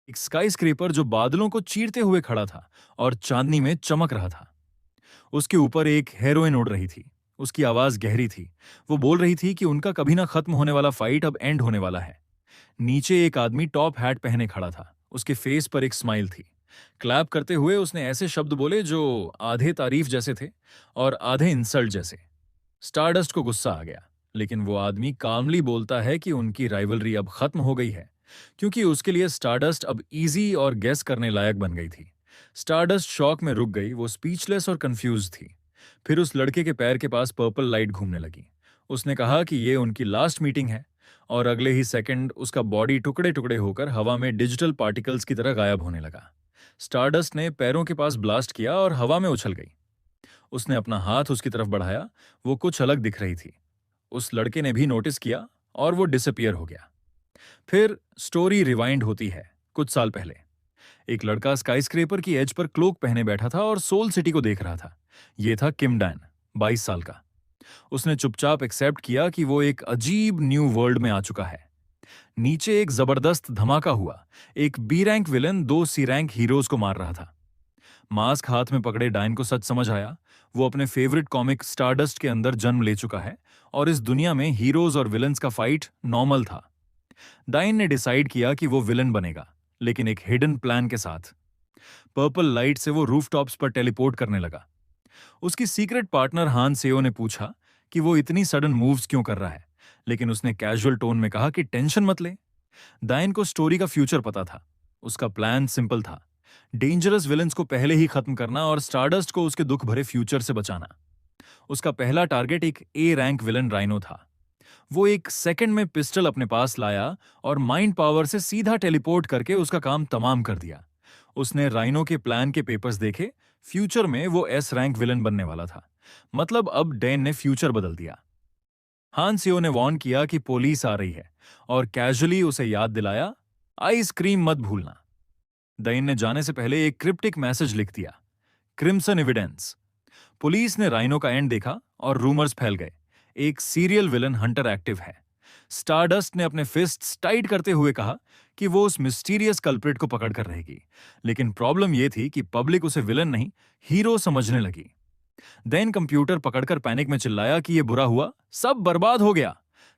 एक स्काईस्क्रेपर जो बादलों को चीरते हुए खड़ा था और चांदनी में चमक रहा था। उसके ऊपर एक हेरोइन उड़ रही थी। उसकी आवाज गहरी थी। वो बोल रही थी कि उनका कभी ना खत्म होने वाला फाइट अब एंड होने वाला है। नीचे एक आदमी टॉप हैट पहने खड़ा था। उसके फेस पर एक स्माइल थी। क्लैप करते हुए उसने ऐसे शब्द बोले जो आधे तारीफ जैसे थे और आधे इंसल्ट जैसे। स्टारडस्ट को गुस्सा आ गया, लेकिन वो आदमी कामली बोलता है कि उनकी राइवलरी अब खत्म हो गई है, क्योंकि उसके लिए स्टारडस्ट अब इजी और गेस करने लायक बन गई थी। स्टारडस्ट शॉक में रुक गई। वो स्पीचलेस और कंफ्यूज थी। फिर उस लड़के के पैर के पास पर्पल लाइट घूमने लगी। उसने कहा कि ये उनकी लास्ट मीटिंग है, और अगले ही सेकंड उसका बॉडी टुकड़े टुकड़े होकर हवा में डिजिटल पार्टिकल्स की तरह गायब होने लगा। स्टारडस्ट ने पैरों के पास ब्लास्ट किया और हवा में उछल गई। उसने अपना हाथ उसकी तरफ बढ़ाया। वो कुछ अलग दिख रही थी। उस लड़के ने भी नोटिस किया और वो डिसअपियर हो गया। फिर स्टोरी रिवाइंड होती है कुछ साल पहले। एक लड़का स्काईस्क्रेपर की एज पर क्लोक पहने बैठा था और सोल सिटी को देख रहा था। ये था किम डैन, 22 साल का। उसने चुपचाप एक्सेप्ट किया कि वो एक अजीब न्यू वर्ल्ड में आ चुका है। नीचे एक जबरदस्त धमाका हुआ। एक बी रैंक विलन दो सी रैंक हीरोज को मार रहा था। मास्क हाथ में पकड़े डायन को सच समझ आया। वो अपने फेवरेट कॉमिक स्टारडस्ट के अंदर जन्म ले चुका है, और इस दुनिया में हीरोज और विलन्स का फाइट नॉर्मल था। डायन ने डिसाइड किया कि वो विलन बनेगा, लेकिन एक हिडन प्लान के साथ। पर्पल लाइट से वो रूफटॉप्स पर टेलीपोर्ट करने लगा। उसकी सीक्रेट पार्टनर हान सेओ ने पूछा कि वो इतनी सडन मूव्स क्यों कर रहा है, लेकिन उसने कैजुअल टोन में कहा कि टेंशन मत ले। डायन को स्टोरी का फ्यूचर पता था। उसका प्लान सिंपल था, डेंजरस विलन्स को पहले ही खत्म करना और स्टारडस्ट को उसके दुख भरे फ्यूचर से बचाना। उसका पहला टारगेट एक ए रैंक विलन राइनो था। वो एक सेकंड में पिस्टल अपने पास लाया और माइंड पावर से सीधा टेलीपोर्ट करके उसका काम तमाम कर दिया। उसने राइनो के प्लान के पेपर्स देखे। फ्यूचर में वो एस रैंक विलन बनने वाला था। मतलब अब डैन ने फ्यूचर बदल दिया। हान सियो ने वार्न किया कि पुलिस आ रही है, और कैजुअली उसे याद दिलाया, आइसक्रीम मत भूलना। डैन ने जाने से पहले एक क्रिप्टिक मैसेज लिख दिया, क्रिम्सन एविडेंस। पुलिस ने राइनो का एंड देखा और रूमर्स फैल गए। एक सीरियल विलन हंटर एक्टिव है। स्टारडस्ट ने अपने फिस्ट्स टाइट करते हुए कहा कि वो उस मिस्टीरियस कल्प्रिट को पकड़ कर रहेगी। लेकिन प्रॉब्लम यह थी कि पब्लिक उसे विलन नहीं, हीरो समझने लगी। देन कंप्यूटर पकड़कर पैनिक में चिल्लाया कि यह बुरा हुआ, सब बर्बाद हो गया।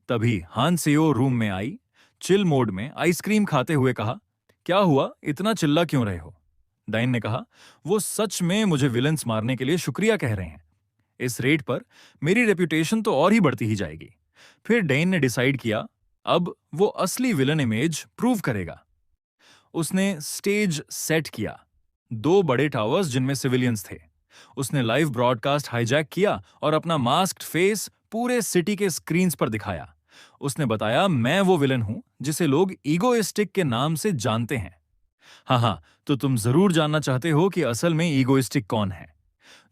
तभी हान सेओ रूम में आई। चिल मोड में आइसक्रीम खाते हुए कहा, क्या हुआ, इतना चिल्ला क्यों रहे हो? डाइन ने कहा, वो सच में मुझे विलन्स मारने के लिए शुक्रिया कह रहे हैं। इस रेट पर मेरी रेपुटेशन तो और ही बढ़ती ही जाएगी। फिर डेन ने डिसाइड किया, अब वो असली विलन इमेज प्रूव करेगा। उसने स्टेज सेट किया, दो बड़े टावर्स जिनमें सिविलियंस थे। उसने लाइव ब्रॉडकास्ट हाईजैक किया और अपना मास्क्ड फेस पूरे सिटी के स्क्रीन्स पर दिखाया। उसने बताया, मैं वो विलन हूं जिसे लोग ईगोइस्टिक के नाम से जानते हैं। हाँ हाँ, तो तुम जरूर जानना चाहते हो कि असल में ईगोइस्टिक कौन है?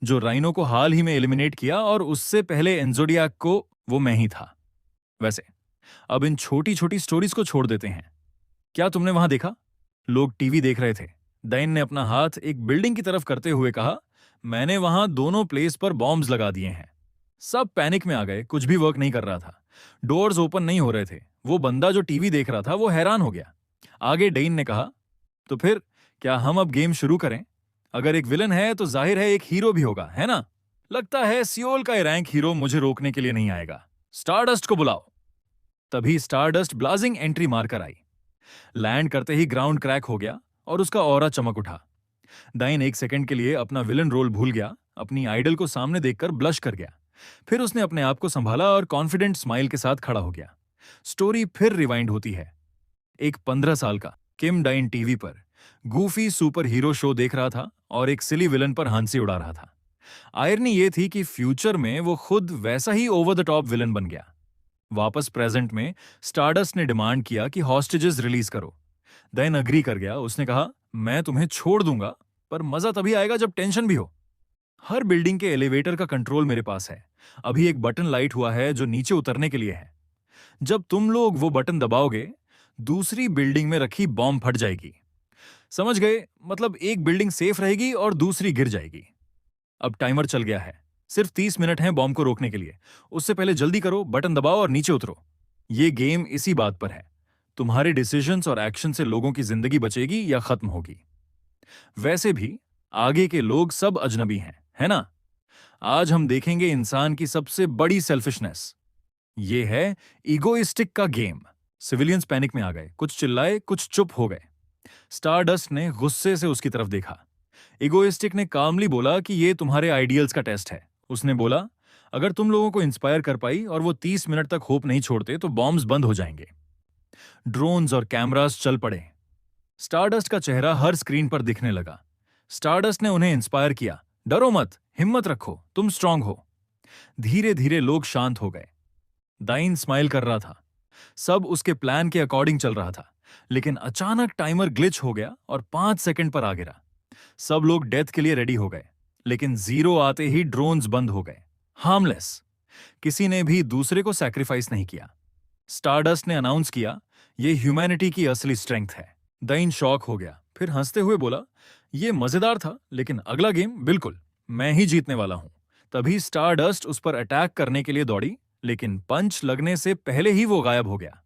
जो राइनो को हाल ही में एलिमिनेट किया और उससे पहले एंजोडियाक को, वो मैं ही था। वैसे अब इन छोटी छोटी स्टोरीज को छोड़ देते हैं। क्या तुमने वहां देखा? लोग टीवी देख रहे थे। डाइन ने अपना हाथ एक बिल्डिंग की तरफ करते हुए कहा, मैंने वहां दोनों प्लेस पर बॉम्ब्स लगा दिए हैं। सब पैनिक में आ गए। कुछ भी वर्क नहीं कर रहा था। डोर्स ओपन नहीं हो रहे थे। वो बंदा जो टीवी देख रहा था वो हैरान हो गया। आगे डेन ने कहा, तो फिर क्या हम अब गेम शुरू करें? अगर एक विलन है तो जाहिर है एक हीरो भी होगा, है ना? लगता है सियोल का रैंक हीरो मुझे रोकने के लिए नहीं आएगा। स्टारडस्ट को बुलाओ। तभी स्टारडस्ट ब्लाजिंग एंट्री मारकर आई। लैंड करते ही ग्राउंड क्रैक हो गया और उसका ऑरा चमक उठा। डाइन एक सेकंड के लिए अपना विलन रोल भूल गया। अपनी आइडल को सामने देखकर ब्लश कर गया। फिर उसने अपने आप को संभाला और कॉन्फिडेंट स्माइल के साथ खड़ा हो गया। स्टोरी फिर रिवाइंड होती है। एक 15 साल का किम डाइन टीवी पर गूफी सुपर हीरो शो देख रहा था और एक सिली विलन पर हंसी उड़ा रहा था। आयरनी ये थी कि फ्यूचर में वो खुद वैसा ही ओवर द टॉप विलन बन गया। वापस प्रेजेंट में स्टारडस्ट ने डिमांड किया कि हॉस्टेजेस रिलीज करो। दैन अग्री कर गया। उसने कहा, मैं तुम्हें छोड़ दूंगा, पर मजा तभी आएगा जब टेंशन भी हो। हर बिल्डिंग के एलिवेटर का कंट्रोल मेरे पास है। अभी एक बटन लाइट हुआ है जो नीचे उतरने के लिए है। जब तुम लोग वो बटन दबाओगे, दूसरी बिल्डिंग में रखी बॉम्ब फट जाएगी। समझ गए? मतलब एक बिल्डिंग सेफ रहेगी और दूसरी गिर जाएगी। अब टाइमर चल गया है। सिर्फ 30 मिनट हैं बॉम्ब को रोकने के लिए। उससे पहले जल्दी करो, बटन दबाओ और नीचे उतरो। ये गेम इसी बात पर है। तुम्हारे डिसीजंस और एक्शन से लोगों की जिंदगी बचेगी या खत्म होगी। वैसे भी आगे के लोग सब अजनबी हैं, है ना? आज हम देखेंगे इंसान की सबसे बड़ी सेल्फिशनेस। ये है ईगोइस्टिक का गेम। सिविलियंस पैनिक में आ गए, कुछ चिल्लाए, कुछ चुप हो गए। स्टारडस्ट ने गुस्से से उसकी तरफ देखा। इगोइस्टिक ने कामली बोला कि ये तुम्हारे आइडियल्स का टेस्ट है। उसने बोला, अगर तुम लोगों को इंस्पायर कर पाई और वो 30 मिनट तक होप नहीं छोड़ते तो बॉम्ब्स बंद हो जाएंगे। ड्रोन्स और कैमरास चल पड़े। स्टारडस्ट का चेहरा हर स्क्रीन पर दिखने लगा। स्टारडस्ट ने उन्हें इंस्पायर किया, डरो मत, हिम्मत रखो, तुम स्ट्रांग हो। धीरे धीरे लोग शांत हो गए। दाइन स्माइल कर रहा था। सब उसके प्लान के अकॉर्डिंग चल रहा था। लेकिन अचानक टाइमर ग्लिच हो गया और 5 सेकंड पर आ गिरा। सब लोग डेथ के लिए रेडी हो गए, लेकिन 0 आते ही ड्रोन्स बंद हो गए। हार्मलेस। किसी ने भी दूसरे को सैक्रिफाइस नहीं किया। स्टारडस्ट ने अनाउंस किया, यह ह्यूमैनिटी की असली स्ट्रेंथ है। दाइन शॉक हो गया, फिर हंसते हुए बोला, यह मजेदार था, लेकिन अगला गेम बिल्कुल मैं ही जीतने वाला हूं। तभी स्टारडस्ट उस पर अटैक करने के लिए दौड़ी, लेकिन पंच लगने से पहले ही वो गायब हो गया।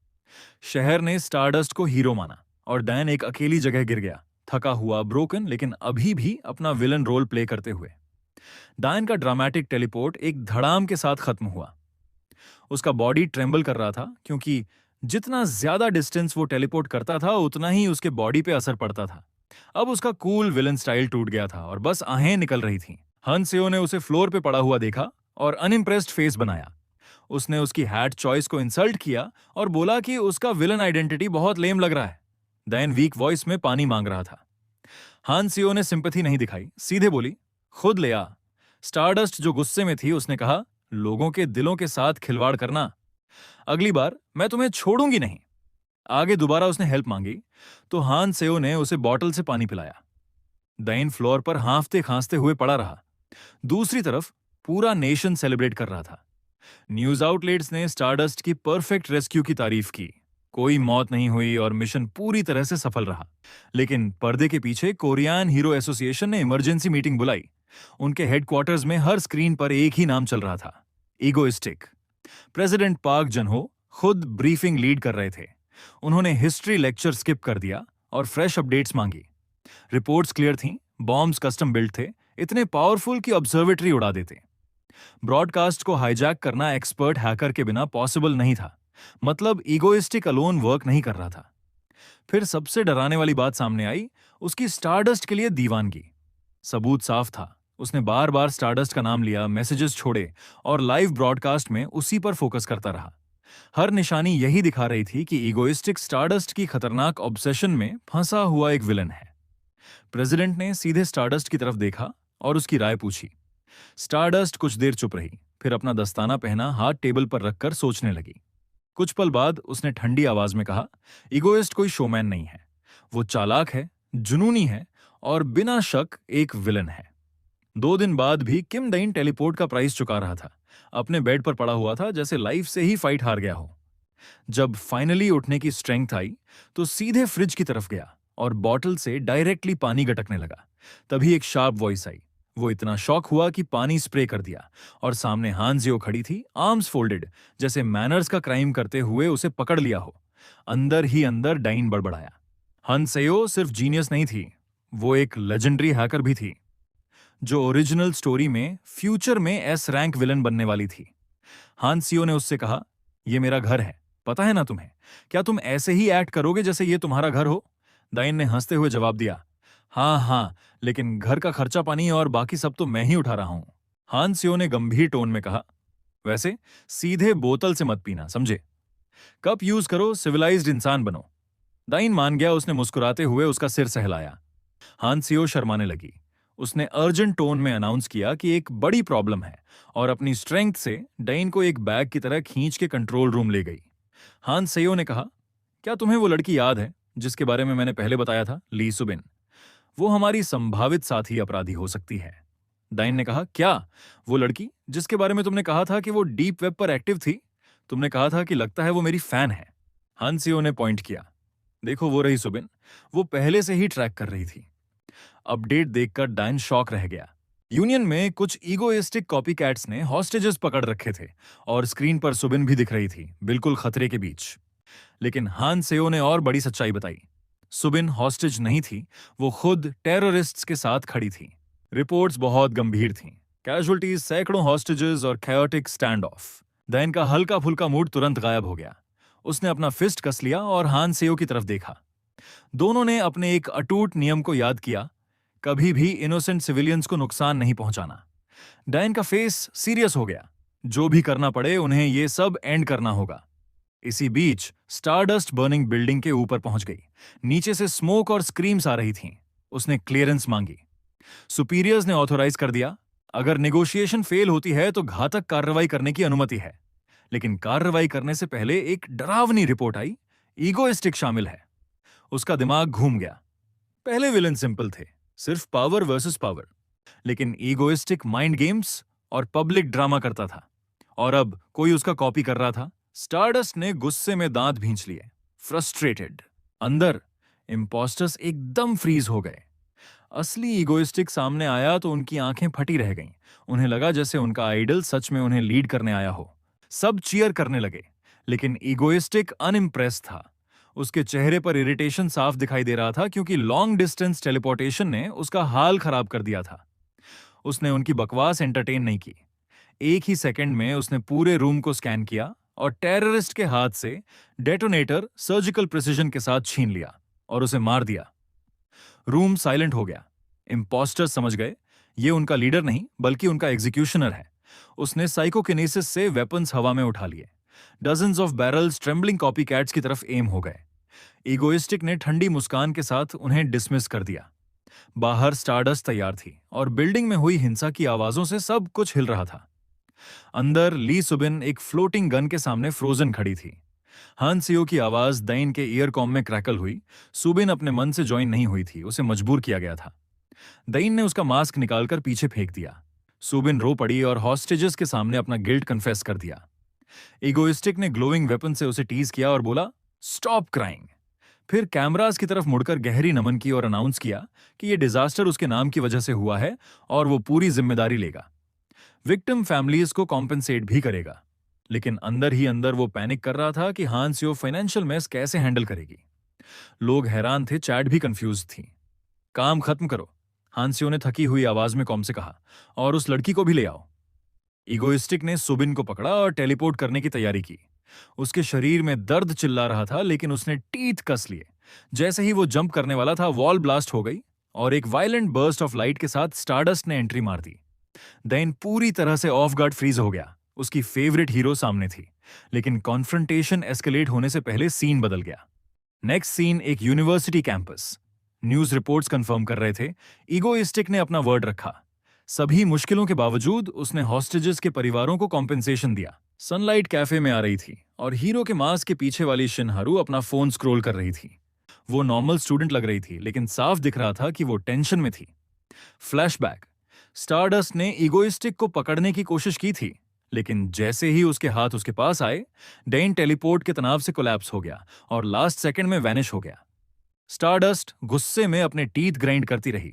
शहर ने स्टारडस्ट को हीरो माना और डैन एक अकेली जगह गिर गया, थका हुआ, ब्रोकन, लेकिन अभी भी अपना विलन रोल प्ले करते हुए। डायन का ड्रामेटिक टेलीपोर्ट एक धड़ाम के साथ खत्म हुआ। उसका बॉडी ट्रेम्बल कर रहा था, क्योंकि जितना ज्यादा डिस्टेंस वो टेलीपोर्ट करता था उतना ही उसके बॉडी पे असर पड़ता था। अब उसका कूल विलन स्टाइल टूट गया था और बस आहें निकल रही थीं। हन सेओ ने उसे फ्लोर पे पड़ा हुआ देखा और अनइम्प्रेस्ड फेस बनाया। उसने उसकी हैट चॉइस को इंसल्ट किया और बोला कि उसका विलन आइडेंटिटी बहुत लेम लग रहा है। दैन वीक वॉइस में पानी मांग रहा था। हान सियो ने सिंपैथी नहीं दिखाई, सीधे बोली, खुद ले आ। स्टारडस्ट जो गुस्से में थी, उसने कहा, लोगों के दिलों के साथ खिलवाड़ करना, अगली बार मैं तुम्हें छोड़ूंगी नहीं। आगे दोबारा उसने हेल्प मांगी तो हान सेओ ने उसे बॉटल से पानी पिलाया। दैन फ्लोर पर हांफते खांसते हुए पड़ा रहा। दूसरी तरफ पूरा नेशन सेलिब्रेट कर रहा था। न्यूज आउटलेट्स ने स्टारडस्ट की परफेक्ट रेस्क्यू की तारीफ की। कोई मौत नहीं हुई और मिशन पूरी तरह से सफल रहा। लेकिन पर्दे के पीछे कोरियन हीरो एसोसिएशन ने इमरजेंसी मीटिंग बुलाई। उनके हेडक्वार्टर्स में हर स्क्रीन पर एक ही नाम चल रहा था, ईगोइस्टिक। प्रेसिडेंट पार्क जन-हो खुद ब्रीफिंग लीड कर रहे थे। उन्होंने हिस्ट्री लेक्चर स्किप कर दिया और फ्रेश अपडेट्स मांगी। रिपोर्ट्स क्लियर थीं, बॉम्ब्स कस्टम बिल्ड थे, इतने पावरफुल कि ऑब्जर्वेटरी उड़ा देते। ब्रॉडकास्ट को हाईजैक करना एक्सपर्ट हैकर के बिना पॉसिबल नहीं था। मतलब ईगोइस्टिक अलोन वर्क नहीं कर रहा था। फिर सबसे डराने वाली बात सामने आई, उसकी स्टारडस्ट के लिए दीवानगी। सबूत साफ था, उसने बार बार स्टारडस्ट का नाम लिया, मैसेजेस छोड़े और लाइव ब्रॉडकास्ट में उसी पर फोकस करता रहा। हर निशानी यही दिखा रही थी कि ईगोइस्टिक स्टारडस्ट की खतरनाक ऑब्सेशन में फंसा हुआ एक विलन है। प्रेसिडेंट ने सीधे स्टारडस्ट की तरफ देखा और उसकी राय पूछी। स्टारडस्ट कुछ देर चुप रही, फिर अपना दस्ताना पहना हाथ टेबल पर रखकर सोचने लगी। कुछ पल बाद उसने ठंडी आवाज में कहा, ईगोइस्ट कोई शोमैन नहीं है, वो चालाक है, जुनूनी है और बिना शक एक विलन है। 2 दिन बाद भी किम डइन टेलीपोर्ट का प्राइस चुका रहा था। अपने बेड पर पड़ा हुआ था, जैसे लाइफ से ही फाइट हार गया हो। जब फाइनली उठने की स्ट्रेंथ आई तो सीधे फ्रिज की तरफ गया और बॉटल से डायरेक्टली पानी गटकने लगा। तभी एक शार्प वॉइस आई। वो इतना शॉक हुआ कि पानी स्प्रे कर दिया और सामने हान जियो खड़ी थी, आर्म्स फोल्डेड, जैसे मैनर्स का क्राइम करते हुए उसे पकड़ लिया हो। अंदर ही अंदर डाइन बड़बड़ाया। हन सेयो सिर्फ जीनियस नहीं थी, वो एक लेजेंडरी हैकर भी थी, जो ओरिजिनल स्टोरी में फ्यूचर में एस रैंक विलन बनने वाली थी। हान सियो ने उससे कहा, यह मेरा घर है, पता है ना तुम्हें? क्या तुम ऐसे ही एक्ट करोगे जैसे ये तुम्हारा घर हो? दाइन ने हंसते हुए जवाब दिया, हाँ हाँ, लेकिन घर का खर्चा पानी और बाकी सब तो मैं ही उठा रहा हूं। हान सियो ने गंभीर टोन में कहा, वैसे सीधे बोतल से मत पीना, समझे? कप यूज करो, सिविलाइज्ड इंसान बनो। दाइन मान गया। उसने मुस्कुराते हुए उसका सिर सहलाया। हान सियो शर्माने लगी। उसने अर्जेंट टोन में अनाउंस किया कि एक बड़ी प्रॉब्लम है और अपनी स्ट्रेंथ से डाइन को एक बैग की तरह खींच के कंट्रोल रूम ले गई। हान सेयो ने कहा, क्या तुम्हें वो लड़की याद है जिसके बारे में मैंने पहले बताया था, ली सुबिन? वो हमारी संभावित साथी अपराधी हो सकती है। डाइन ने कहा, क्या? वो लड़की जिसके बारे में तुमने कहा था कि वो डीप वेब पर एक्टिव थी? तुमने कहा था कि लगता है वो मेरी फैन है। हान सियो ने पॉइंट किया, देखो वो रही सुबिन, वो पहले से ही ट्रैक कर रही थी। अपडेट देखकर डाइन शॉक रह गया। यूनियन में कुछ ईगोइस्टिक कॉपीकैट्स ने हॉस्टेजेस पकड़ रखे थे और स्क्रीन पर सुबिन भी दिख रही थी, बिल्कुल खतरे के बीच। लेकिन हान सेओ ने और बड़ी सच्चाई बताई। सुबिन हॉस्टेज नहीं थी, वो खुद टेररिस्ट्स के साथ खड़ी थी। रिपोर्ट्स बहुत गंभीर थीं। कैजुअल्टीज, सैकड़ों हॉस्टेजेस और chaotic स्टैंड ऑफ। दैन का हल्का फुल्का मूड तुरंत गायब हो गया। उसने अपना फिस्ट कस लिया और हान सेओ की तरफ देखा। दोनों ने अपने एक अटूट नियम को याद किया, कभी भी इनोसेंट सिविलियंस को नुकसान नहीं पहुंचाना। डायन का फेस सीरियस हो गया। जो भी करना पड़े उन्हें ये सब एंड करना होगा। इसी बीच स्टारडस्ट बर्निंग बिल्डिंग के ऊपर पहुंच गई। नीचे से स्मोक और स्क्रीम्स आ रही थीं। उसने क्लियरेंस मांगी। सुपीरियर्स ने ऑथोराइज कर दिया, अगर नेगोशिएशन फेल होती है तो घातक कार्रवाई करने की अनुमति है। लेकिन कार्रवाई करने से पहले एक डरावनी रिपोर्ट आई, ईगोइस्टिक शामिल है। उसका दिमाग घूम गया। पहले विलन सिंपल थे, सिर्फ पावर वर्सेस पावर। लेकिन ईगोइस्टिक माइंड गेम्स और पब्लिक ड्रामा करता था। और अब कोई उसका कॉपी कर रहा था। स्टारडस्ट ने गुस्से में दांत भींच लिए, फ्रस्ट्रेटेड। अंदर इम्पोस्टर्स एकदम फ्रीज हो गए। असली ईगोइस्टिक सामने आया तो उनकी आंखें फटी रह गईं। उन्हें लगा जैसे उनका आइडल सच में उन्हें लीड करने आया हो। सब चीयर करने लगे, लेकिन ईगोइस्टिक अनइम्प्रेस था। उसके चेहरे पर इरिटेशन साफ दिखाई दे रहा था, क्योंकि लॉन्ग डिस्टेंस टेलीपोर्टेशन ने उसका हाल खराब कर दिया था। उसने उनकी बकवास एंटरटेन नहीं की। एक ही सेकंड में उसने पूरे रूम को स्कैन किया और टेररिस्ट के हाथ से डेटोनेटर सर्जिकल प्रिसिजन के साथ छीन लिया और उसे मार दिया। रूम साइलेंट हो गया। इम्पोस्टर्स समझ गए ये उनका लीडर नहीं बल्कि उनका एग्जीक्यूशनर है। उसने साइकोकिनेसिस से वेपन्स हवा में उठा लिए। Dozens of barrels trembling copy cats की तरफ एम हो गए। ईगोइस्टिक ने ठंडी मुस्कान के साथ उन्हें डिसमिस कर दिया। बाहर स्टारडस्ट तैयार थी और बिल्डिंग में हुई हिंसा की आवाजों से सब कुछ हिल रहा था। अंदर ली सुबिन एक फ्लोटिंग गन के सामने फ्रोजन खड़ी थी। हान सियो की आवाज दैन के ईयरकॉम में क्रैकल हुई। सुबिन अपने मन से ज्वाइन नहीं हुई थी, उसे मजबूर किया गया था। दईन ने उसका मास्क निकालकर पीछे फेंक दिया। सुबिन रो पड़ी और हॉस्टेजेस के सामने अपना गिल्ट कन्फेस कर दिया। इगोइस्टिक ने ग्लोइंग वेपन से उसे टीज किया और बोला, स्टॉप क्राइंग। फिर कैमरास की तरफ मुड़कर गहरी नमन की और अनाउंस किया कि यह डिजास्टर उसके नाम की वजह से हुआ है और वो पूरी जिम्मेदारी लेगा। विक्टिम फैमिलीज को कॉम्पेंसेट भी करेगा। लेकिन अंदर ही अंदर वो पैनिक कर रहा था कि हान सियो फाइनेंशियल मेस कैसे हैंडल करेगी। लोग हैरान थे, चैट भी कंफ्यूज थी। काम खत्म करो, हान सियो ने थकी हुई आवाज में कॉम से कहा, और उस लड़की को भी ले आओ। इगोइस्टिक ने सुबिन को पकड़ा और टेलीपोर्ट करने की तैयारी की। उसके शरीर में दर्द चिल्ला रहा था, लेकिन उसने टीथ कस लिए। जैसे ही वो जंप करने वाला था, वॉल ब्लास्ट हो गई और एक वायलेंट बर्स्ट ऑफ लाइट के साथ स्टारडस्ट ने एंट्री मार दी। दैन पूरी तरह से ऑफ गार्ड फ्रीज हो गया। उसकी फेवरेट हीरो सामने थी, लेकिन कॉन्फ्रंटेशन एस्केलेट होने से पहले सीन बदल गया। नेक्स्ट सीन एक university campus. News reports confirm कर रहे थे, इगोइस्टिक ने अपना वर्ड रखा। सभी मुश्किलों के बावजूद उसने हॉस्टेजेस के परिवारों को कॉम्पेंसेशन दिया। सनलाइट कैफे में आ रही थी और हीरो के मास्क के पीछे वाली शिनहारू अपना फोन स्क्रॉल कर रही थी। वो नॉर्मल स्टूडेंट लग रही थी, लेकिन साफ दिख रहा था कि वो टेंशन में थी। फ्लैशबैक, स्टारडस्ट ने इगोइस्टिक को पकड़ने की कोशिश की थी, लेकिन जैसे ही उसके हाथ उसके पास आए, डेन टेलीपोर्ट के तनाव से कोलैप्स हो गया और लास्ट सेकंड में वैनिश हो गया। स्टारडस्ट गुस्से में अपने टीथ ग्राइंड करती रही।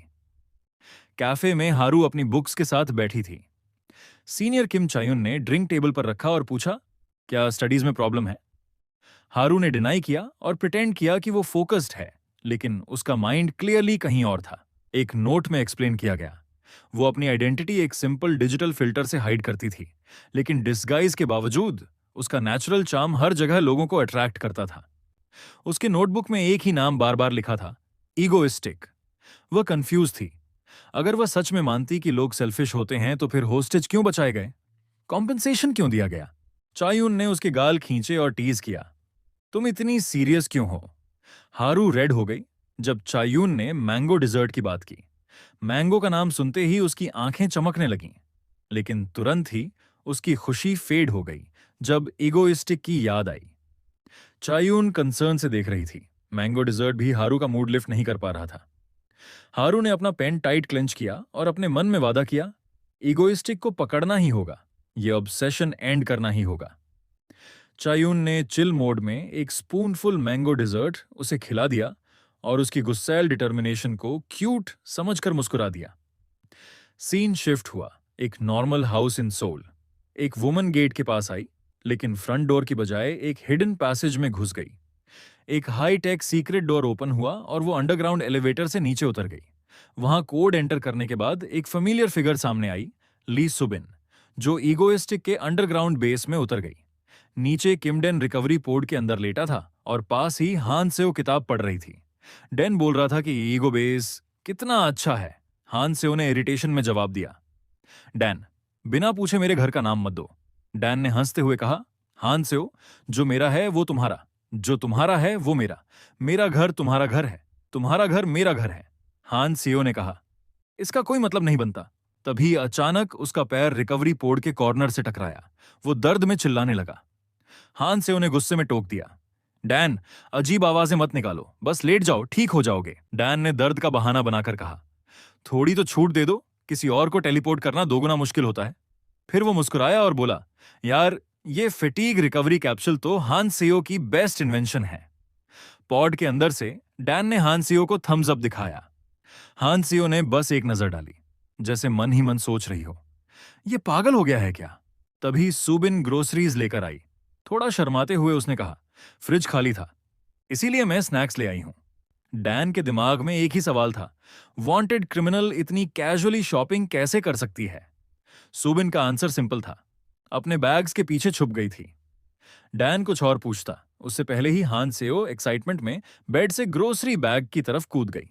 कैफे में हारू अपनी बुक्स के साथ बैठी थी। सीनियर किम चायुन ने ड्रिंक टेबल पर रखा और पूछा, क्या स्टडीज में प्रॉब्लम है? हारू ने डिनाई किया और प्रिटेंड किया कि वो फोकस्ड है, लेकिन उसका माइंड क्लियरली कहीं और था। एक नोट में एक्सप्लेन किया गया, वो अपनी आइडेंटिटी एक सिंपल डिजिटल फिल्टर से हाइड करती थी, लेकिन डिस्गाइज के बावजूद उसका नेचुरल चार्म हर जगह लोगों को अट्रैक्ट करता था। उसके नोटबुक में एक ही नाम बार बार लिखा था, ईगोइस्टिक। वह कंफ्यूज थी। अगर वह सच में मानती कि लोग सेल्फिश होते हैं तो फिर होस्टेज क्यों बचाए गए? कॉम्पेंसेशन क्यों दिया गया? चायुन ने उसके गाल खींचे और टीज किया, तुम इतनी सीरियस क्यों हो? हारू रेड हो गई जब चायुन ने मैंगो डिजर्ट की बात की। मैंगो का नाम सुनते ही उसकी आंखें चमकने लगीं, लेकिन तुरंत ही उसकी खुशी फेड हो गई जब इगोइस्टिक की याद आई। चायुन कंसर्न से देख रही थी। मैंगो डिजर्ट भी हारू का मूड लिफ्ट नहीं कर पा रहा था। हारू ने अपना पेन टाइट क्लेंच किया और अपने मन में वादा किया, इगोइस्टिक को पकड़ना ही होगा, यह ऑब्सेशन एंड करना ही होगा। चायुन ने चिल मोड में एक स्पूनफुल मैंगो डिजर्ट उसे खिला दिया और उसकी गुस्सैल डिटर्मिनेशन को क्यूट समझकर मुस्कुरा दिया। सीन शिफ्ट हुआ। एक नॉर्मल हाउस इन सोल। एक वुमन गेट के पास आई, लेकिन फ्रंट डोर की बजाय एक हिडन पैसेज में घुस गई। एक high tech secret door open हुआ और वो अंडरग्राउंड एलिवेटर से नीचे उतर गई। वहां कोड एंटर करने के बाद एक फेमिलियर फिगर सामने आई, ली सुबिन, जो ईगोइस्टिक के अंडरग्राउंड बेस में उतर गई। नीचे किमडेन रिकवरी पोर्ट के अंदर लेटा था और पास ही हान से वो किताब पढ़ रही थी। डेन बोल रहा था कि ईगो बेस कितना अच्छा है। हान से ने इरिटेशन में जवाब दिया, डैन, बिना पूछे मेरे घर का नाम मत दो। डैन ने हंसते हुए कहा, हान से जो मेरा है वो तुम्हारा, जो तुम्हारा है वो मेरा, मेरा घर तुम्हारा घर है, तुम्हारा घर मेरा घर है। हान सीओ ने कहा, इसका कोई मतलब नहीं बनता। तभी अचानक उसका पैर रिकवरी पोर्ट के कॉर्नर से टकराया। वो दर्द में चिल्लाने लगा। हान से उन्हें गुस्से में टोक दिया, डैन, अजीब आवाजें मत निकालो, बस लेट जाओ, ठीक हो जाओगे। डैन ने दर्द का बहाना बनाकर कहा, थोड़ी तो छूट दे दो, किसी और को टेलीपोर्ट करना दोगुना मुश्किल होता है। फिर वो मुस्कुराया और बोला, यार, ये फटीग रिकवरी कैप्सूल तो हान सीओ की बेस्ट इन्वेंशन है। पॉड के अंदर से डैन ने हान सीओ को थम्स अप दिखाया। हान सीओ ने बस एक नजर डाली, जैसे मन ही मन सोच रही हो, ये पागल हो गया है क्या। तभी सुबिन ग्रोसरीज लेकर आई। थोड़ा शर्माते हुए उसने कहा, फ्रिज खाली था, इसीलिए मैं स्नैक्स ले आई हूं। डैन के दिमाग में एक ही सवाल था, वांटेड क्रिमिनल इतनी कैजुअली शॉपिंग कैसे कर सकती है। सुबिन का आंसर सिंपल था, अपने बैग्स के पीछे छुप गई थी। डैन कुछ और पूछता, उससे पहले ही हान सेओ एक्साइटमेंट में बेड से ग्रोसरी बैग की तरफ कूद गई,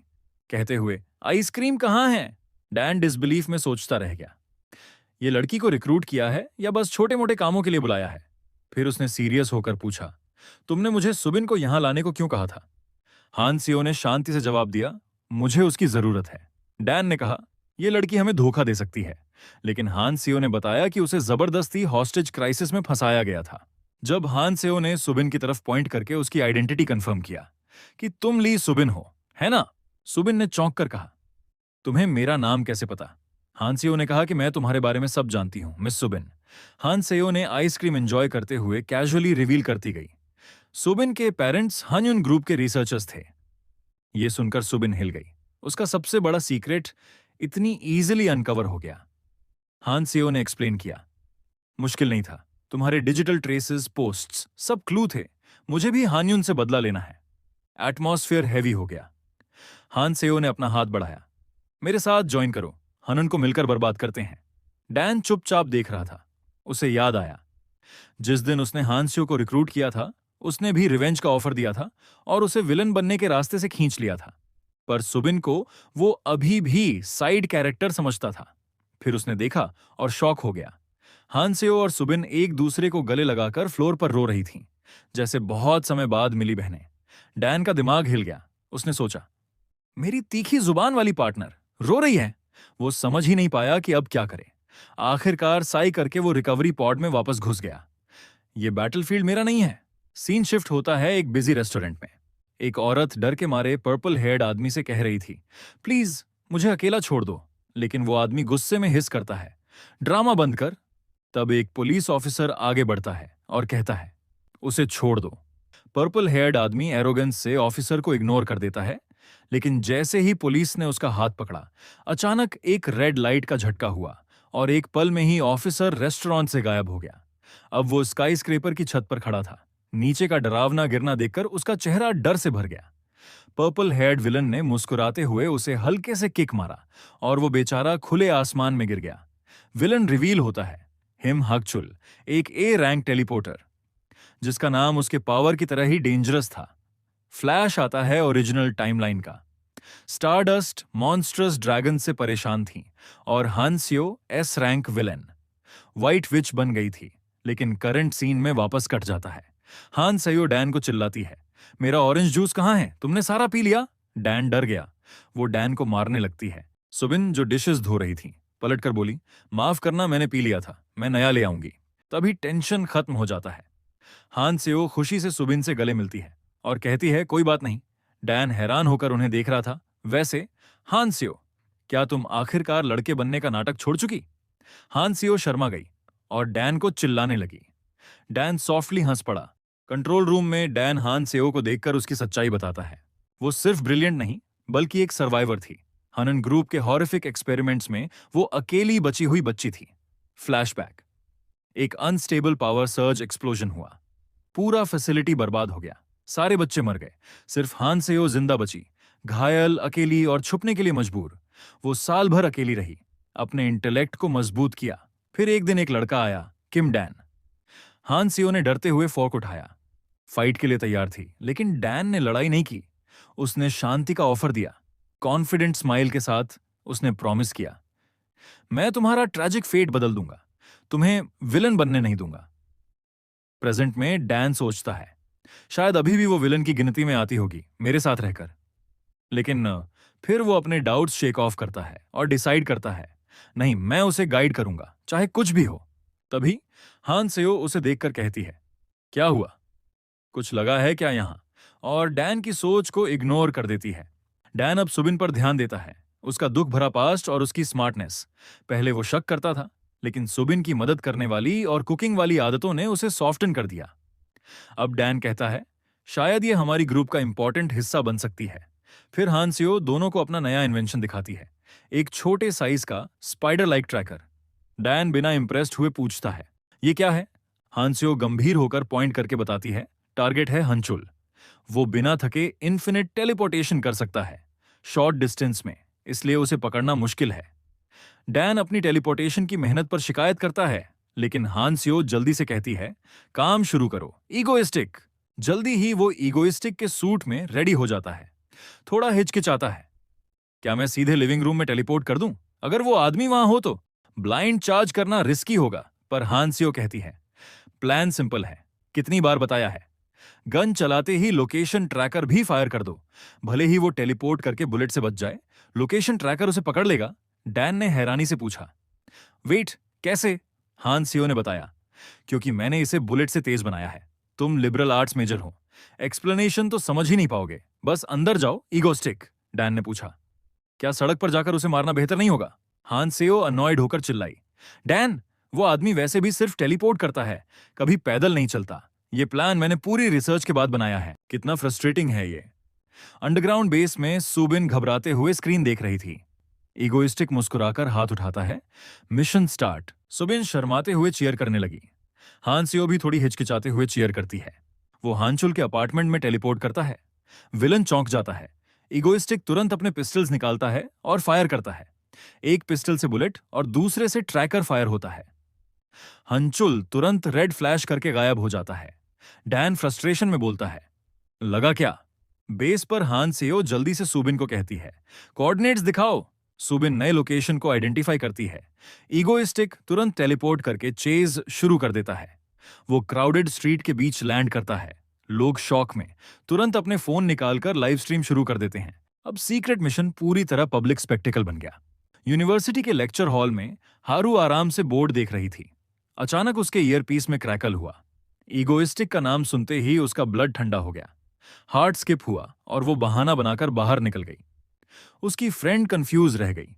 कहते हुए, आइसक्रीम कहाँ है। डैन डिसबिलीफ में सोचता रह गया, ये लड़की को रिक्रूट किया है या बस छोटे मोटे कामों के लिए बुलाया है। फिर उसने सीरियस होकर पूछा, तुमने मुझे सुबिन को यहां लाने को क्यों कहा था। हान सीओ ने शांति से जवाब दिया, मुझे उसकी जरूरत है। डैन ने कहा, यह लड़की हमें धोखा दे सकती है, लेकिन हान सीओ ने बताया कि उसे जबरदस्ती हॉस्टेज क्राइसिस में फंसाया गया था। जब हान सीओ ने सुबिन की तरफ पॉइंट करके उसकी आइडेंटिटी कंफर्म किया कि तुम ली सुबिन हो, है ना, सुबिन ने चौंक कर कहा, तुम्हें मेरा नाम कैसे पता। हान सीओ ने कहा कि मैं तुम्हारे बारे में सब जानती हूं, मिस सुबिन। हान सीओ ने आइसक्रीम एंजॉय करते हुए कैजुअली रिवील करती गई, सुबिन के पेरेंट्स हन्युन ग्रुप के रिसर्चर्स थे। यह सुनकर सुबिन हिल गई, उसका सबसे बड़ा सीक्रेट इतनी इजीली अनकवर हो गया। हान सीओ ने एक्सप्लेन किया, मुश्किल नहीं था, तुम्हारे डिजिटल ट्रेसेस, पोस्ट्स, सब क्लू थे, मुझे भी हान्युन से बदला लेना है। एटमॉस्फेयर हैवी हो गया। हान सेओ ने अपना हाथ बढ़ाया, मेरे साथ ज्वाइन करो, हनन को मिलकर बर्बाद करते हैं। डैन चुपचाप देख रहा था। उसे याद आया, जिस दिन उसने हान सेओ को रिक्रूट किया था, उसने भी रिवेंज का ऑफर दिया था और उसे विलन बनने के रास्ते से खींच लिया था। पर सुबिन को वो अभी भी साइड कैरेक्टर समझता था। फिर उसने देखा और शॉक हो गया। हान सेओ और सुबिन एक दूसरे को गले लगाकर फ्लोर पर रो रही थीं, जैसे बहुत समय बाद मिली बहनें। डैन का दिमाग हिल गया। उसने सोचा, मेरी तीखी जुबान वाली पार्टनर रो रही है। वो समझ ही नहीं पाया कि अब क्या करे। आखिरकार साई करके वो रिकवरी पॉड में वापस घुस गया। ये बैटलफील्ड मेरा नहीं है। सीन शिफ्ट होता है एक बिजी रेस्टोरेंट में। एक औरत डर के मारे पर्पल हेयर्ड आदमी से कह रही थी, प्लीज मुझे अकेला छोड़ दो, लेकिन वो आदमी गुस्से में हिस करता है, ड्रामा बंद कर। तब एक पुलिस ऑफिसर आगे बढ़ता है और कहता है, उसे छोड़ दो। पर्पल हेयर्ड आदमी एरोगेंस से ऑफिसर को इग्नोर कर देता है, लेकिन जैसे ही पुलिस ने उसका हाथ पकड़ा, अचानक एक रेड लाइट का झटका हुआ और एक पल में ही ऑफिसर रेस्टोरेंट से गायब हो गया। अब वो स्काई स्क्रेपर की छत पर खड़ा था। नीचे का डरावना गिरना देखकर उसका चेहरा डर से भर गया। पर्पल हेयर्ड विलन ने मुस्कुराते हुए उसे हल्के से किक मारा और वो बेचारा खुले आसमान में गिर गया। विलन रिवील होता है हिम हकचुल, एक ए रैंक टेलीपोर्टर, जिसका नाम उसके पावर की तरह ही डेंजरस था। फ्लैश आता है ओरिजिनल टाइमलाइन का। स्टारडस्ट मॉन्स्ट्रस ड्रैगन से परेशान थी और हानसियो एस रैंक विलेन व्हाइट विच बन गई थी, लेकिन करंट सीन में वापस कट जाता है। हान सयो डैन को चिल्लाती है, मेरा ऑरेंज जूस कहाँ है, तुमने सारा पी लिया। डैन डर गया। वो डैन को मारने लगती है। सुबिन जो डिशेस धो रही थी पलट कर बोली, माफ करना, मैंने पी लिया था, मैं नया ले आऊंगी। तभी टेंशन खत्म हो जाता है। हान सेओ खुशी से सुबिन से गले मिलती है और कहती है, कोई बात नहीं। डैन हैरान होकर उन्हें देख रहा था। वैसे हान सेओ, क्या तुम आखिरकार लड़के बनने का नाटक छोड़ चुकी। हान सेओ शर्मा गई और डैन को चिल्लाने लगी। डैन सॉफ्टली हंस पड़ा। कंट्रोल रूम में डैन हान सेओ को देखकर उसकी सच्चाई बताता है। वो सिर्फ ब्रिलियंट नहीं, बल्कि एक सर्वाइवर थी। हनन ग्रुप के हॉरिफिक एक्सपेरिमेंट्स में वो अकेली बची हुई बच्ची थी। फ्लैशबैक, एक अनस्टेबल पावर सर्ज एक्सप्लोजन हुआ, पूरा फैसिलिटी बर्बाद हो गया। सारे बच्चे मर गए, सिर्फ हान सेओ जिंदा बची, घायल, अकेली और छुपने के लिए मजबूर। वो साल भर अकेली रही, अपने इंटेलेक्ट को मजबूत किया। फिर एक दिन एक लड़का आया, किम डैन। हान सेओ ने डरते हुए फॉर्क उठाया। फाइट के लिए तैयार थी, लेकिन डैन ने लड़ाई नहीं की। उसने शांति का ऑफर दिया। कॉन्फिडेंट स्माइल के साथ उसने प्रॉमिस किया, मैं तुम्हारा ट्रैजिक फेट बदल दूंगा, तुम्हें विलन बनने नहीं दूंगा। प्रेजेंट में डैन सोचता है, शायद अभी भी वो विलन की गिनती में आती होगी मेरे साथ रहकर। लेकिन फिर वो अपने डाउट्स शेक ऑफ करता है और डिसाइड करता है, नहीं, मैं उसे गाइड करूंगा, चाहे कुछ भी हो। तभी हान सेओ उसे देखकर कहती है, क्या हुआ, कुछ लगा है क्या यहां? और डैन की सोच को इग्नोर कर देती है। डैन अब सुबिन पर ध्यान देता है, उसका दुख भरा पास्ट और उसकी स्मार्टनेस। पहले वो शक करता था, लेकिन सुबिन की मदद करने वाली और कुकिंग वाली आदतों ने उसे सॉफ्टन कर दिया। अब डैन कहता है, शायद ये हमारी ग्रुप का इंपॉर्टेंट हिस्सा बन सकती है। फिर हांसियो दोनों को अपना नया इन्वेंशन दिखाती है, एक छोटे साइज का स्पाइडर लाइक ट्रैकर। डैन बिना इंप्रेस्ड हुए पूछता है, ये क्या है? हांसियो गंभीर होकर पॉइंट करके बताती है, टारगेट है हंचुल। वो बिना थके इन्फिनिट टेलीपोर्टेशन कर सकता है, शॉर्ट डिस्टेंस में, इसलिए उसे पकड़ना मुश्किल है। डैन अपनी टेलीपोर्टेशन की मेहनत पर शिकायत करता है, लेकिन हांसियो जल्दी से कहती है, काम शुरू करो, ईगोइस्टिक। जल्दी ही वो ईगोइस्टिक के सूट में रेडी हो जाता है। थोड़ा हिचकिचाता है, क्या मैं सीधे लिविंग रूम में टेलीपोर्ट कर दूं? अगर वो आदमी वहां हो तो ब्लाइंड चार्ज करना रिस्की होगा। पर हांसियो कहती है, प्लान सिंपल है, कितनी बार बताया है, गन चलाते ही लोकेशन ट्रैकर भी फायर कर दो, भले ही वो टेलीपोर्ट करके बुलेट से बच जाए, लोकेशन ट्रैकर उसे पकड़ लेगा। डैन ने हैरानी से पूछा, वेट, कैसे? हांसियो ने बताया, क्योंकि मैंने इसे बुलेट से तेज बनाया है। तुम लिबरल आर्ट्स मेजर हो, एक्सप्लेनेशन तो समझ ही नहीं पाओगे, बस अंदर जाओ ईगोस्टिक। डैन ने पूछा, क्या सड़क पर जाकर उसे मारना बेहतर नहीं होगा? हांसियो अनॉयड होकर चिल्लाई, डैन, वो आदमी वैसे भी सिर्फ टेलीपोर्ट करता है, कभी पैदल नहीं चलता। ये प्लान मैंने पूरी रिसर्च के बाद बनाया है। कितना फ्रस्ट्रेटिंग है ये। अंडरग्राउंड बेस में सुबिन घबराते हुए स्क्रीन देख रही थी। इगोइस्टिक मुस्कुराकर हाथ उठाता है, मिशन स्टार्ट। सुबिन शर्माते हुए चीयर करने लगी। हांसियो भी थोड़ी हिचकिचाते हुए चीयर करती है। वो हांचुल के अपार्टमेंट में टेलीपोर्ट करता है। विलन चौंक जाता है। इगोइस्टिक तुरंत अपने पिस्टल्स निकालता है और फायर करता है। एक पिस्टल से बुलेट और दूसरे से ट्रैकर फायर होता है। हंचुल तुरंत रेड फ्लैश करके गायब हो जाता है। डैन फ्रस्ट्रेशन में बोलता है, लगा क्या? बेस पर हांसियो जल्दी से सुबिन को कहती है, कोऑर्डिनेट्स दिखाओ। सुबिन नए लोकेशन को आइडेंटिफाई करती है। इगोइस्टिक तुरंत टेलीपोर्ट करके चेज शुरू कर देता है। वो क्राउडेड स्ट्रीट के बीच लैंड करता है। लोग शॉक में तुरंत अपने फोन निकालकर लाइव स्ट्रीम शुरू कर देते हैं। अब सीक्रेट मिशन पूरी तरह पब्लिक स्पेक्टिकल बन गया। यूनिवर्सिटी के लेक्चर हॉल में हारू आराम से बोर्ड देख रही थी। अचानक उसके ईयरपीस में क्रैकल हुआ। इगोइस्टिक का नाम सुनते ही उसका ब्लड ठंडा हो गया। हार्ट स्किप हुआ और वो बहाना बनाकर बाहर निकल गई। उसकी फ्रेंड कंफ्यूज रह गई।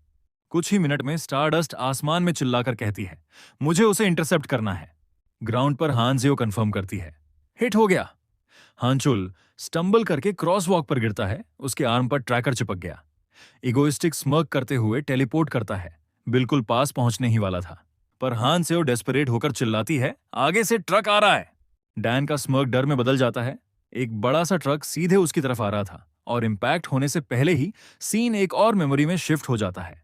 कुछ ही मिनट में स्टारडस्ट आसमान में चिल्लाकर कहती है, मुझे उसे इंटरसेप्ट करना है। ग्राउंड पर हांसियो कंफर्म करती है, हिट हो गया। हांचुल स्टंबल करके क्रॉस वॉक पर गिरता है, उसके आर्म पर ट्रैकर चिपक गया। इगोइस्टिक स्मर्क करते हुए टेलीपोर्ट करता है, बिल्कुल पास पहुंचने ही वाला था। पर हांसियो डेस्परेट होकर चिल्लाती है, आगे से ट्रक आ रहा है। डैन का स्मर्क डर में बदल जाता है। एक बड़ा सा ट्रक सीधे उसकी तरफ आ रहा था और इंपैक्ट होने से पहले ही सीन एक और मेमोरी में शिफ्ट हो जाता है।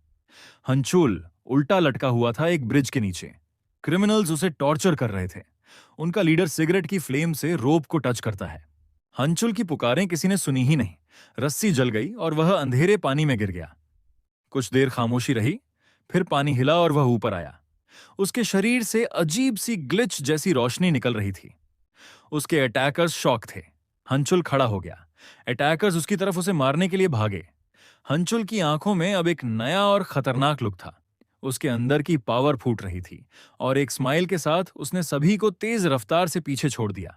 हंचुल उल्टा लटका हुआ था एक ब्रिज के नीचे। क्रिमिनल्स उसे टॉर्चर कर रहे थे। उनका लीडर सिगरेट की फ्लेम से रोप को टच करता है। हंचुल की पुकारें किसी ने सुनी ही नहीं। रस्सी जल गई और वह अंधेरे पानी में गिर गया। कुछ देर खामोशी रही, फिर पानी हिला और वह ऊपर आया। उसके शरीर से अजीब सी ग्लिच जैसी रोशनी निकल रही थी। उसके अटैकर्स शॉक थे। हंचुल खड़ा हो गया। अटैकर्स उसकी तरफ उसे मारने के लिए भागे। हंचुल की आंखों में अब एक नया और खतरनाक लुक था। उसके अंदर की पावर फूट रही थी और एक स्माइल के साथ उसने सभी को तेज रफ्तार से पीछे छोड़ दिया।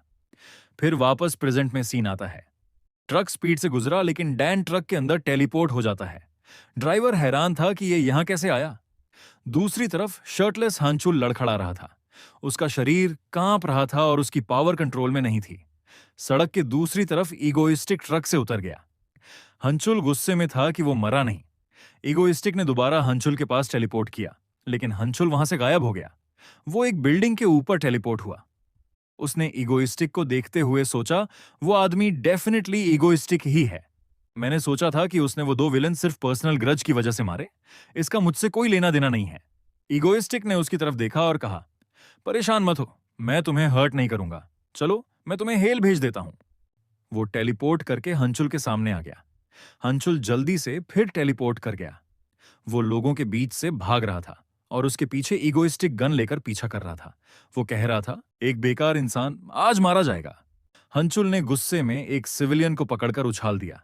फिर वापस प्रेजेंट में सीन आता है। ट्रक स्पीड से गुजरा, लेकिन डैन ट्रक के अंदर टेलीपोर्ट हो जाता है। ड्राइवर हैरान था कि ये यहां कैसे आया। दूसरी तरफ शर्टलेस हांचुल लड़खड़ा रहा था। उसका शरीर कांप रहा था और उसकी पावर कंट्रोल में नहीं थी। सड़क के दूसरी तरफ इगोइस्टिक ट्रक से उतर गया। हंचुल गुस्से में था कि वो मरा नहीं। इगोइस्टिक ने दोबारा हंचुल के पास टेलीपोर्ट किया, लेकिन हंचुल वहां से गायब हो गया। वो एक बिल्डिंग के ऊपर टेलीपोर्ट हुआ। उसने ईगोइस्टिक को देखते हुए सोचा, वो आदमी डेफिनेटली ईगोइस्टिक ही है। मैंने सोचा था कि उसने वो दो विलन सिर्फ पर्सनल ग्रज की वजह से मारे। इसका मुझसे कोई लेना देना नहीं है। ईगोइस्टिक ने उसकी तरफ देखा और कहा, परेशान मत हो, मैं तुम्हें हर्ट नहीं करूंगा। चलो, मैं तुम्हें हेल भेज देता हूं। वो टेलीपोर्ट करके हंचुल के सामने आ गया। हंचुल जल्दी से फिर टेलीपोर्ट कर गया। वो लोगों के बीच से भाग रहा था और उसके पीछे ईगोइस्टिक गन लेकर पीछा कर रहा था। वो कह रहा था, एक बेकार इंसान आज मारा जाएगा। हंचुल ने गुस्से में एक सिविलियन को पकड़कर उछाल दिया,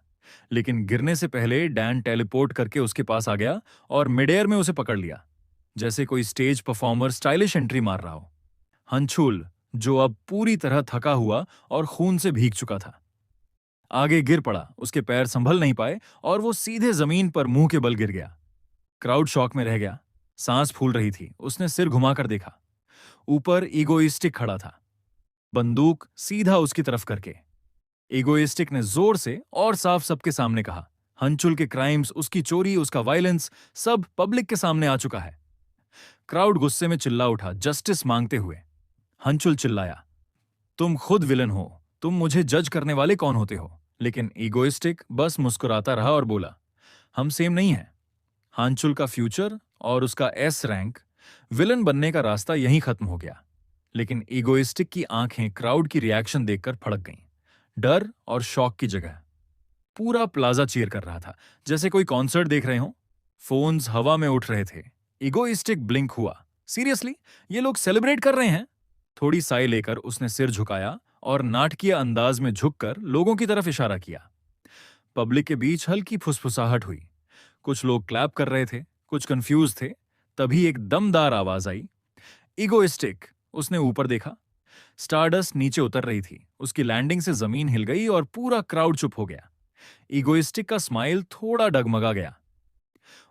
लेकिन गिरने से पहले डैन टेलीपोर्ट करके उसके पास आ गया और मिड एयर में उसे पकड़ लिया, जैसे कोई स्टेज परफॉर्मर स्टाइलिश एंट्री मार रहा हो। हंचुल, जो अब पूरी तरह थका हुआ और खून से भीग चुका था, आगे गिर पड़ा। उसके पैर संभल नहीं पाए और वो सीधे जमीन पर मुंह के बल गिर गया। क्राउड शॉक में रह गया। सांस फूल रही थी। उसने सिर घुमाकर देखा। ऊपर ईगोइस्टिक खड़ा था, बंदूक सीधा उसकी तरफ करके। ईगोइस्टिक ने जोर से और साफ सबके सामने कहा, हंचुल के क्राइम्स, उसकी चोरी, उसका वायलेंस, सब पब्लिक के सामने आ चुका है। क्राउड गुस्से में चिल्ला उठा, जस्टिस मांगते हुए। हंचुल चिल्लाया, तुम खुद विलन हो, तुम मुझे जज करने वाले कौन होते हो? लेकिन ईगोइस्टिक बस मुस्कुराता रहा और बोला, हम सेम नहीं हैं। हंचुल का फ्यूचर और उसका एस रैंक, विलन बनने का रास्ता यहीं खत्म हो गया। लेकिन ईगोइस्टिक की आंखें क्राउड की रिएक्शन देखकर फड़क गईं। डर और शॉक की जगह पूरा प्लाजा चीयर कर रहा था, जैसे कोई कॉन्सर्ट देख रहे हो। फोन्स हवा में उठ रहे थे। ईगोइस्टिक ब्लिंक हुआ, सीरियसली, ये लोग सेलिब्रेट कर रहे हैं? थोड़ी साई लेकर उसने सिर झुकाया और नाटकीय अंदाज में झुककर लोगों की तरफ इशारा किया। पब्लिक के बीच हल्की फुसफुसाहट हुई। कुछ लोग क्लैप कर रहे थे, कुछ कंफ्यूज थे। तभी एक दमदार आवाज आई, ईगोइस्टिक। उसने ऊपर देखा। स्टारडस्ट नीचे उतर रही थी। उसकी लैंडिंग से जमीन हिल गई और पूरा क्राउड चुप हो गया। ईगोइस्टिक का स्माइल थोड़ा डगमगा गया।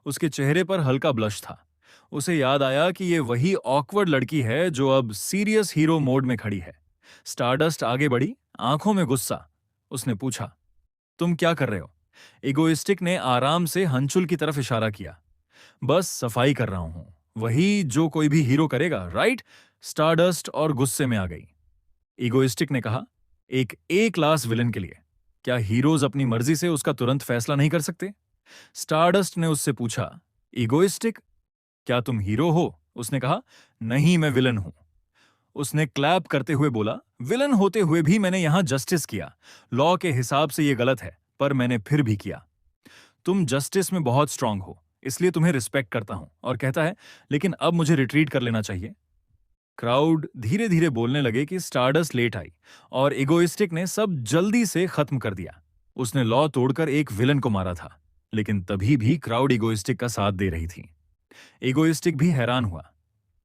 उसके चेहरे पर हल्का ब्लश था। उसे याद आया कि ये वही ऑकवर्ड लड़की है जो अब सीरियस हीरो मोड में खड़ी है। स्टारडस्ट आगे बढ़ी, आंखों में गुस्सा। उसने पूछा, तुम क्या कर रहे हो? इगोइस्टिक ने आराम से हंचुल की तरफ इशारा किया, बस सफाई कर रहा हूं, वही जो कोई भी हीरो करेगा, राइट? स्टारडस्ट और गुस्से में आ गई। इगोइस्टिक ने कहा, एक ए क्लास विलन के लिए क्या हीरोज अपनी मर्जी से उसका तुरंत फैसला नहीं कर सकते? स्टारडस्ट ने उससे पूछा, इगोइस्टिक, क्या तुम हीरो हो? उसने कहा, नहीं, मैं विलन हूं। उसने क्लैप करते हुए बोला, विलन होते हुए भी मैंने यहां जस्टिस किया। लॉ के हिसाब से यह गलत है, पर मैंने फिर भी किया। तुम जस्टिस में बहुत स्ट्रांग हो, इसलिए तुम्हें रिस्पेक्ट करता हूं। और कहता है, लेकिन अब मुझे रिट्रीट कर लेना चाहिए। क्राउड धीरे धीरे बोलने लगे कि स्टारडस्ट लेट आई और इगोइस्टिक ने सब जल्दी से खत्म कर दिया। उसने लॉ तोड़कर एक विलन को मारा था। लेकिन तभी भी क्राउड इगोइस्टिक का साथ दे रही थी। इगोइस्टिक भी हैरान हुआ।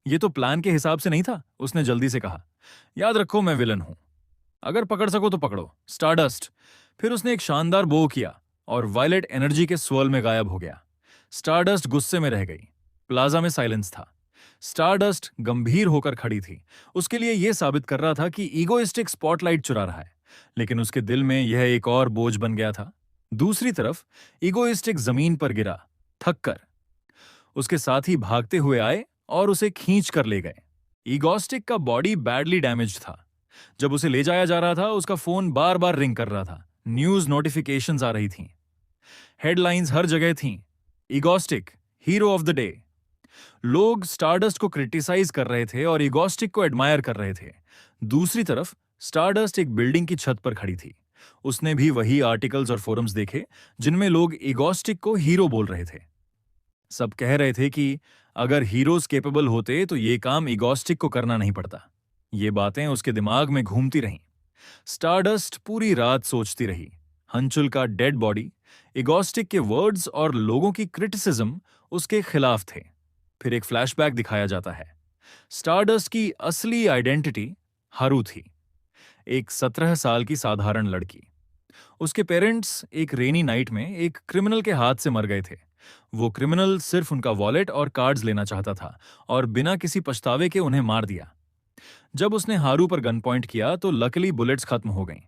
ये तो प्लान के हिसाब से नहीं था। उसने जल्दी से कहा, याद रखो, मैं विलन हूं, अगर पकड़ सको तो पकड़ो, स्टारडस्ट। फिर उसने एक शानदार बो किया और वायलेट एनर्जी के स्वर्ल में गायब हो गया। स्टारडस्ट गुस्से में रह गई। प्लाजा में साइलेंस था। स्टारडस्ट गंभीर होकर खड़ी थी। उसके लिए यह साबित कर रहा था कि ईगोइस्टिक स्पॉटलाइट चुरा रहा है, लेकिन उसके दिल में यह एक और बोझ बन गया था। दूसरी तरफ ईगोइस्टिक जमीन पर गिरा, थक कर। उसके साथी भागते हुए आए और उसे खींच कर ले गए। ईगोइस्टिक का बॉडी बैडली डैमेज था। जब उसे ले जाया जा रहा था, उसका फोन बार बार रिंग कर रहा था। न्यूज नोटिफिकेशंस आ रही थीं। हेडलाइंस हर जगह थीं। Egoistic, hero of the day. लोग स्टारडस्ट को क्रिटिसाइज कर रहे थे और ईगोइस्टिक को एडमायर कर रहे थे। दूसरी तरफ स्टारडस्ट एक बिल्डिंग की छत पर खड़ी थी। उसने भी वही आर्टिकल्स और फोरम्स देखे जिनमें लोग ईगोइस्टिक को हीरो बोल रहे थे। सब कह रहे थे कि अगर हीरोज केपेबल होते तो ये काम ईगोइस्टिक को करना नहीं पड़ता। ये बातें उसके दिमाग में घूमती रहीं। स्टारडस्ट पूरी रात सोचती रही। हंचुल का डेड बॉडी, ईगोइस्टिक के वर्ड्स और लोगों की क्रिटिसिज्म उसके खिलाफ थे। फिर एक फ्लैशबैक दिखाया जाता है। स्टारडस्ट की असली आइडेंटिटी हारू थी, एक 17 साल की साधारण लड़की। उसके पेरेंट्स एक रेनी नाइट में एक क्रिमिनल के हाथ से मर गए थे। वो क्रिमिनल सिर्फ उनका वॉलेट और कार्ड्स लेना चाहता था और बिना किसी पछतावे के उन्हें मार दिया। जब उसने हारू पर गन पॉइंट किया तो लकीली बुलेट्स खत्म हो गईं।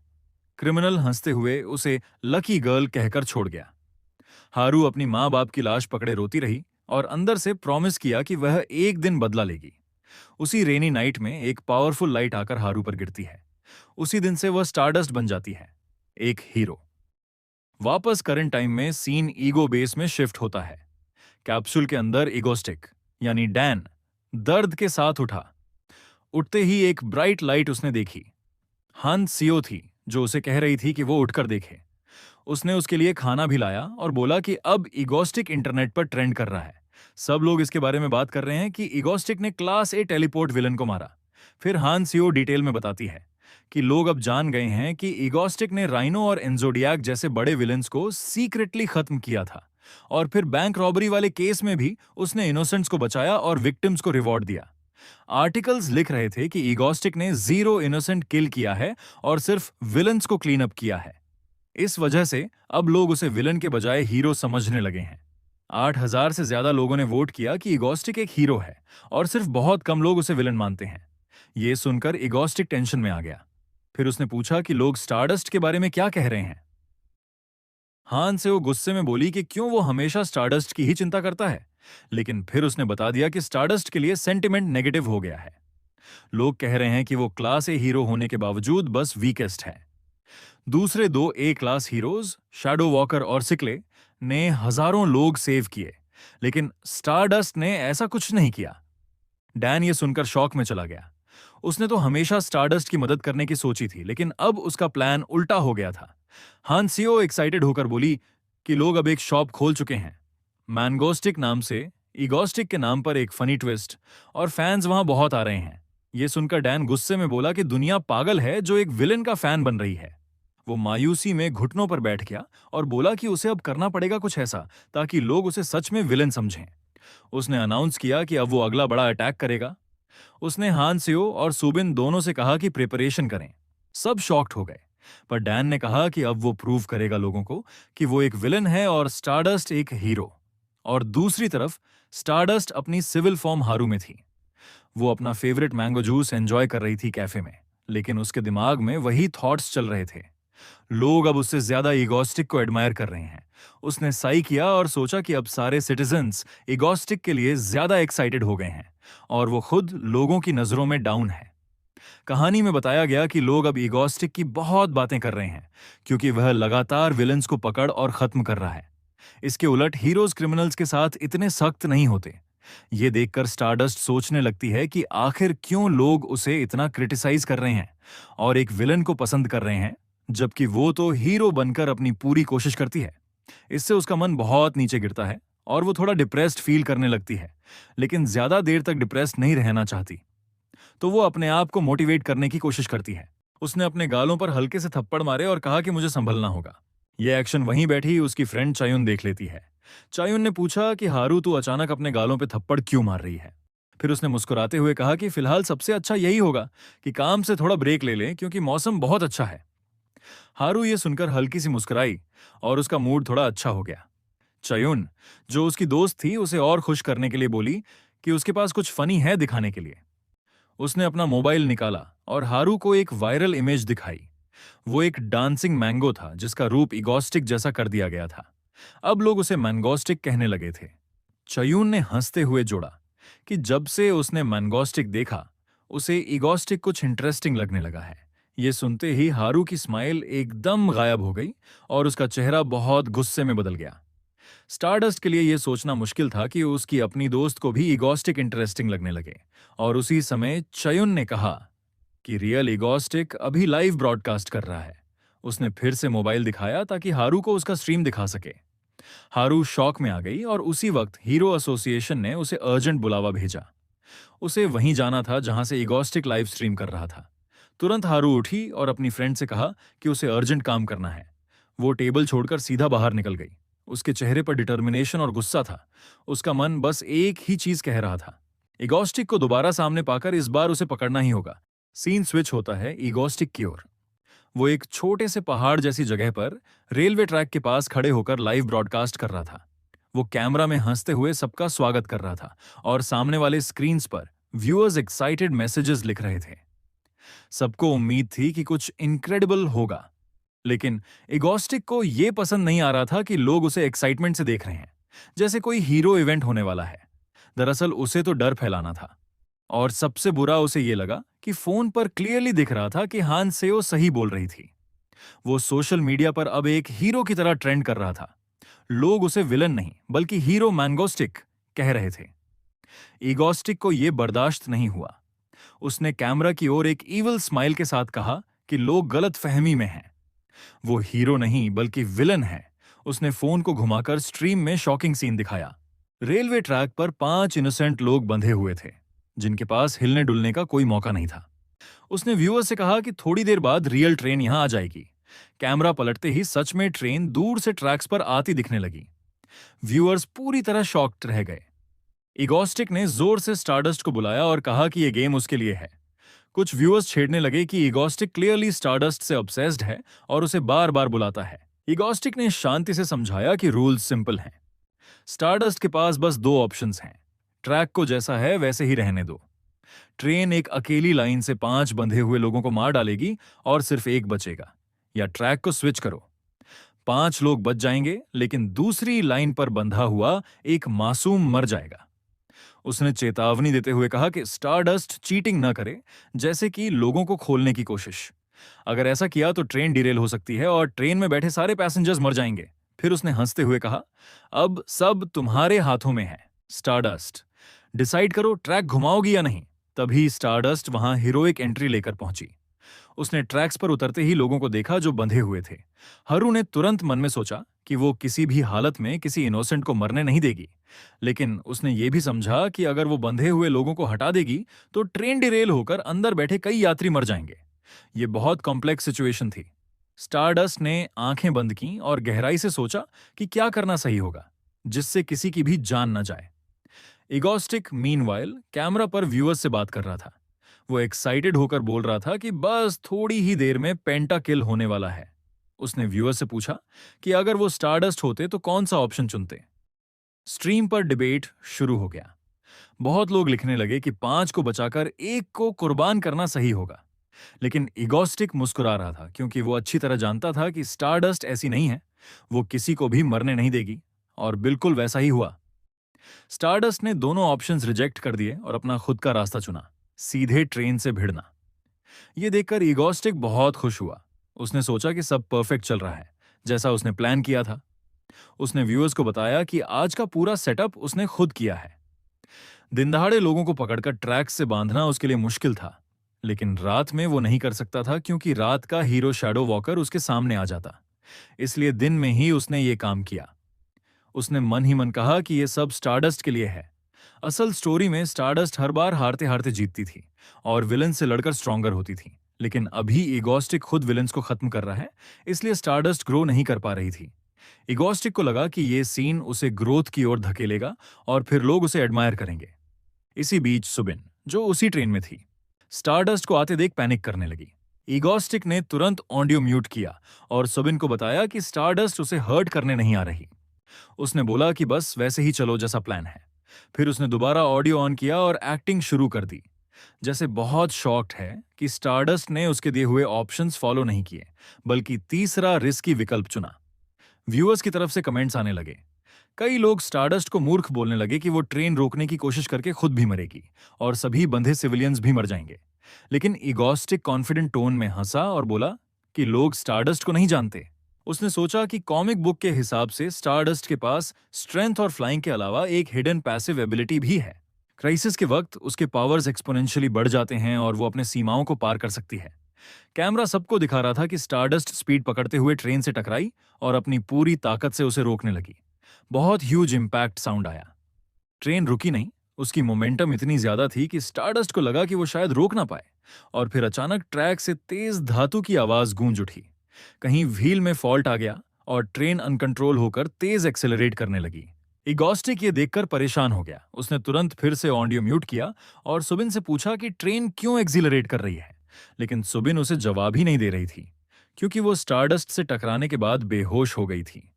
क्रिमिनल हंसते हुए उसे लकी गर्ल कहकर छोड़ गया। हारू अपनी माँ बाप की लाश पकड़े रोती रही और अंदर से प्रॉमिस किया कि वह एक दिन बदला लेगी। उसी रेनी नाइट में एक पावरफुल लाइट आकर हारू पर गिरती है। उसी दिन से वह स्टारडस्ट बन जाती है, एक हीरो। वापस करंट टाइम में सीन ईगो बेस में शिफ्ट होता है। कैप्सूल के अंदर इगोस्टिक यानी डैन दर्द के साथ उठा। उठते ही एक ब्राइट लाइट उसने देखी। हान सीओ थी जो उसे कह रही थी कि वो उठकर देखे। उसने उसके लिए खाना भी लाया और बोला कि अब इगोस्टिक इंटरनेट पर ट्रेंड कर रहा है। सब लोग इसके बारे में बात कर रहे हैं कि इगोस्टिक ने क्लास ए टेलीपोर्ट विलन को मारा। फिर हान सीओ डिटेल में बताती है कि लोग अब जान गए हैं कि इगोस्टिक ने राइनो और एंजोडियाक जैसे बड़े विलन्स को सीक्रेटली खत्म किया था, और फिर बैंक रॉबरी वाले केस में भी उसने इनोसेंट्स को बचाया और विक्टिम्स को रिवॉर्ड दिया। आर्टिकल्स लिख रहे थे कि इगोस्टिक ने 0 इनोसेंट किल किया है और सिर्फ विलन्स को क्लीन अप किया है। इस वजह से अब लोग उसे विलन के बजाय हीरो समझने लगे हैं। 8,000 से ज्यादा लोगों ने वोट किया कि इगोस्टिक एक हीरो है, और सिर्फ बहुत कम लोग उसे विलन मानते हैं। यह सुनकर इगोस्टिक टेंशन में आ गया। फिर उसने पूछा कि लोग स्टारडस्ट के बारे में क्या कह रहे हैं। हान से वो गुस्से में बोली कि क्यों वो हमेशा स्टारडस्ट की ही चिंता करता है, लेकिन फिर उसने बता दिया कि स्टारडस्ट के लिए सेंटिमेंट नेगेटिव हो गया है। लोग कह रहे हैं कि वो क्लास ए हीरो होने के बावजूद बस वीकेस्ट है। दूसरे दो ए क्लास हीरोज शैडो वॉकर और सिकले ने हजारों लोग सेव किए, लेकिन स्टारडस्ट ने ऐसा कुछ नहीं किया। डैन ये सुनकर शॉक में चला गया। उसने तो हमेशा स्टारडस्ट की मदद करने की सोची थी, लेकिन अब उसका प्लान उल्टा हो गया था। हांसियो एक्साइटेड होकर बोली कि लोग अब एक शॉप खोल चुके हैं, मैंगोस्टिक नाम से, इगोस्टिक के नाम पर एक फनी ट्विस्ट, और फैंस वहां बहुत आ रहे हैं। यह सुनकर डैन गुस्से में बोला कि दुनिया पागल है जो एक विलेन का फैन बन रही है। वो मायूसी में घुटनों पर बैठ गया और बोला कि उसे अब करना पड़ेगा कुछ ऐसा ताकि लोग उसे सच में विलेन समझें। उसने अनाउंस किया कि अब वो अगला बड़ा अटैक करेगा। उसने हांसियो और सुबिन दोनों से कहा कि प्रिपरेशन करें। सब शॉक्ड हो गए, पर डैन ने कहा कि अब वो प्रूव करेगा लोगों को कि वो एक विलन है और स्टारडस्ट एक हीरो। और दूसरी तरफ स्टारडस्ट अपनी सिविल फॉर्म हारू में थी। वो अपना फेवरेट मैंगो जूस एंजॉय कर रही थी कैफे में, लेकिन उसके दिमाग में वही थॉट्स चल रहे थे। लोग अब उससे ज्यादा इगोस्टिक को एडमायर कर रहे हैं। उसने साई किया और सोचा कि अब सारे सिटीजन्स इगोस्टिक के लिए ज्यादा एक्साइटेड हो गए हैं और वो खुद लोगों की नजरों में डाउन है। कहानी में बताया गया कि लोग अब इगोस्टिक की बहुत बातें कर रहे हैं क्योंकि वह लगातार विलन्स को पकड़ और खत्म कर रहा है। इसके उलट हीरोज क्रिमिनल्स के साथ इतने सख्त नहीं होते। ये देखकर स्टारडस्ट सोचने लगती है कि आखिर क्यों लोग उसे इतना क्रिटिसाइज कर रहे हैं और एक विलन को पसंद कर रहे हैं, जबकि वो तो हीरो बनकर अपनी पूरी कोशिश करती है। इससे उसका मन बहुत नीचे गिरता है और वो थोड़ा डिप्रेस्ड फील करने लगती है, लेकिन ज्यादा देर तक डिप्रेस्ड नहीं रहना चाहती। तो वो अपने आप को मोटिवेट करने की कोशिश करती है। उसने अपने गालों पर हल्के से थप्पड़ मारे और कहा कि मुझे संभलना होगा। यह एक्शन वहीं बैठी उसकी फ्रेंड चायुन देख लेती है। चायुन ने पूछा कि हारू तू अचानक अपने गालों पे थप्पड़ क्यों मार रही है। फिर उसने मुस्कुराते हुए कहा कि फिलहाल सबसे अच्छा यही होगा कि काम से थोड़ा ब्रेक ले लें क्योंकि मौसम बहुत अच्छा है। हारू ये सुनकर हल्की सी मुस्कुराई और उसका मूड थोड़ा अच्छा हो गया। चायुन, जो उसकी दोस्त थी, उसे और खुश करने के लिए बोली कि उसके पास कुछ फनी है दिखाने के लिए। उसने अपना मोबाइल निकाला और हारू को एक वायरल इमेज दिखाई। वो एक डांसिंग मैंगो था जिसका रूप इगोस्टिक जैसा कर दिया गया था। अब लोग उसे मैंगोस्टिक कहने लगे थे। चयून ने हंसते हुए जोड़ा कि जब से उसने मैंगोस्टिक देखा उसे इगोस्टिक कुछ इंटरेस्टिंग लगने लगा है। ये सुनते ही हारू की स्माइल एकदम गायब हो गई और उसका चेहरा बहुत गुस्से में बदल गया। स्टारडस्ट के लिए यह सोचना मुश्किल था कि उसकी अपनी दोस्त को भी इगोस्टिक इंटरेस्टिंग लगने लगे, और उसी समय चयुन ने कहा कि रियल इगोस्टिक अभी लाइव ब्रॉडकास्ट कर रहा है। उसने फिर से मोबाइल दिखाया ताकि हारू को उसका स्ट्रीम दिखा सके। हारू शॉक में आ गई और उसी वक्त हीरो एसोसिएशन ने उसे अर्जेंट बुलावा भेजा। उसे वहीं जाना था जहां से इगोस्टिक लाइव स्ट्रीम कर रहा था। तुरंत हारू उठी और अपनी फ्रेंड से कहा कि उसे अर्जेंट काम करना है। वो टेबल छोड़कर सीधा बाहर निकल गई। उसके चेहरे पर डिटर्मिनेशन और गुस्सा था। उसका मन बस एक ही चीज कह रहा था, इगोस्टिक को दोबारा सामने पाकर इस बार उसे पकड़ना ही होगा। सीन स्विच होता है इगोस्टिक की ओर। वो एक छोटे से पहाड़ जैसी जगह पर रेलवे ट्रैक के पास खड़े होकर लाइव ब्रॉडकास्ट कर रहा था। वो कैमरा में हंसते हुए सबका स्वागत कर रहा था और सामने वाले स्क्रीन्स पर व्यूअर्स एक्साइटेड मैसेजेस लिख रहे थे। सबको उम्मीद थी कि कुछ इनक्रेडिबल होगा, लेकिन इगोस्टिक को यह पसंद नहीं आ रहा था कि लोग उसे एक्साइटमेंट से देख रहे हैं, जैसे कोई हीरो इवेंट होने वाला है। दरअसल उसे तो डर फैलाना था। और सबसे बुरा उसे ये लगा कि फोन पर क्लियरली दिख रहा था कि हान सेओ सही बोल रही थी। वो सोशल मीडिया पर अब एक हीरो की तरह ट्रेंड कर रहा था। लोग उसे विलन नहीं बल्कि हीरो मैंगोस्टिक कह रहे थे। ईगोस्टिक को यह बर्दाश्त नहीं हुआ। उसने कैमरा की ओर एक इविल स्माइल के साथ कहा कि लोग गलत फहमी में हैं। वो हीरो नहीं बल्कि विलन है। उसने फोन को घुमाकर स्ट्रीम में शॉकिंग सीन दिखाया। रेलवे ट्रैक पर 5 इनोसेंट लोग बंधे हुए थे, जिनके पास हिलने डुलने का कोई मौका नहीं था। उसने व्यूअर से कहा कि थोड़ी देर बाद रियल ट्रेन यहां आ जाएगी। कैमरा पलटते ही सच में ट्रेन दूर से ट्रैक्स पर आती दिखने लगी। व्यूअर्स पूरी तरह शॉक्ड रह गए। इगोस्टिक ने जोर से स्टारडस्ट को बुलाया और कहा कि यह गेम उसके लिए है। कुछ व्यूअर्स छेड़ने लगे कि इगोस्टिक क्लियरली स्टारडस्ट से ऑब्सेस्ड है और उसे बार बार बुलाता है। इगोस्टिक ने शांति से समझाया कि रूल्स सिंपल हैं। स्टारडस्ट के पास बस 2 ऑप्शंस हैं। ट्रैक को जैसा है वैसे ही रहने दो। ट्रेन एक अकेली लाइन से 5 बंधे हुए लोगों को मार डालेगी और सिर्फ एक बचेगा। या ट्रैक को स्विच करो। 5 लोग बच जाएंगे, लेकिन दूसरी लाइन पर बंधा हुआ एक मासूम मर जाएगा। उसने चेतावनी देते हुए कहा कि स्टारडस्ट चीटिंग न करे, जैसे कि लोगों को खोलने की कोशिश। अगर ऐसा किया तो ट्रेन डिरेल हो सकती है और ट्रेन में बैठे सारे पैसेंजर्स मर जाएंगे। फिर उसने हंसते हुए कहा, अब सब तुम्हारे हाथों में है स्टारडस्ट। डिसाइड करो ट्रैक घुमाओगी या नहीं। तभी स्टारडस्ट वहां हीरोइक एंट्री लेकर पहुंची। उसने ट्रैक्स पर उतरते ही लोगों को देखा जो बंधे हुए थे। हरू ने तुरंत मन में सोचा कि वो किसी भी हालत में किसी इनोसेंट को मरने नहीं देगी, लेकिन उसने ये भी समझा कि अगर वो बंधे हुए लोगों को हटा देगी तो ट्रेन डिरेल होकर अंदर बैठे कई यात्री मर जाएंगे। ये बहुत कॉम्प्लेक्स सिचुएशन थी। स्टारडस्ट ने आंखें बंद की और गहराई से सोचा कि क्या करना सही होगा जिससे किसी की भी जान न जाए। इगोस्टिक मीनवाइल कैमरा पर व्यूअर्स से बात कर रहा था। वो एक्साइटेड होकर बोल रहा था कि बस थोड़ी ही देर में पेंटा किल होने वाला है। उसने व्यूअर से पूछा कि अगर वो स्टारडस्ट होते तो कौन सा ऑप्शन चुनते। स्ट्रीम पर डिबेट शुरू हो गया। बहुत लोग लिखने लगे कि 5 को बचाकर एक को कुर्बान करना सही होगा, लेकिन इगोस्टिक मुस्कुरा रहा था क्योंकि वो अच्छी तरह जानता था कि स्टारडस्ट ऐसी नहीं है। वो किसी को भी मरने नहीं देगी, और बिल्कुल वैसा ही हुआ। स्टारडस्ट ने दोनों ऑप्शंस रिजेक्ट कर दिए और अपना खुद का रास्ता चुना, सीधे ट्रेन से भिड़ना। यह देखकर इगोस्टिक बहुत खुश हुआ। उसने सोचा कि सब परफेक्ट चल रहा है, जैसा उसने प्लान किया था। उसने व्यूअर्स को बताया कि आज का पूरा सेटअप उसने खुद किया है। दिन दहाड़े लोगों को पकड़कर ट्रैक से बांधना उसके लिए मुश्किल था, लेकिन रात में वो नहीं कर सकता था क्योंकि रात का हीरो शैडो वॉकर उसके सामने आ जाता। इसलिए दिन में ही उसने ये काम किया। उसने मन ही मन कहा कि यह सब स्टारडस्ट के लिए है। असल स्टोरी में स्टारडस्ट हर बार हारते हारते जीतती थी और विलन से लड़कर स्ट्रॉन्गर होती थी, लेकिन अभी इगोस्टिक खुद विलन्स को खत्म कर रहा है, इसलिए स्टारडस्ट ग्रो नहीं कर पा रही थी। इगोस्टिक को लगा कि यह सीन उसे ग्रोथ की ओर धकेलेगा और फिर लोग उसे एडमायर करेंगे। इसी बीच सुबिन, जो उसी ट्रेन में थी, स्टारडस्ट को आते देख पैनिक करने लगी। इगोस्टिक ने तुरंत ऑडियो म्यूट किया और सुबिन को बताया कि स्टारडस्ट उसे हर्ट करने नहीं आ रही। उसने बोला कि बस वैसे ही चलो जैसा प्लान है। फिर उसने दोबारा ऑडियो ऑन किया और एक्टिंग शुरू कर दी, जैसे बहुत शॉक्ड है कि स्टारडस्ट ने उसके दिए हुए ऑप्शंस फॉलो नहीं किए, बल्कि तीसरा रिस्की विकल्प चुना। व्यूअर्स की तरफ से कमेंट्स आने लगे। कई लोग स्टारडस्ट को मूर्ख बोलने लगे कि वो ट्रेन रोकने की कोशिश करके खुद भी मरेगी और सभी बंधे सिविलियंस भी मर जाएंगे। लेकिन इगोस्टिक कॉन्फिडेंट टोन में हंसा और बोला कि लोग स्टारडस्ट को नहीं जानते। उसने सोचा कि कॉमिक बुक के हिसाब से स्टारडस्ट के पास स्ट्रेंथ और फ्लाइंग के अलावा एक हिडन पैसिव एबिलिटी भी है। क्राइसिस के वक्त उसके पावर्स एक्सपोनेंशियली बढ़ जाते हैं और वो अपने सीमाओं को पार कर सकती है। कैमरा सबको दिखा रहा था कि स्टारडस्ट स्पीड पकड़ते हुए ट्रेन से टकराई और अपनी पूरी ताकत से उसे रोकने लगी। बहुत ह्यूज इंपैक्ट साउंड आया। ट्रेन रुकी नहीं। उसकी मोमेंटम इतनी ज्यादा थी कि स्टारडस्ट को लगा कि वो शायद रोक ना पाए, और फिर अचानक ट्रैक से तेज धातु की आवाज गूंज उठी। कहीं व्हील में फॉल्ट आ गया और ट्रेन अनकंट्रोल होकर तेज एक्सेलरेट करने लगी। इगोस्टिक ये देखकर परेशान हो गया। उसने तुरंत फिर से ऑडियो म्यूट किया और सुबिन से पूछा कि ट्रेन क्यों एक्सिलरेट कर रही है, लेकिन सुबिन उसे जवाब ही नहीं दे रही थी क्योंकि वो स्टारडस्ट से टकराने के बाद बेहोश हो गई थी।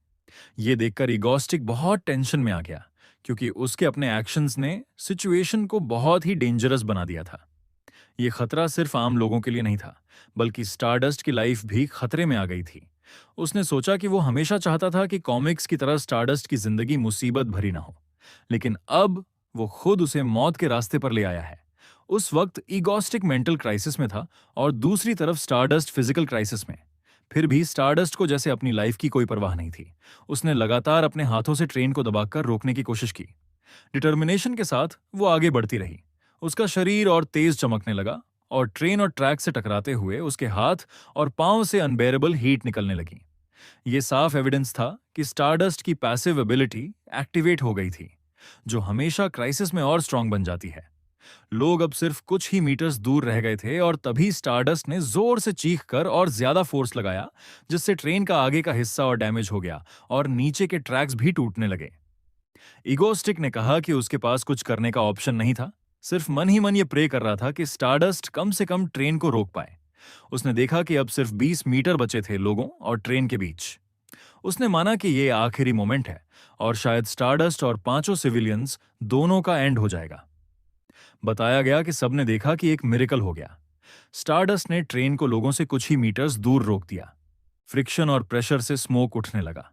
ये देखकर इगोस्टिक बहुत टेंशन में आ गया क्योंकि उसके अपने एक्शंस ने सिचुएशन को बहुत ही डेंजरस बना दिया था। ये खतरा सिर्फ आम लोगों के लिए नहीं था, बल्कि स्टारडस्ट की लाइफ भी खतरे में आ गई थी। उसने सोचा कि वो हमेशा चाहता था कि कॉमिक्स की तरह स्टारडस्ट की जिंदगी मुसीबत भरी ना हो, लेकिन अब वो खुद उसे मौत के रास्ते पर ले आया है। उस वक्त ईगोस्टिक मेंटल क्राइसिस में था और दूसरी तरफ स्टारडस्ट फिजिकल क्राइसिस में। फिर भी स्टारडस्ट को जैसे अपनी लाइफ की कोई परवाह नहीं थी। उसने लगातार अपने हाथों से ट्रेन को दबाकर रोकने की कोशिश की। डिटर्मिनेशन के साथ वो आगे बढ़ती रही। उसका शरीर और तेज चमकने लगा और ट्रेन और ट्रैक से टकराते हुए उसके हाथ और पांव से अनबेरेबल हीट निकलने लगी। ये साफ एविडेंस था कि स्टारडस्ट की पैसिव एबिलिटी एक्टिवेट हो गई थी, जो हमेशा क्राइसिस में और स्ट्रांग बन जाती है। लोग अब सिर्फ कुछ ही मीटर्स दूर रह गए थे और तभी स्टारडस्ट ने जोर से चीख कर और ज्यादा फोर्स लगाया, जिससे ट्रेन का आगे का हिस्सा और डैमेज हो गया और नीचे के ट्रैक्स भी टूटने लगे। ईगोस्टिक ने कहा कि उसके पास कुछ करने का ऑप्शन नहीं था, सिर्फ मन ही मन ये प्रे कर रहा था कि स्टारडस्ट कम से कम ट्रेन को रोक पाए। उसने देखा कि अब सिर्फ 20 मीटर बचे थे लोगों और ट्रेन के बीच। उसने माना कि ये आखिरी मोमेंट है और शायद स्टारडस्ट और पांचों सिविलियंस दोनों का एंड हो जाएगा। बताया गया कि सबने देखा कि एक मिरेकल हो गया। स्टारडस्ट ने ट्रेन को लोगों से कुछ ही मीटर्स दूर रोक दिया। फ्रिक्शन और प्रेशर से स्मोक उठने लगा।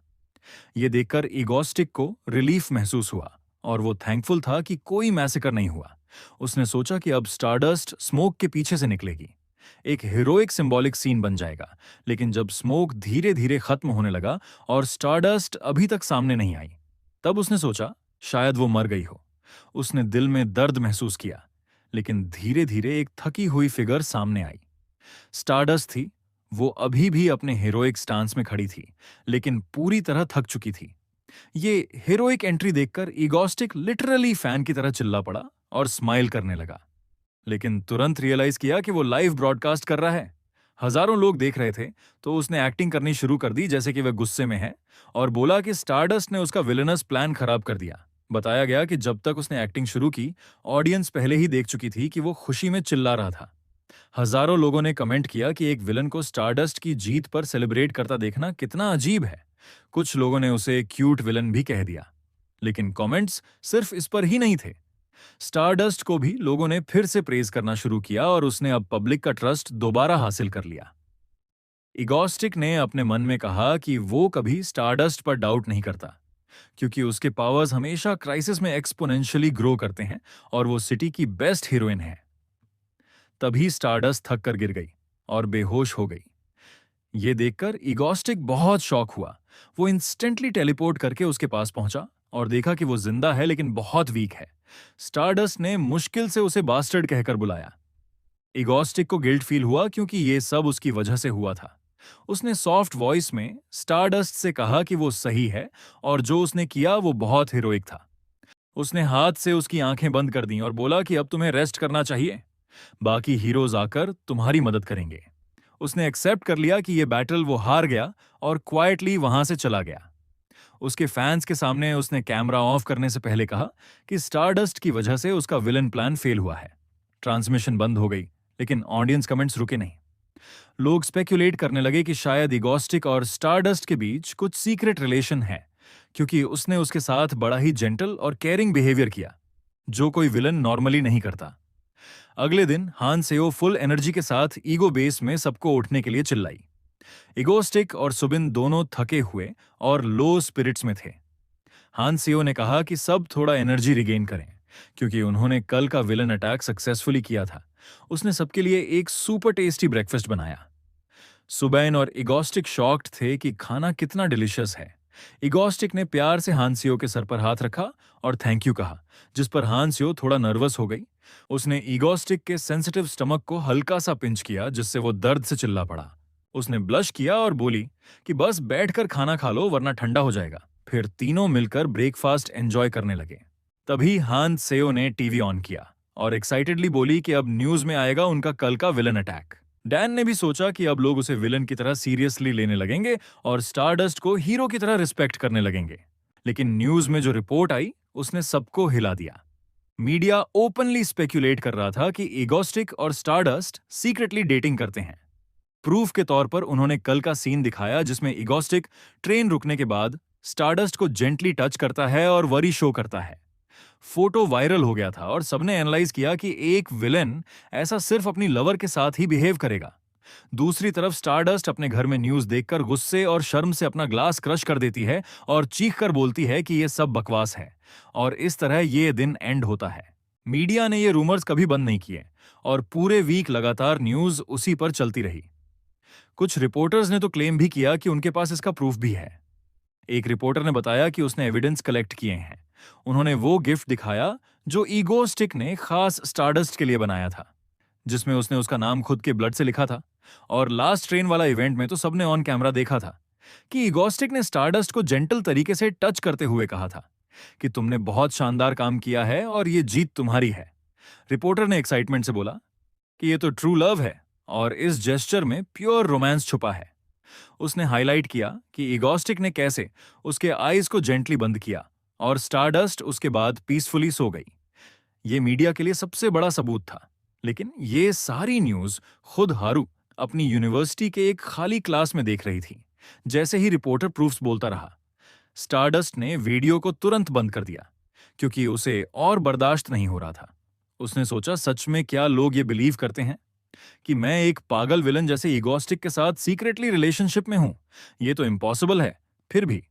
यह देखकर ईगोस्टिक को रिलीफ महसूस हुआ और वो थैंकफुल था कि कोई मैसेकर नहीं हुआ। उसने सोचा कि अब स्टारडस्ट स्मोक के पीछे से निकलेगी। एक हीरोइक सिंबॉलिक सीन बन जाएगा। लेकिन जब स्मोक धीरे धीरे खत्म होने लगा और स्टारडस्ट अभी तक सामने नहीं आई, तब उसने सोचा शायद वो मर गई हो। उसने दिल में दर्द महसूस किया, लेकिन धीरे धीरे एक थकी हुई फिगर सामने आई। स्टारडस्ट थी। वो अभी भी अपने हीरोइक स्टांस में खड़ी थी, लेकिन पूरी तरह थक चुकी थी। ये हीरोइक एंट्री देखकर ईगोस्टिक लिटरली फैन की तरह चिल्ला पड़ा और स्माइल करने लगा। लेकिन तुरंत रियलाइज किया कि वो लाइव ब्रॉडकास्ट कर रहा है। हजारों लोग देख रहे थे, तो उसने एक्टिंग करनी शुरू कर दी जैसे कि वह गुस्से में है और बोला कि स्टारडस्ट ने उसका विलेनस प्लान खराब कर दिया। बताया गया कि जब तक उसने एक्टिंग शुरू की, ऑडियंस पहले ही देख चुकी थी कि वो खुशी में चिल्ला रहा था। हजारों लोगों ने कमेंट किया कि एक विलन को स्टारडस्ट की जीत पर सेलिब्रेट करता देखना कितना अजीब है। कुछ लोगों ने उसे क्यूट विलन भी कह दिया। लेकिन कमेंट्स सिर्फ इस पर ही नहीं थे। स्टारडस्ट को भी लोगों ने फिर से प्रेज करना शुरू किया और उसने अब पब्लिक का ट्रस्ट दोबारा हासिल कर लिया। ईगोस्टिक ने अपने मन में कहा कि वो कभी स्टारडस्ट पर डाउट नहीं करता, क्योंकि उसके पावर्स हमेशा क्राइसिस में एक्सपोनेंशियली ग्रो करते हैं और वो सिटी की बेस्ट हीरोइन है। तभी स्टारडस्ट थक कर गिर गई और बेहोश हो गई। ये देखकर ईगोस्टिक बहुत शॉक हुआ। वो इंस्टेंटली टेलीपोर्ट करके उसके पास पहुंचा और देखा कि वो जिंदा है लेकिन बहुत वीक है। स्टारडस्ट ने मुश्किल से उसे बास्टर्ड कहकर बुलाया। ईगोस्टिक को गिल्ट फील हुआ क्योंकि ये सब उसकी वजह से हुआ था। उसने सॉफ्ट वॉइस में स्टारडस्ट से कहा कि वो सही है और जो उसने किया वो बहुत हीरोइक था। उसने हाथ से उसकी आंखें बंद कर दी और बोला कि अब तुम्हें रेस्ट करना चाहिए, बाकी हीरोज आकर तुम्हारी मदद करेंगे। उसने एक्सेप्ट कर लिया कि ये बैटल वो हार गया और क्वाइटली वहां से चला गया। उसके फैंस के सामने उसने कैमरा ऑफ करने से पहले कहा कि स्टारडस्ट की वजह से उसका विलन प्लान फेल हुआ है। ट्रांसमिशन बंद हो गई, लेकिन ऑडियंस कमेंट्स रुके नहीं। लोग स्पेक्युलेट करने लगे कि शायद ईगोस्टिक और स्टारडस्ट के बीच कुछ सीक्रेट रिलेशन है, क्योंकि उसने उसके साथ बड़ा ही जेंटल और केयरिंग बिहेवियर किया, जो कोई विलन नॉर्मली नहीं करता। अगले दिन हान सेओ फुल एनर्जी के साथ ईगो बेस में सबको उठने के लिए चिल्लाई। ईगोस्टिक और सुबिन दोनों थके हुए और लो स्पिरिट्स में थे। हान सेओ ने कहा कि सब थोड़ा एनर्जी रिगेन करें, क्योंकि उन्होंने कल का विलन अटैक सक्सेसफुली किया था। उसने सबके लिए एक सुपर टेस्टी ब्रेकफास्ट बनाया। सुबैन और ईगोस्टिक शॉक्ड थे कि खाना कितना डिलिशियस है। ईगोस्टिक ने प्यार से हांसियो के सर पर हाथ रखा और थैंक यू कहा, जिस पर हांसियो थोड़ा नर्वस हो गई। उसने ईगोस्टिक के सेंसिटिव स्टमक को हल्का सा पिंच किया, जिससे वो दर्द से चिल्ला पड़ा। उसने ब्लश किया और बोली कि बस बैठकर खाना खा लो वरना ठंडा हो जाएगा। फिर तीनों मिलकर ब्रेकफास्ट एंजॉय करने लगे। तभी हान सेओ ने टीवी ऑन किया और एक्साइटेडली बोली कि अब न्यूज में आएगा उनका कल का विलन अटैक। डैन ने भी सोचा कि अब लोग उसे विलन की तरह सीरियसली लेने लगेंगे और स्टारडस्ट को हीरो की तरह रिस्पेक्ट करने लगेंगे। लेकिन न्यूज में जो रिपोर्ट आई उसने सबको हिला दिया। मीडिया ओपनली स्पेक्युलेट कर रहा था कि ईगोस्टिक और स्टारडस्ट सीक्रेटली डेटिंग करते हैं। प्रूफ के तौर पर उन्होंने कल का सीन दिखाया जिसमें ईगोस्टिक ट्रेन रुकने के बाद स्टारडस्ट को जेंटली टच करता है और वरी शो करता है। फोटो वायरल हो गया था और सबने एनालाइज किया कि एक विलेन ऐसा सिर्फ अपनी लवर के साथ ही बिहेव करेगा। दूसरी तरफ स्टारडस्ट अपने घर में न्यूज देखकर गुस्से और शर्म से अपना ग्लास क्रश कर देती है और चीख कर बोलती है कि यह सब बकवास है, और इस तरह यह दिन एंड होता है। मीडिया ने ये रूमर्स कभी बंद नहीं किए और पूरे वीक लगातार न्यूज उसी पर चलती रही। कुछ रिपोर्टर्स ने तो क्लेम भी किया कि उनके पास इसका प्रूफ भी है। एक रिपोर्टर ने बताया कि उसने एविडेंस कलेक्ट किए हैं। उन्होंने वो गिफ्ट दिखाया जो ईगो स्टिक ने खास स्टारडस्ट के लिए बनाया था, जिसमें उसने उसका नाम खुद के ब्लड से लिखा था। और लास्ट ट्रेन वाला इवेंट में तो सबने ऑन कैमरा देखा था कि ईगोस्टिक ने स्टारडस्ट को जेंटल तरीके से टच करते हुए कहा था कि तुमने बहुत शानदार काम किया है और ये जीत तुम्हारी है। रिपोर्टर ने एक्साइटमेंट से बोला कि ये तो ट्रू लव है और इस जेस्चर में प्योर रोमांस छुपा है। उसने हाईलाइट किया कि ईगोस्टिक ने कैसे उसके आईज को जेंटली बंद किया और स्टारडस्ट उसके बाद पीसफुली सो गई। ये मीडिया के लिए सबसे बड़ा सबूत था। लेकिन ये सारी न्यूज खुद हारू अपनी यूनिवर्सिटी के एक खाली क्लास में देख रही थी। जैसे ही रिपोर्टर प्रूफ्स बोलता रहा, स्टारडस्ट ने वीडियो को तुरंत बंद कर दिया क्योंकि उसे और बर्दाश्त नहीं हो रहा था। उसने सोचा, सच में क्या लोग ये बिलीव करते हैं कि मैं एक पागल विलन जैसे ईगोस्टिक के साथ सीक्रेटली रिलेशनशिप में हूं? ये तो इम्पॉसिबल है। फिर भी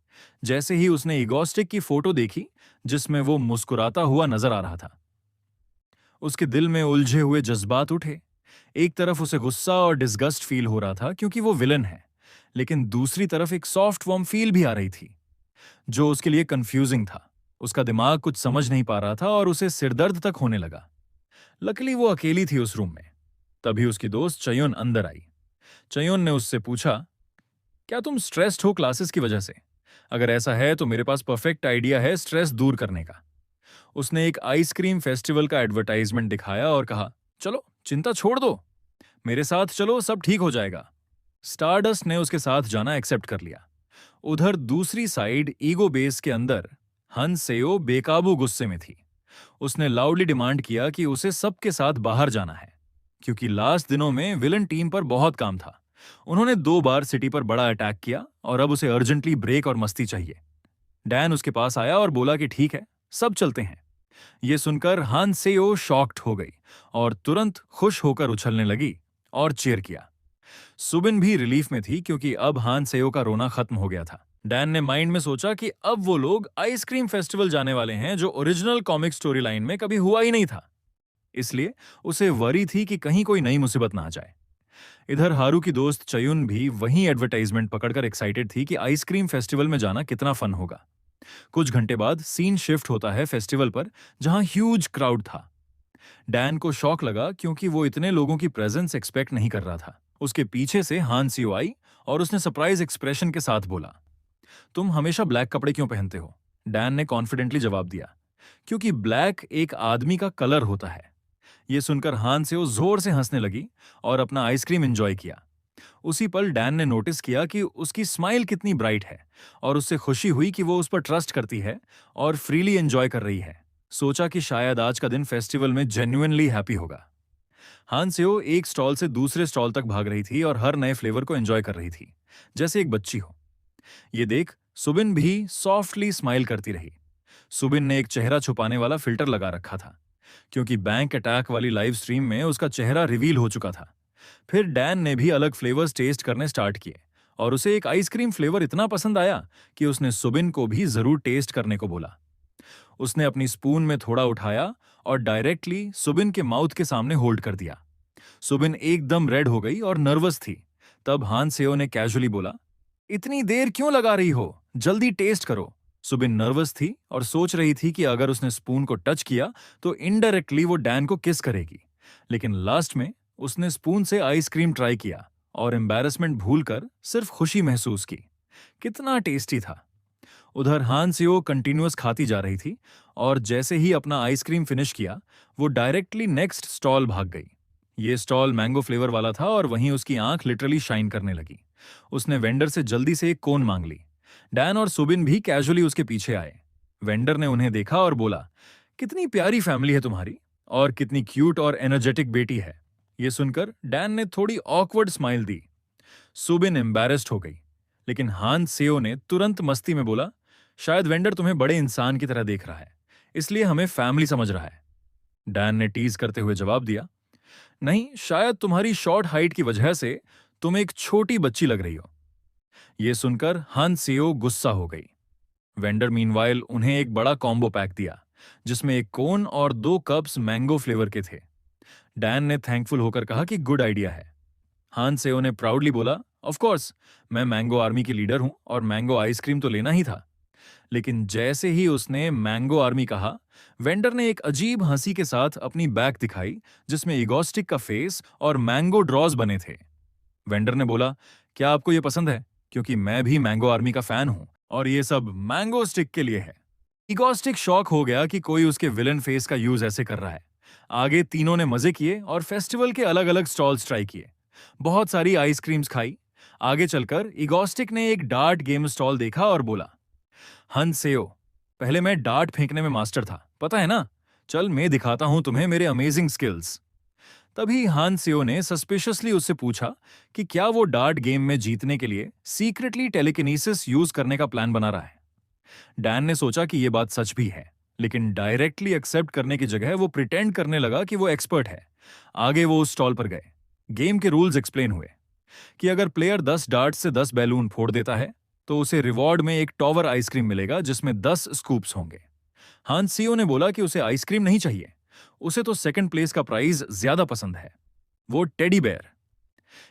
जैसे ही उसने ईगोस्टिक की फोटो देखी जिसमें वो मुस्कुराता हुआ नजर आ रहा था, उसके दिल में उलझे हुए जज्बात उठे। एक तरफ उसे गुस्सा और डिस्गस्ट फील हो रहा था क्योंकि वो विलन है, लेकिन दूसरी तरफ एक सॉफ्ट वार्म फील भी आ रही थी जो उसके लिए कंफ्यूजिंग था। उसका दिमाग कुछ समझ नहीं पा रहा था और उसे सिरदर्द तक होने लगा। लकीली वो अकेली थी उस रूम में। तभी उसकी दोस्त चयोन अंदर आई। चयोन ने उससे पूछा, क्या तुम स्ट्रेस्ड हो क्लासेस की वजह से? अगर ऐसा है तो मेरे पास परफेक्ट आइडिया है स्ट्रेस दूर करने का। उसने एक आइसक्रीम फेस्टिवल का एडवर्टाइजमेंट दिखाया और कहा, चलो चिंता छोड़ दो, मेरे साथ चलो, सब ठीक हो जाएगा। स्टारडस्ट ने उसके साथ जाना एक्सेप्ट कर लिया। उधर दूसरी साइड ईगो बेस के अंदर हन सेओ बेकाबू गुस्से में थी। उसने लाउडली डिमांड किया कि उसे सबके साथ बाहर जाना है क्योंकि लास्ट दिनों में विलन टीम पर बहुत काम था। उन्होंने 2 बार सिटी पर बड़ा अटैक किया और अब उसे अर्जेंटली ब्रेक और मस्ती चाहिए। डैन उसके पास आया और बोला कि ठीक है, सब चलते हैं। यह सुनकर हान सेओ शॉक्ड हो गई और तुरंत खुश होकर उछलने लगी और चीयर किया। सुबिन भी रिलीफ में थी क्योंकि अब हान सेओ का रोना खत्म हो गया था। डैन ने माइंड में सोचा कि अब वो लोग आइसक्रीम फेस्टिवल जाने वाले हैं जो ओरिजिनल कॉमिक स्टोरी लाइन में कभी हुआ ही नहीं था। इसलिए उसे वरी थी कि कहीं कोई नई मुसीबत ना आ जाए। इधर हारू की दोस्त चयुन भी वहीं एडवर्टाइजमेंट पकड़कर एक्साइटेड थी कि आइसक्रीम फेस्टिवल में जाना कितना फन होगा। कुछ घंटे बाद सीन शिफ्ट होता है फेस्टिवल पर जहां ह्यूज क्राउड था। डैन को शॉक लगा क्योंकि वो इतने लोगों की प्रेजेंस एक्सपेक्ट नहीं कर रहा था। उसके पीछे से हान सियो आई और उसने सरप्राइज एक्सप्रेशन के साथ बोला, तुम हमेशा ब्लैक कपड़े क्यों पहनते हो? डैन ने कॉन्फिडेंटली जवाब दिया, क्योंकि ब्लैक एक आदमी का कलर होता है। यह सुनकर हान सेओ जोर से हंसने लगी और अपना आइसक्रीम एंजॉय किया। उसी पल डैन ने नोटिस किया कि उसकी स्माइल कितनी ब्राइट है और उससे खुशी हुई कि वो उस पर ट्रस्ट करती है और फ्रीली एंजॉय कर रही है। सोचा कि शायद आज का दिन फेस्टिवल में जेन्युइनली हैप्पी होगा। हान सेओ एक स्टॉल से दूसरे स्टॉल तक भाग रही थी और हर नए फ्लेवर को एंजॉय कर रही थी जैसे एक बच्ची हो। ये देख सुबिन भी सॉफ्टली स्माइल करती रही। सुबिन ने एक चेहरा छुपाने वाला फिल्टर लगा रखा था क्योंकि बैंक अटैक वाली लाइव स्ट्रीम में उसका चेहरा रिवील हो चुका था। फिर डैन ने भी अलग फ्लेवर्स टेस्ट करने स्टार्ट किए और उसे एक आइसक्रीम फ्लेवर इतना पसंद आया कि उसने सुबिन को भी जरूर टेस्ट करने को बोला। उसने अपनी स्पून में थोड़ा उठाया और डायरेक्टली सुबिन के माउथ के सामने होल्ड कर दिया। सुबिन एकदम रेड हो गई और नर्वस थी। तब हान सेओ ने कैजुअली बोला, इतनी देर क्यों लगा रही हो, जल्दी टेस्ट करो। सुबिन नर्वस थी और सोच रही थी कि अगर उसने स्पून को टच किया तो इनडायरेक्टली वो डैन को किस करेगी, लेकिन लास्ट में उसने स्पून से आइसक्रीम ट्राई किया और एम्बैरेसमेंट भूलकर सिर्फ खुशी महसूस की। कितना टेस्टी था। उधर हान सेओ कंटिन्यूअस खाती जा रही थी और जैसे ही अपना आइसक्रीम फिनिश किया वो डायरेक्टली नेक्स्ट स्टॉल भाग गई। ये स्टॉल मैंगो फ्लेवर वाला था और वहीं उसकी आंख लिटरली शाइन करने लगी। उसने वेंडर से जल्दी से एक कोन मांग ली। डैन और सुबिन भी कैजुअली उसके पीछे आए। वेंडर ने उन्हें देखा और बोला, कितनी प्यारी फैमिली है तुम्हारी और कितनी क्यूट और एनर्जेटिक बेटी है। ये सुनकर डैन ने थोड़ी ऑकवर्ड स्माइल दी। सुबिन एम्बैरेस्ड हो गई, लेकिन हान सेओ ने तुरंत मस्ती में बोला, शायद वेंडर तुम्हें बड़े इंसान की तरह देख रहा है, इसलिए हमें फैमिली समझ रहा है। डैन ने टीज करते हुए जवाब दिया, नहीं, शायद तुम्हारी शॉर्ट हाइट की वजह से तुम एक छोटी बच्ची लग रही हो। यह सुनकर हान सेओ गुस्सा हो गई। वेंडर मीनवाइल उन्हें एक बड़ा कॉम्बो पैक दिया जिसमें एक कोन और 2 कप्स मैंगो फ्लेवर के थे। डैन ने थैंकफुल होकर कहा कि गुड आइडिया है। हान सेओ ने प्राउडली बोला, ऑफ कोर्स, मैं मैंगो आर्मी की लीडर हूं और मैंगो आइसक्रीम तो लेना ही था। लेकिन जैसे ही उसने मैंगो आर्मी कहा, वेंडर ने एक अजीब हंसी के साथ अपनी बैग दिखाई जिसमें इगोस्टिक का फेस और मैंगो ड्रॉज बने थे। वेंडर ने बोला, क्या आपको ये पसंद है? क्योंकि मैं भी मैंगो आर्मी का फैन हूं और ये सब मैंगो स्टिक के लिए है। इगोस्टिक शॉक हो गया कि कोई उसके विलन फेस का यूज ऐसे कर रहा है। आगे तीनों ने मजे किए और फेस्टिवल के अलग अलग स्टॉल्स ट्राई किए। बहुत सारी आइसक्रीम्स खाई। आगे चलकर इगोस्टिक ने एक डार्ट गेम स्टॉल देखा और बोला, हंसेओ, पहले मैं डार्ट फेंकने में मास्टर था, पता है ना? चल मैं दिखाता हूं तुम्हें मेरे अमेजिंग स्किल्स। तभी हानसेओ ने सस्पिशियसली उससे पूछा कि क्या वो डार्ट गेम में जीतने के लिए सीक्रेटली टेलीकिनेसिस यूज करने का प्लान बना रहा है। डैन ने सोचा कि यह बात सच भी है, लेकिन डायरेक्टली एक्सेप्ट करने की जगह वो प्रिटेंड करने लगा कि वो एक्सपर्ट है। आगे वो उस स्टॉल पर गए। गेम के रूल्स एक्सप्लेन हुए कि अगर प्लेयर 10 डार्ट से 10 बैलून फोड़ देता है तो उसे रिवॉर्ड में एक टॉवर आइसक्रीम मिलेगा जिसमें 10 स्कूप्स होंगे। हानसियो ने बोला कि उसे आइसक्रीम नहीं चाहिए, उसे तो सेकंड प्लेस का प्राइज ज्यादा पसंद है, वो टेडी बेयर।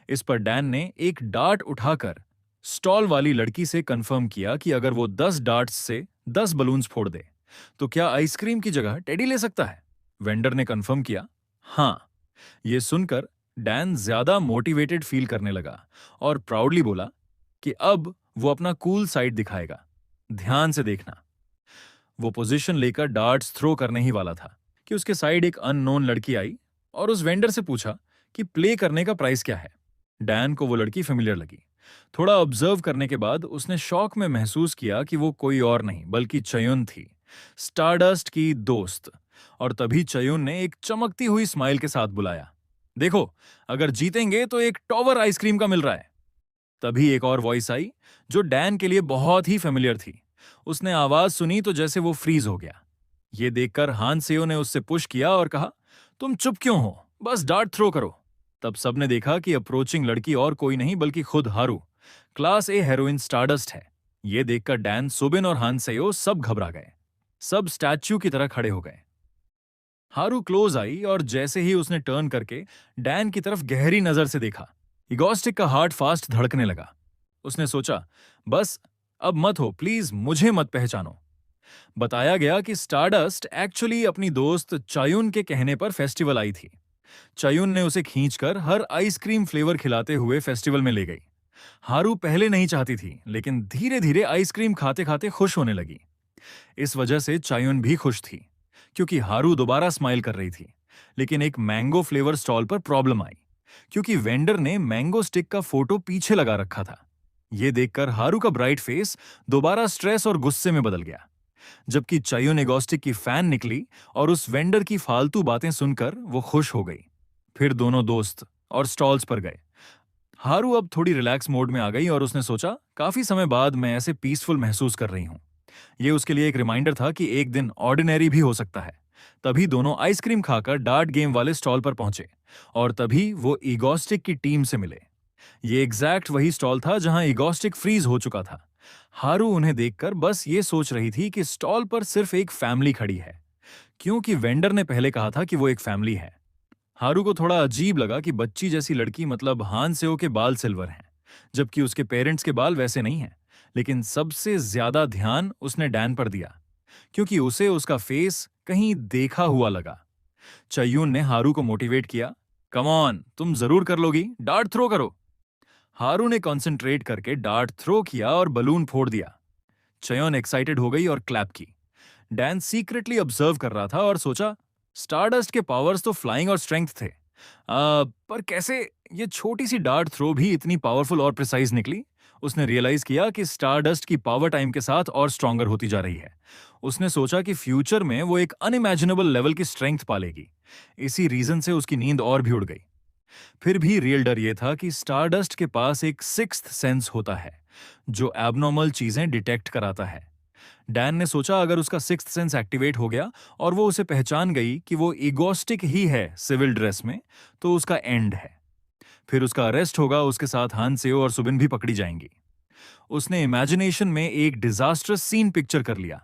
इस पर डैन ने एक डार्ट उठाकर स्टॉल वाली लड़की से कंफर्म किया कि अगर वो 10 डार्ट्स से 10 बलून्स फोड़ दे तो क्या आइसक्रीम की जगह टेडी ले सकता है। वेंडर ने कंफर्म किया, हां। यह सुनकर डैन ज्यादा मोटिवेटेड फील करने लगा और प्राउडली बोला कि अब वो अपना कूल साइड दिखाएगा। ध्यान से देखना। वो पोजीशन लेकर डार्ट्स थ्रो करने ही वाला था कि उसके साइड एक अननोन लड़की आई और उस वेंडर से पूछा कि प्ले करने का प्राइस क्या है। डैन को वो लड़की फेमिलियर लगी। थोड़ा ऑब्जर्व करने के बाद उसने शौक में महसूस किया कि वो कोई और नहीं बल्कि चयुन थी, स्टारडस्ट की दोस्त। और तभी चयुन ने एक चमकती हुई स्माइल के साथ बुलाया, देखो, अगर जीतेंगे तो एक टॉवर आइसक्रीम का मिल रहा है। तभी एक और वॉइस आई जो डैन के लिए बहुत ही फेमिलियर थी। उसने आवाज सुनी तो जैसे वो फ्रीज हो गया। ये देखकर हानसेओ ने उससे पुश किया और कहा, तुम चुप क्यों हो, बस डार्ट थ्रो करो। तब सबने देखा कि अप्रोचिंग लड़की और कोई नहीं बल्कि खुद हारू, क्लास ए हेरोइन स्टारडस्ट है। ये देखकर डैन, सुबिन और हानसेओ सब घबरा गए। सब स्टैच्यू की तरह खड़े हो गए। हारू क्लोज आई और जैसे ही उसने टर्न करके डैन की तरफ गहरी नजर से देखा, इगोस्टिक का हार्ट फास्ट धड़कने लगा। उसने सोचा, बस अब मत हो प्लीज, मुझे मत पहचानो। बताया गया कि स्टारडस्ट एक्चुअली अपनी दोस्त चायुन के कहने पर फेस्टिवल आई थी। चायुन ने उसे खींचकर हर आइसक्रीम फ्लेवर खिलाते हुए फेस्टिवल में ले गई। हारू पहले नहीं चाहती थी, लेकिन धीरे धीरे आइसक्रीम खाते खाते खुश होने लगी। इस वजह से चायुन भी खुश थी, क्योंकि हारू दोबारा स्माइल कर रही थी। लेकिन एक मैंगो फ्लेवर स्टॉल पर प्रॉब्लम आई, क्योंकि वेंडर ने मैंगो स्टिक का फोटो पीछे लगा रखा था। यह देखकर हारू का ब्राइट फेस दोबारा स्ट्रेस और गुस्से में बदल गया। जबकि चायुन एगोस्टिक की फैन निकली और उस वेंडर की फालतू बातें सुनकर वो खुश हो गई। फिर दोनों दोस्त और स्टॉल्स पर गए। हारू अब थोड़ी रिलैक्स मोड में आ गई और उसने सोचा, काफी समय बाद मैं ऐसे पीसफुल महसूस कर रही हूं। ये उसके लिए एक रिमाइंडर था कि एक दिन ऑर्डिनरी भी हो सकता है। तभी दोनों आइसक्रीम खाकर डार्ट गेम वाले स्टॉल पर पहुंचे और तभी वो इगोस्टिक की टीम से मिले। ये एग्जैक्ट वही स्टॉल था जहां इगोस्टिक फ्रीज हो चुका था। हारू उन्हें देखकर बस ये सोच रही थी कि स्टॉल पर सिर्फ एक फैमिली खड़ी है, क्योंकि वेंडर ने पहले कहा था कि वो एक फैमिली है। हारू को थोड़ा अजीब लगा कि बच्ची जैसी लड़की, मतलब हानसेओ के बाल सिल्वर हैं, जबकि उसके पेरेंट्स के बाल वैसे नहीं हैं। लेकिन सबसे ज्यादा ध्यान उसने डैन पर दिया, क्योंकि उसे उसका फेस कहीं देखा हुआ लगा। चयुन ने हारू को मोटिवेट किया, कम ऑन, तुम जरूर कर लोगी, डार्ट थ्रो करो। हारू ने कंसंट्रेट करके डार्ट थ्रो किया और बलून फोड़ दिया। चयोन एक्साइटेड हो गई और क्लैप की। डैन सीक्रेटली ऑब्जर्व कर रहा था और सोचा, स्टारडस्ट के पावर्स तो फ्लाइंग और स्ट्रेंथ थे, पर कैसे ये छोटी सी डार्ट थ्रो भी इतनी पावरफुल और प्रिसाइज निकली। उसने रियलाइज किया कि स्टारडस्ट की पावर टाइम के साथ और स्ट्रॉन्गर होती जा रही है। उसने सोचा कि फ्यूचर में वो एक अनइमेजिनेबल लेवल की स्ट्रेंथ पालेगी। इसी रीजन से उसकी नींद और भी उड़ गई। फिर भी रियल डर यह था कि स्टारडस्ट के पास एक सिक्स्थ सेंस होता है जो एबनॉर्मल चीजें डिटेक्ट कराता है। डैन ने सोचा, अगर उसका सिक्स्थ सेंस एक्टिवेट हो गया और वो उसे पहचान गई कि वो इगोस्टिक ही है सिविल ड्रेस में, तो उसका एंड है। फिर उसका अरेस्ट होगा, उसके साथ हानसेओ और सुबिन भी पकड़ी जाएंगी। उसने इमेजिनेशन में एक डिजास्टरस सीन पिक्चर कर लिया,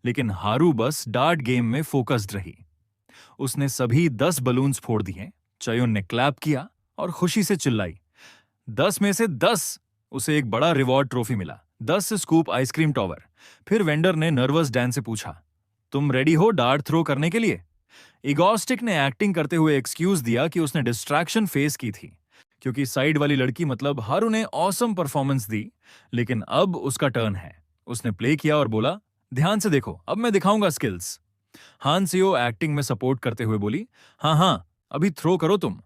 लेकिन हारू बस डार्ट गेम में फोकस्ड रही। उसने सभी 10 बलून्स फोड़ दिए। चयुन ने क्लैप किया और खुशी से चिल्लाई, 10 में से 10। उसे एक बड़ा रिवॉर्ड ट्रॉफी मिला, 10 स्कूप आइसक्रीम टॉवर। फिर वेंडर ने नर्वस डैन से पूछा, तुम रेडी हो डार्ट थ्रो करने के लिए? इगोस्टिक ने एक्टिंग करते हुए एक्सक्यूज दिया कि उसने डिस्ट्रैक्शन फेस की थी, क्योंकि साइड वाली लड़की मतलब हारू ने ऑसम परफॉर्मेंस दी। लेकिन अब उसका टर्न है। उसने प्ले किया और बोला, ध्यान से देखो, अब मैं दिखाऊंगा स्किल्स। हानसियो एक्टिंग में सपोर्ट करते हुए बोली, हाँ हाँ, अभी थ्रो करो तुम।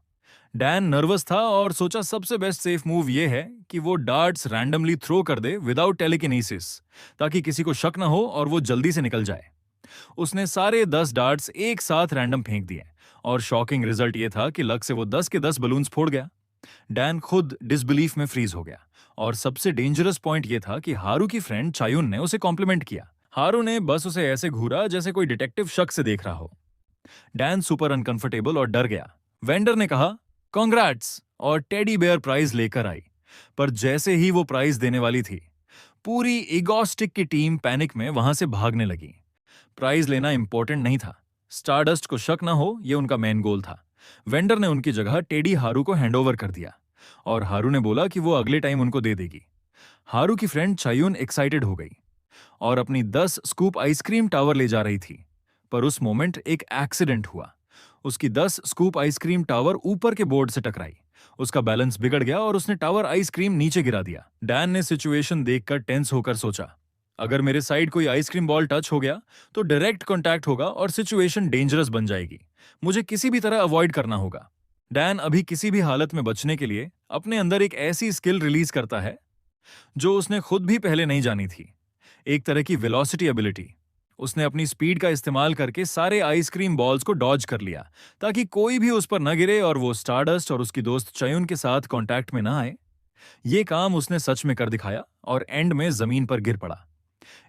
डैन नर्वस था और सोचा सबसे बेस्ट सेफ मूव ये है कि वो डार्ट्स रैंडमली थ्रो कर दे विदाउट टेलीकिनेसिस, ताकि किसी को शक न हो और वो जल्दी से निकल जाए। उसने सारे 10 डार्ट्स एक साथ रैंडम फेंक दिए और शॉकिंग रिजल्ट ये था कि लक से वो 10 के 10 बलून्स फोड़ गया। डैन खुद डिसबिलीफ में फ्रीज हो गया और सबसे डेंजरस पॉइंट ये था कि हारू की फ्रेंड चायुन ने उसे कॉम्प्लीमेंट किया। हारू ने बस उसे ऐसे घूरा जैसे कोई डिटेक्टिव शक से देख रहा हो। डैन सुपर अनकंफर्टेबल और डर गया। वेंडर ने कहा, कॉन्ग्रेट्स, और टेडी बेयर प्राइज लेकर आई। पर जैसे ही वो प्राइज देने वाली थी, पूरी इगोस्टिक की टीम पैनिक में वहां से भागने लगी। प्राइज लेना इंपॉर्टेंट नहीं था, स्टारडस्ट को शक ना हो ये उनका मेन गोल था। वेंडर ने उनकी जगह टेडी हारू को हैंडओवर कर दिया और हारू ने बोला कि वो अगले टाइम उनको दे देगी। हारू की फ्रेंड चायुन एक्साइटेड हो गई और अपनी 10 स्कूप आइसक्रीम टावर ले जा रही थी। पर उस मोमेंट एक एक्सीडेंट हुआ। उसकी 10 स्कूप आइसक्रीम टावर ऊपर के बोर्ड से टकराई। उसका बैलेंस बिगड़ गया और उसने टावर आइसक्रीम नीचे गिरा दिया। डैन ने सिचुएशन देखकर टेंस होकर सोचा, अगर मेरे साइड कोई आइसक्रीम बॉल टच हो गया तो डायरेक्ट कॉन्टैक्ट होगा और सिचुएशन डेंजरस बन जाएगी। मुझे किसी भी तरह अवॉइड करना होगा। डैन अभी किसी भी हालत में बचने के लिए अपने अंदर एक ऐसी स्किल रिलीज करता है जो उसने खुद भी पहले नहीं जानी थी, एक तरह की वेलोसिटी एबिलिटी। उसने अपनी स्पीड का इस्तेमाल करके सारे आइसक्रीम बॉल्स को डॉज कर लिया ताकि कोई भी उस पर न गिरे और वो स्टारडस्ट और उसकी दोस्त चयुन के साथ कांटेक्ट में न आए। ये काम उसने सच में कर दिखाया और एंड में जमीन पर गिर पड़ा।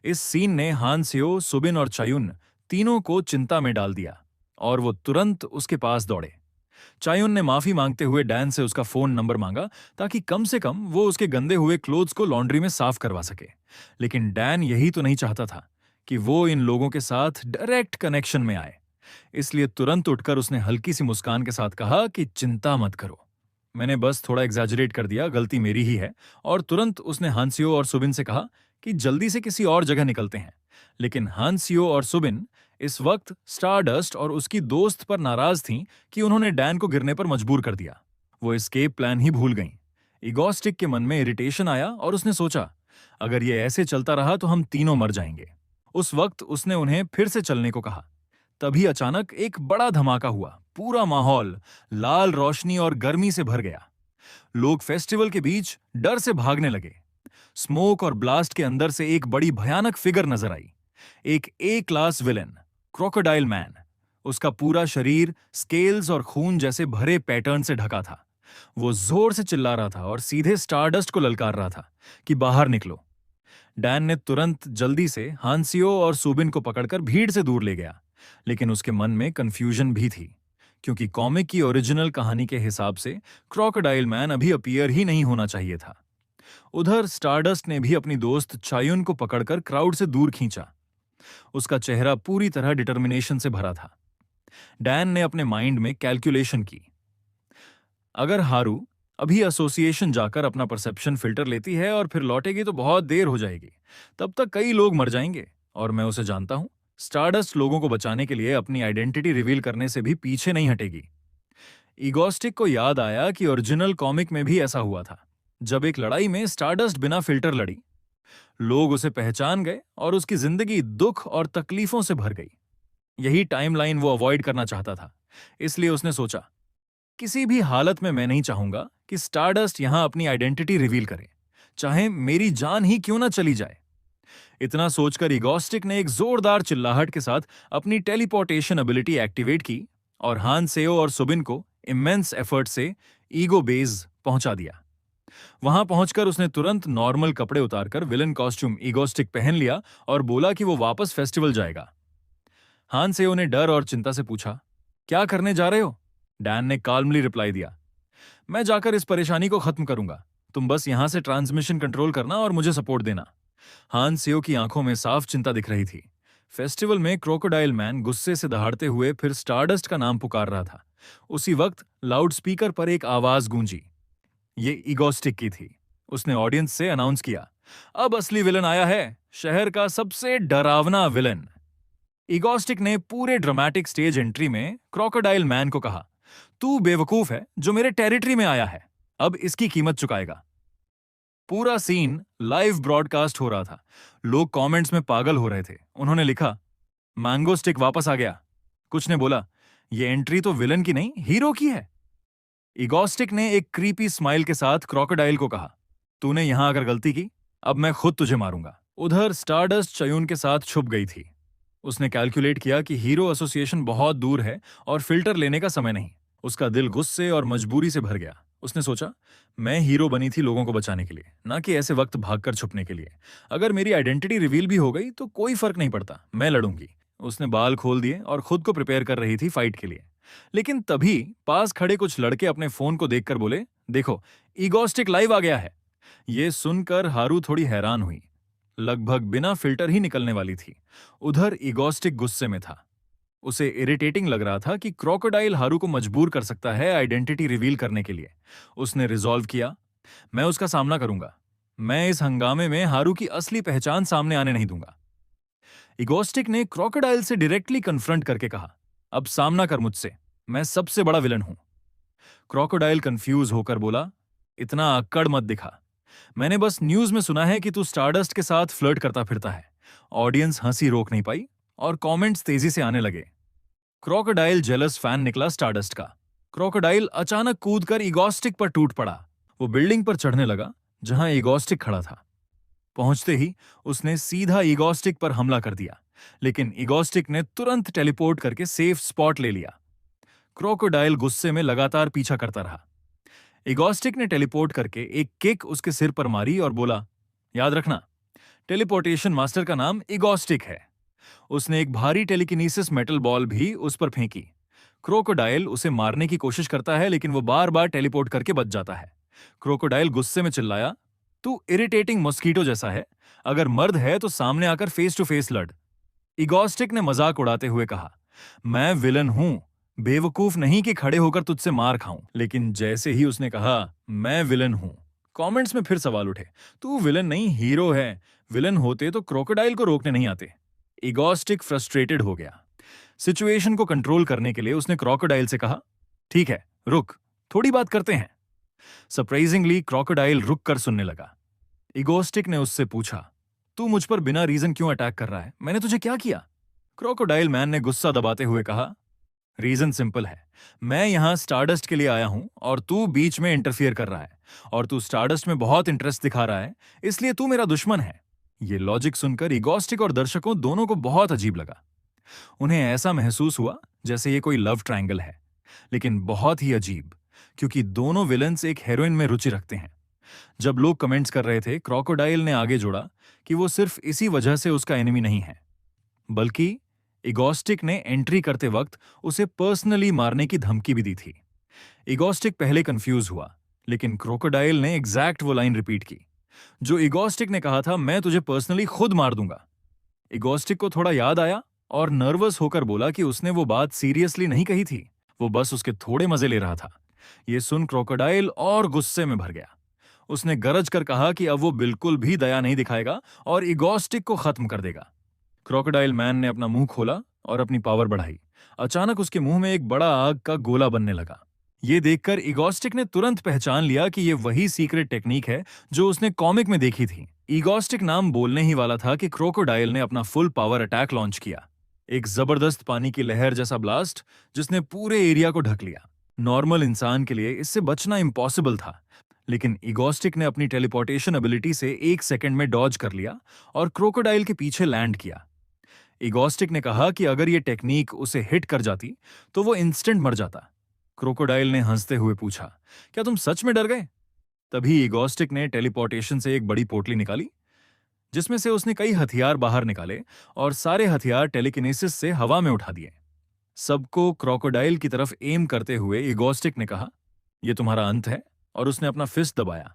इस सीन ने हानसियो, सुबिन और चायुन तीनों को चिंता में डाल दिया और वो तुरंत उसके पास दौड़े। चायुन ने माफी मांगते हुए डैन से उसका फोन नंबर मांगा ताकि कम से कम वो उसके गंदे हुए क्लोथ्स को लॉन्ड्री में साफ करवा सके। लेकिन डैन यही तो नहीं चाहता था कि वो इन लोगों के साथ डायरेक्ट कनेक्शन में आए। इसलिए तुरंत उठकर उसने हल्की सी मुस्कान के साथ कहा कि चिंता मत करो, मैंने बस थोड़ा एग्जैजरेट कर दिया, गलती मेरी ही है। और तुरंत उसने हानसियो और सुबिन से कहा कि जल्दी से किसी और जगह निकलते हैं। लेकिन हानसियो और सुबिन इस वक्त स्टारडस्ट और उसकी दोस्त पर नाराज थीं कि उन्होंने डैन को गिरने पर मजबूर कर दिया। वो एस्केप प्लान ही भूल गईं। इगोस्टिक के मन में इरिटेशन आया और उसने सोचा, अगर ये ऐसे चलता रहा तो हम तीनों मर जाएंगे। उस वक्त उसने उन्हें फिर से चलने को कहा। तभी अचानक एक बड़ा धमाका हुआ। पूरा माहौल लाल रोशनी और गर्मी से भर गया। लोग फेस्टिवल के बीच डर से भागने लगे। स्मोक और ब्लास्ट के अंदर से एक बड़ी भयानक फिगर नजर आई। एक ए क्लास विलेन, क्रोकोडाइल मैन। उसका पूरा शरीर स्केल्स और खून जैसे भरे पैटर्न से ढका था। वो जोर से चिल्ला रहा था और सीधे स्टारडस्ट को ललकार रहा था कि बाहर निकलो। डैन ने तुरंत जल्दी से हानसियो और सुबिन को पकड़कर भीड़ से दूर ले गया। लेकिन उसके मन में कंफ्यूजन भी थी, क्योंकि कॉमिक की ओरिजिनल कहानी के हिसाब से क्रोकोडाइल मैन अभी अपीयर ही नहीं होना चाहिए था। उधर स्टारडस्ट ने भी अपनी दोस्त चायुन को पकड़कर क्राउड से दूर खींचा। उसका चेहरा पूरी तरह डिटर्मिनेशन से भरा था। डैन ने अपने माइंड में कैलकुलेशन की, अगर हारू अभी एसोसिएशन जाकर अपना परसेप्शन फिल्टर लेती है और फिर लौटेगी तो बहुत देर हो जाएगी। तब तक कई लोग मर जाएंगे और मैं उसे जानता हूं, स्टारडस्ट लोगों को बचाने के लिए अपनी आइडेंटिटी रिवील करने से भी पीछे नहीं हटेगी। इगोस्टिक को याद आया कि ओरिजिनल कॉमिक में भी ऐसा हुआ था। जब एक लड़ाई में स्टारडस्ट बिना फिल्टर लड़ी, लोग उसे पहचान गए और उसकी जिंदगी दुख और तकलीफों से भर गई। यही टाइमलाइन वो अवॉइड करना चाहता था। इसलिए उसने सोचा, किसी भी हालत में मैं नहीं चाहूंगा कि स्टारडस्ट यहां अपनी आइडेंटिटी रिवील करे, चाहे मेरी जान ही क्यों ना चली जाए। इतना सोचकर इगोस्टिक ने एक जोरदार चिल्लाहट के साथ अपनी टेलीपोर्टेशन एबिलिटी एक्टिवेट की और हानसेओ और सुबिन को इमेंस एफर्ट से ईगो बेस पहुंचा दिया। वहां पहुंचकर उसने तुरंत नॉर्मल कपड़े उतारकर विलन कॉस्ट्यूम इगोस्टिक पहन लिया और बोला कि वो वापस फेस्टिवल जाएगा। हानसेओ ने डर और चिंता से पूछा, क्या करने जा रहे हो? डैन ने काल्मली रिप्लाई दिया, मैं जाकर इस परेशानी को खत्म करूंगा। तुम बस यहां से ट्रांसमिशन कंट्रोल करना और मुझे सपोर्ट देना। हानसेओ की आंखों में साफ चिंता दिख रही थी। फेस्टिवल में क्रोकोडाइल मैन गुस्से से दहाड़ते हुए फिर स्टारडस्ट का नाम पुकार रहा था। उसी वक्त लाउडस्पीकर पर एक आवाज गूंजी। ये ईगोस्टिक की थी। उसने ऑडियंस से अनाउंस किया, अब असली विलन आया है, शहर का सबसे डरावना विलन। ईगोस्टिक ने पूरे ड्रामेटिक स्टेज एंट्री में क्रोकोडाइल मैन को कहा, तू बेवकूफ है जो मेरे टेरिटरी में आया है, अब इसकी कीमत चुकाएगा। पूरा सीन लाइव ब्रॉडकास्ट हो रहा था। लोग कमेंट्स में पागल हो रहे थे। उन्होंने लिखा, मैंगो स्टिक वापस आ गया। कुछ ने बोला, ये एंट्री तो विलन की नहीं हीरो की है। ईगोस्टिक ने एक क्रीपी स्माइल के साथ क्रोकोडाइल को कहा, तूने यहां आकर गलती की, अब मैं खुद तुझे मारूंगा। उधर स्टारडस्ट चयून के साथ छुप गई थी। उसने कैलकुलेट किया कि हीरो एसोसिएशन बहुत दूर है और फिल्टर लेने का समय नहीं। उसका दिल गुस्से और मजबूरी से भर गया। उसने सोचा, मैं हीरो बनी थी लोगों को बचाने के लिए, ना कि ऐसे वक्त भागकर छुपने के लिए। अगर मेरी आइडेंटिटी रिवील भी हो गई तो कोई फर्क नहीं पड़ता, मैं लड़ूंगी। उसने बाल खोल दिए और खुद को प्रिपेयर कर रही थी फाइट के लिए। लेकिन तभी पास खड़े कुछ लड़के अपने फोन को देखकर बोले, देखो, ईगोस्टिक लाइव आ गया है। ये सुनकर हारू थोड़ी हैरान हुई। लगभग बिना फिल्टर ही निकलने वाली थी। उधर ईगोस्टिक गुस्से में था। उसे इरिटेटिंग लग रहा था कि क्रोकोडाइल हारू को मजबूर कर सकता है आइडेंटिटी रिवील करने के लिए। उसने रिजॉल्व किया, मैं उसका सामना करूंगा। मैं इस हंगामे में हारू की असली पहचान सामने आने नहीं दूंगा। ईगोस्टिक ने क्रोकोडाइल से डायरेक्टली कन्फ्रंट करके कहा, अब सामना कर मुझसे, मैं सबसे बड़ा विलन हूं। क्रोकोडाइल कंफ्यूज होकर बोला, इतना अक्कड़ मत दिखा। मैंने बस न्यूज में सुना है कि तू स्टारडस्ट के साथ फ्लर्ट करता फिरता है। ऑडियंस हंसी रोक नहीं पाई और कमेंट्स तेजी से आने लगे। क्रोकोडाइल जेलस फैन निकला स्टारडस्ट का। क्रोकोडाइल अचानक कूदकर ईगोस्टिक पर टूट पड़ा। वो बिल्डिंग पर चढ़ने लगा जहां ईगोस्टिक खड़ा था। पहुंचते ही उसने सीधा ईगोस्टिक पर हमला कर दिया, लेकिन ईगोस्टिक ने तुरंत टेलीपोर्ट करके सेफ स्पॉट ले लिया। क्रोकोडाइल गुस्से में लगातार पीछा करता रहा। ईगोस्टिक ने टेलीपोर्ट करके एक किक उसके सिर पर मारी और बोला, याद रखना, टेलीपोर्टेशन मास्टर का नाम ईगोस्टिक है। उसने एक भारी टेलीकिनेसिस मेटल बॉल भी उस पर फेंकी। क्रोकोडाइल उसे मारने की कोशिश करता है, लेकिन वो बार बार टेलीपोर्ट करके बच जाता है। क्रोकोडाइल गुस्से में चिल्लाया, तू इरिटेटिंग मॉस्किटो जैसा है, अगर मर्द है तो सामने आकर फेस टू फेस लड़। ईगोस्टिक ने मजाक उड़ाते हुए कहा, मैं विलन हूं, बेवकूफ नहीं कि खड़े होकर तुझसे मार खाऊं। लेकिन जैसे ही उसने कहा, मैं विलन हूं, कमेंट्स में फिर सवाल उठे, तू विलन नहीं हीरो है। विलन होते तो क्रोकोडाइल को रोकने नहीं आते। ईगोस्टिक फ्रस्ट्रेटेड हो गया। सिचुएशन को कंट्रोल करने के लिए उसने क्रोकोडाइल से कहा, ठीक है, रुक, थोड़ी बात करते हैं। सरप्राइजिंगली क्रोकोडाइल रुक कर सुनने लगा। ईगोस्टिक ने उससे पूछा, तू मुझ पर बिना रीजन क्यों अटैक कर रहा है? मैंने तुझे क्या किया? क्रोकोडाइल मैन ने गुस्सा दबाते हुए कहा, रीजन सिंपल है, मैं यहां स्टारडस्ट के लिए आया हूं और तू बीच में इंटरफियर कर रहा है, और तू स्टारडस्ट में बहुत इंटरेस्ट दिखा रहा है, इसलिए तू मेरा दुश्मन है। ये लॉजिक सुनकर ईगोस्टिक और दर्शकों दोनों को बहुत अजीब लगा। उन्हें ऐसा महसूस हुआ जैसे ये कोई लव ट्रायंगल है, लेकिन बहुत ही अजीब, क्योंकि दोनों विलन्स एक हेरोइन में रुचि रखते हैं। जब लोग कमेंट्स कर रहे थे, क्रोकोडाइल ने आगे जोड़ा कि वो सिर्फ इसी वजह से उसका एनिमी नहीं है, बल्कि ईगोस्टिक ने एंट्री करते वक्त उसे पर्सनली मारने की धमकी भी दी थी। ईगोस्टिक पहले कंफ्यूज हुआ, लेकिन क्रोकोडाइल ने एग्जैक्ट वो लाइन रिपीट की जो ईगोस्टिक ने कहा था, मैं तुझे पर्सनली खुद मार दूंगा। ईगोस्टिक को थोड़ा याद आया और नर्वस होकर बोला कि उसने वो बात सीरियसली नहीं कही थी, वो बस उसके थोड़े मजे ले रहा था। ये सुन क्रोकोडाइल और गुस्से में भर गया। उसने गरज कर कहा कि अब वो बिल्कुल भी दया नहीं दिखाएगा और ईगोस्टिक को खत्म कर देगा। क्रोकोडाइल मैन ने अपना मुंह खोला और अपनी पावर बढ़ाई। अचानक उसके मुंह में एक बड़ा आग का गोला बनने लगा। ये देखकर ईगोस्टिक ने तुरंत पहचान लिया कि ये वही सीक्रेट टेक्निक है जो उसने कॉमिक में देखी थी। ईगोस्टिक नाम बोलने ही वाला था कि क्रोकोडाइल ने अपना फुल पावर अटैक लॉन्च किया। एक जबरदस्त पानी की लहर जैसा ब्लास्ट जिसने पूरे एरिया को ढक लिया। नॉर्मल इंसान के लिए इससे बचना इम्पॉसिबल था, लेकिन ईगोस्टिक ने अपनी टेलीपोर्टेशन एबिलिटी से 1 सेकंड में डॉज कर लिया और क्रोकोडाइल के पीछे लैंड किया। ईगोस्टिक ने कहा कि अगर ये टेक्निक उसे हिट कर जाती तो वो इंस्टेंट मर जाता। क्रोकोडाइल ने हंसते हुए पूछा, क्या तुम सच में डर गए? तभी ईगोस्टिक ने टेलीपोर्टेशन से एक बड़ी पोटली निकाली, जिसमें से उसने कई हथियार बाहर निकाले और सारे हथियार टेलीकिनेसिस से हवा में उठा दिए। सबको क्रोकोडाइल की तरफ एम करते हुए ईगोस्टिक ने कहा, यह तुम्हारा अंत है, और उसने अपना फिस्ट दबाया।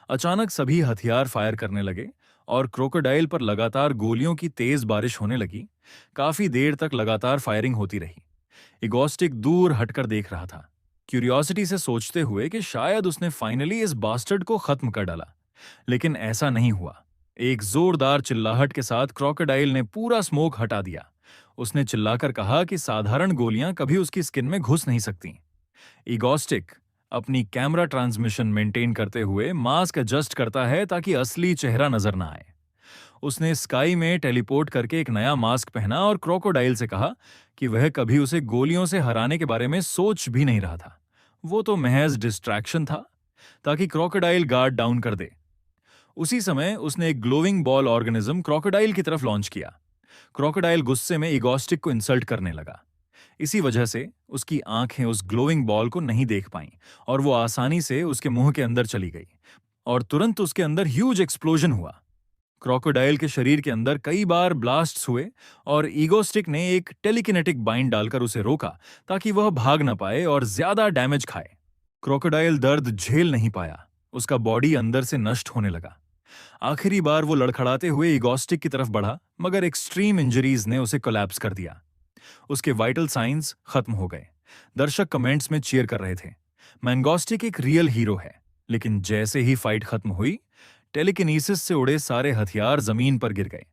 अचानक सभी हथियार फायर करने लगे और क्रोकोडाइल पर लगातार गोलियों की तेज बारिश होने लगी। काफी देर तक लगातार फायरिंग होती रही। इगोस्टिक दूर हटकर देख रहा था, क्यूरियोसिटी से सोचते हुए कि शायद उसने फाइनली इस बास्टर्ड को खत्म कर डाला। लेकिन ऐसा नहीं हुआ। एक जोरदार चिल्लाहट के साथ क्रोकोडाइल ने पूरा स्मोक हटा दिया। उसने चिल्लाकर कहा कि साधारण गोलियां कभी उसकी स्किन में घुस नहीं सकती। इगोस्टिक अपनी कैमरा ट्रांसमिशन मेंटेन करते हुए मास्क एडजस्ट करता है ताकि असली चेहरा नजर ना आए। उसने स्काई में टेलीपोर्ट करके एक नया मास्क पहना और क्रोकोडाइल से कहा कि वह कभी उसे गोलियों से हराने के बारे में सोच भी नहीं रहा था। वो तो महज डिस्ट्रैक्शन था, ताकि क्रोकोडाइल गार्ड डाउन कर दे। उसी समय उसने एक ग्लोविंग बॉल ऑर्गेनिज्म क्रोकोडाइल की तरफ लॉन्च किया। क्रोकोडाइल गुस्से में इगोस्टिक को इंसल्ट करने लगा। इसी वजह से उसकी आंखें उस ग्लोविंग बॉल को नहीं देख पाईं और वो आसानी से उसके मुंह के अंदर चली गई और तुरंत उसके अंदर ह्यूज एक्सप्लोजन हुआ। क्रोकोडाइल के शरीर के अंदर कई बार ब्लास्ट्स हुए और ईगोस्टिक ने एक टेलीकिनेटिक बाइंड डालकर उसे रोका ताकि वह भाग न पाए और ज्यादा डैमेज खाए। क्रोकोडाइल दर्द झेल नहीं पाया। उसका बॉडी अंदर से नष्ट होने लगा। आखिरी बार वो लड़खड़ाते हुए ईगोस्टिक की तरफ बढ़ा, मगर एक्सट्रीम इंजरीज ने उसे कोलैप्स कर दिया। उसके वाइटल साइंस खत्म हो गए। दर्शक कमेंट्स में चीयर कर रहे थे, मैंगोस्टिक एक रियल हीरो है। लेकिन जैसे ही फाइट खत्म हुई, टेलीकिनेसिस से उड़े सारे हथियार जमीन पर गिर गए।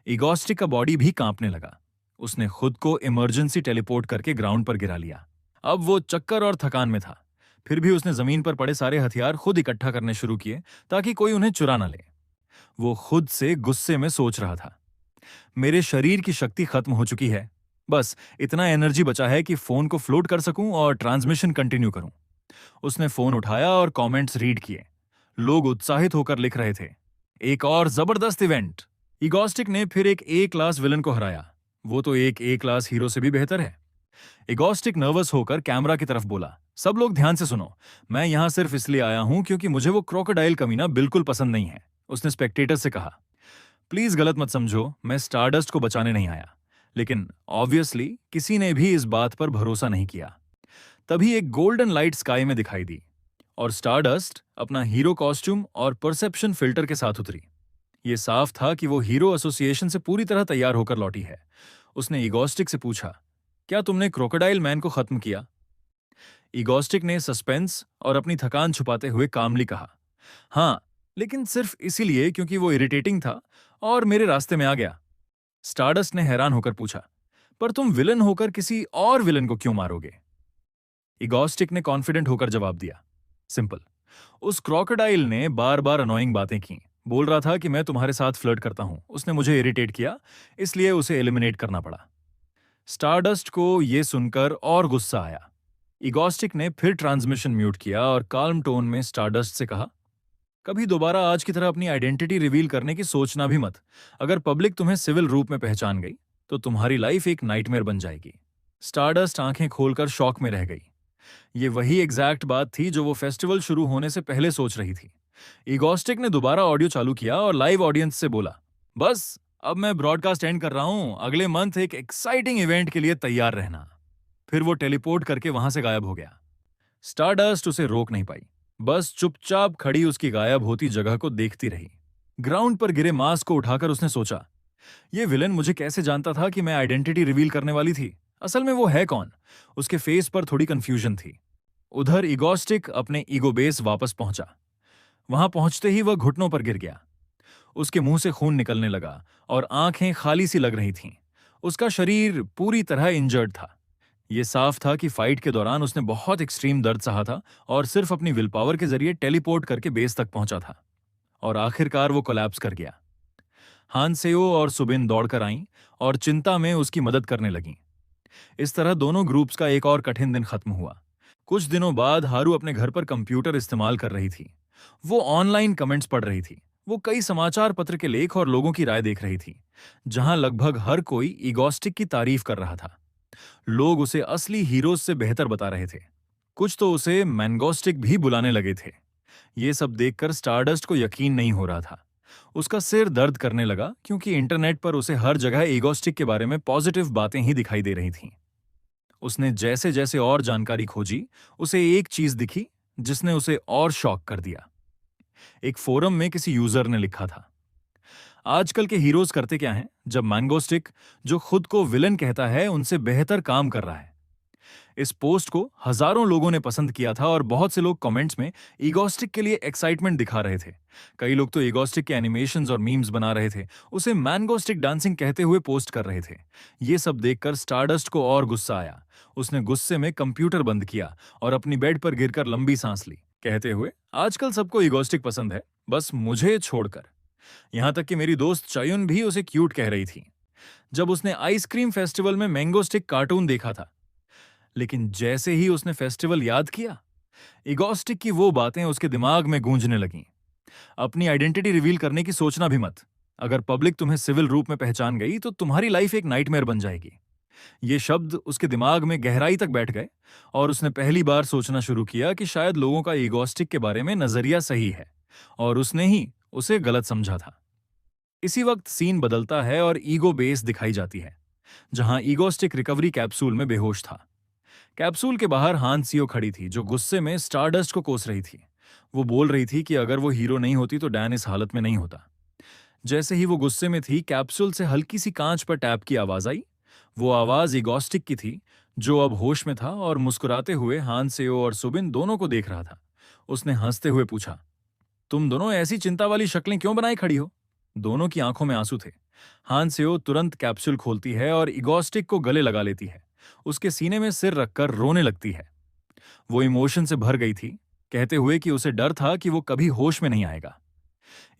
इगोस्टिक का बॉडी भी कांपने लगा। उसने खुद को इमरजेंसी टेलीपोर्ट करके ग्राउंड पर गिरा लिया। अब वो चक्कर और थकान में था। फिर भी उसने जमीन पर पड़े सारे हथियार खुद इकट्ठा करने शुरू किए ताकि कोई उन्हें चुरा न ले। वो खुद से गुस्से में सोच रहा था, मेरे शरीर की शक्ति खत्म हो चुकी है। बस इतना एनर्जी बचा है कि फोन को फ्लोट कर सकूं और ट्रांसमिशन कंटिन्यू करूं। उसने फोन उठाया और कमेंट्स रीड किए। लोग उत्साहित होकर लिख रहे थे, एक और जबरदस्त इवेंट। इगोस्टिक ने फिर एक ए क्लास विलन को हराया। वो तो एक ए क्लास हीरो से भी बेहतर है। इगोस्टिक नर्वस होकर कैमरा की तरफ बोला, सब लोग ध्यान से सुनो, मैं यहां सिर्फ इसलिए आया हूं क्योंकि मुझे वो क्रोकोडाइल कमीना बिल्कुल पसंद नहीं है। उसने स्पेक्टेटर से कहा, प्लीज गलत मत समझो, मैं स्टारडस्ट को बचाने नहीं आया। लेकिन ऑब्वियसली किसी ने भी इस बात पर भरोसा नहीं किया। तभी एक गोल्डन लाइट स्काई में दिखाई दी और स्टारडस्ट अपना हीरो कॉस्ट्यूम और परसेप्शन फिल्टर के साथ उतरी। ये साफ था कि वो हीरो एसोसिएशन से पूरी तरह तैयार होकर लौटी है। उसने इगोस्टिक से पूछा, क्या तुमने क्रोकोडाइल मैन को खत्म किया? इगोस्टिक ने सस्पेंस और अपनी थकान छुपाते हुए कामली कहा, हाँ, लेकिन सिर्फ इसीलिए क्योंकि वो इरिटेटिंग था और मेरे रास्ते में आ गया। स्टारडस्ट ने हैरान होकर पूछा, पर तुम विलन होकर किसी और विलन को क्यों मारोगे? इगोस्टिक ने कॉन्फिडेंट होकर जवाब दिया, सिंपल, उस क्रोकोडाइल ने बार बार अनोइंग बातें की। बोल रहा था कि मैं तुम्हारे साथ फ्लर्ट करता हूं। उसने मुझे इरिटेट किया, इसलिए उसे एलिमिनेट करना पड़ा। स्टारडस्ट को यह सुनकर और गुस्सा आया। इगोस्टिक ने फिर ट्रांसमिशन म्यूट किया और काल्म टोन में स्टारडस्ट से कहा, कभी दोबारा आज की तरह अपनी आइडेंटिटी रिवील करने की सोचना भी मत। अगर पब्लिक तुम्हें सिविल रूप में पहचान गई तो तुम्हारी लाइफ एक नाइटमेयर बन जाएगी। स्टारडस्ट आंखें खोलकर शॉक में रह गई। ये वही एग्जैक्ट बात थी जो वो फेस्टिवल शुरू होने से पहले सोच रही थी। इगोस्टिक ने दोबारा ऑडियो चालू किया और लाइव ऑडियंस से बोला, बस अब मैं ब्रॉडकास्ट एंड कर रहा हूं, अगले मंथ एक एक्साइटिंग इवेंट के लिए तैयार रहना। फिर वो टेलीपोर्ट करके वहां से गायब हो गया। स्टारडस्ट उसे रोक नहीं पाई, बस चुपचाप खड़ी उसकी गायब होती जगह को देखती रही। ग्राउंड पर गिरे मास्क को उठाकर उसने सोचा, ये विलन मुझे कैसे जानता था कि मैं आइडेंटिटी रिवील करने वाली थी? असल में वो है कौन? उसके फेस पर थोड़ी कंफ्यूजन थी। उधर इगोस्टिक अपने ईगो बेस वापस पहुंचा। वहां पहुंचते ही वह घुटनों पर गिर गया। उसके मुंह से खून निकलने लगा और आंखें खाली सी लग रही थीं। उसका शरीर पूरी तरह इंजर्ड था। यह साफ था कि फाइट के दौरान उसने बहुत एक्सट्रीम दर्द सहा था और सिर्फ अपनी विल पावर के जरिए टेलीपोर्ट करके बेस तक पहुंचा था। और आखिरकार वो कोलैप्स कर गया। हानसेओ और सुबिन दौड़कर आईं और चिंता में उसकी मदद करने लगीं। इस तरह दोनों ग्रुप्स का एक और कठिन दिन खत्म हुआ। कुछ दिनों बाद हारू अपने घर पर कंप्यूटर इस्तेमाल कर रही थी। वो ऑनलाइन कमेंट्स पढ़ रही थी। वो कई समाचार पत्र के लेख और लोगों की राय देख रही थी, जहां लगभग हर कोई इगोस्टिक की तारीफ कर रहा था। लोग उसे असली हीरोज से बेहतर बता रहे थे। कुछ तो उसे मैंगोस्टिक भी बुलाने लगे थे। ये सब देखकर स्टारडस्ट को यकीन नहीं हो रहा था। उसका सिर दर्द करने लगा क्योंकि इंटरनेट पर उसे हर जगह इगोस्टिक के बारे में पॉजिटिव बातें ही दिखाई दे रही थीं। उसने जैसे जैसे और जानकारी खोजी, उसे एक चीज दिखी जिसने उसे और शॉक कर दिया। एक फोरम में किसी यूजर ने लिखा था, आजकल के हीरोज करते क्या हैं जब मैंगो स्टिक, जो खुद को विलन कहता है, उनसे बेहतर काम कर रहा है। इस पोस्ट को हजारों लोगों ने पसंद किया था और बहुत से लोग कमेंट्स में ईगोस्टिक के लिए एक्साइटमेंट दिखा रहे थे। कई लोग तो ईगोस्टिक के एनिमेशंस और मीम्स बना रहे थे, उसे मैंगो स्टिक डांसिंग कहते हुए पोस्ट कर रहे थे। ये सब देखकर स्टारडस्ट को और गुस्सा आया। उसने गुस्से में कंप्यूटर बंद किया और अपनी बेड पर गिरकर लंबी सांस ली, कहते हुए, आजकल सबको ईगोस्टिक पसंद है, बस मुझे छोड़कर। यहां तक कि मेरी दोस्त चयुन भी उसे क्यूट कह रही थी जब उसने आइसक्रीम फेस्टिवल में मैंगो स्टिक कार्टून देखा था। लेकिन जैसे ही उसने फेस्टिवल याद किया, इगोस्टिक की वो बातें उसके दिमाग में गूंजने लगीं। अपनी आइडेंटिटी रिवील करने की सोचना भी मत। अगर पब्लिक तुम्हें सिविल रूप में पहचान गई तो तुम्हारी लाइफ एक नाइटमेयर बन जाएगी। ये शब्द उसके दिमाग में गहराई तक बैठ गए और उसने पहली बार सोचना शुरू किया कि शायद लोगों का इगोस्टिक के बारे में नजरिया सही है और उसने ही उसे गलत समझा था। इसी वक्त सीन बदलता है और ईगो बेस दिखाई जाती है, जहां ईगोस्टिक रिकवरी कैप्सूल में बेहोश था। कैप्सूल के बाहर हान सियो खड़ी थी, जो गुस्से में स्टारडस्ट को कोस रही थी। वो बोल रही थी कि अगर वो हीरो नहीं होती तो डैन इस हालत में नहीं होता। जैसे ही वो गुस्से में थी, कैप्सूल से हल्की सी कांच पर टैप की आवाज आई। वो आवाज इगोस्टिक की थी, जो अब होश में था और मुस्कुराते हुए हान सेओ और सुबिन दोनों को देख रहा था। उसने हंसते हुए पूछा, तुम दोनों ऐसी चिंता वाली शक्लें क्यों बनाए खड़ी हो? दोनों की आंखों में आंसू थे। हान सेओ तुरंत कैप्सूल खोलती है और इगोस्टिक को गले लगा लेती है। उसके सीने में सिर रखकर रोने लगती है। वो इमोशन से भर गई थी, कहते हुए कि उसे डर था कि वो कभी होश में नहीं आएगा।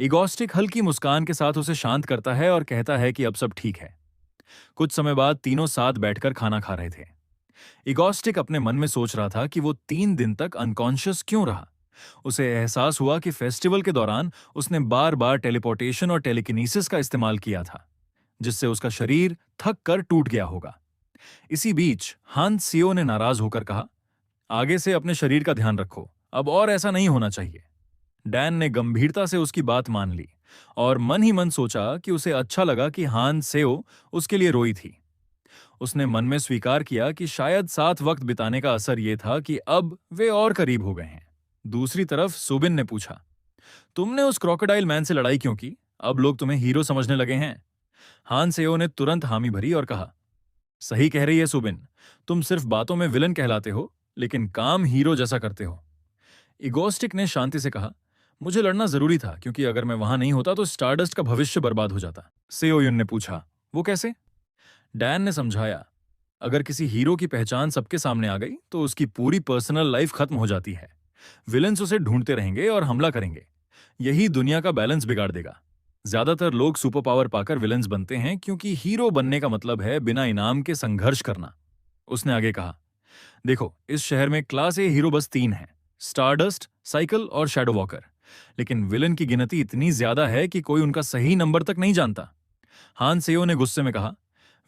इगोस्टिक हल्की मुस्कान के साथ उसे शांत करता है और कहता है कि अब सब ठीक है। कुछ समय बाद तीनों साथ बैठकर खाना खा रहे थे। इगोस्टिक अपने मन में सोच रहा था कि वो 3 दिन तक अनकॉन्शियस क्यों रहा। उसे एहसास हुआ कि फेस्टिवल के दौरान उसने बार बार टेलीपोर्टेशन और टेलीकिनेसिस का इस्तेमाल किया था, जिससे उसका शरीर थक कर टूट गया होगा। इसी बीच हान सियो ने नाराज होकर कहा, आगे से अपने शरीर का ध्यान रखो, अब और ऐसा नहीं होना चाहिए। डैन ने गंभीरता से उसकी बात मान ली और मन ही मन सोचा कि उसे अच्छा लगा कि हान सेओ उसके लिए रोई थी। उसने मन में स्वीकार किया कि शायद साथ वक्त बिताने का असर यह था कि अब वे और करीब हो गए हैं। दूसरी तरफ सुबिन ने पूछा, तुमने उस क्रोकोडाइल मैन से लड़ाई क्यों की? अब लोग तुम्हें हीरो समझने लगे हैं। हान सेओ ने तुरंत हामी भरी और कहा, सही कह रही है सुबिन, तुम सिर्फ बातों में विलन कहलाते हो, लेकिन काम हीरो जैसा करते हो। इगोस्टिक ने शांति से कहा, मुझे लड़ना जरूरी था क्योंकि अगर मैं वहां नहीं होता तो स्टारडस्ट का भविष्य बर्बाद हो जाता। सेओयुन ने पूछा, वो कैसे? डैन ने समझाया, अगर किसी हीरो की पहचान सबके सामने आ गई तो उसकी पूरी पर्सनल लाइफ खत्म हो जाती है। विलन्स उसे ढूंढते रहेंगे और हमला करेंगे। यही दुनिया का बैलेंस बिगाड़ देगा। ज्यादातर लोग सुपर पावर पाकर विलन्स बनते हैं क्योंकि हीरो बनने का मतलब है बिना इनाम के संघर्ष करना। उसने आगे कहा, देखो, इस शहर में क्लास ए हीरो बस 3 हैं, स्टारडस्ट, साइकिल और शैडो वॉकर। लेकिन विलन की गिनती इतनी ज्यादा है कि कोई उनका सही नंबर तक नहीं जानता। हान सेओ ने गुस्से में कहा,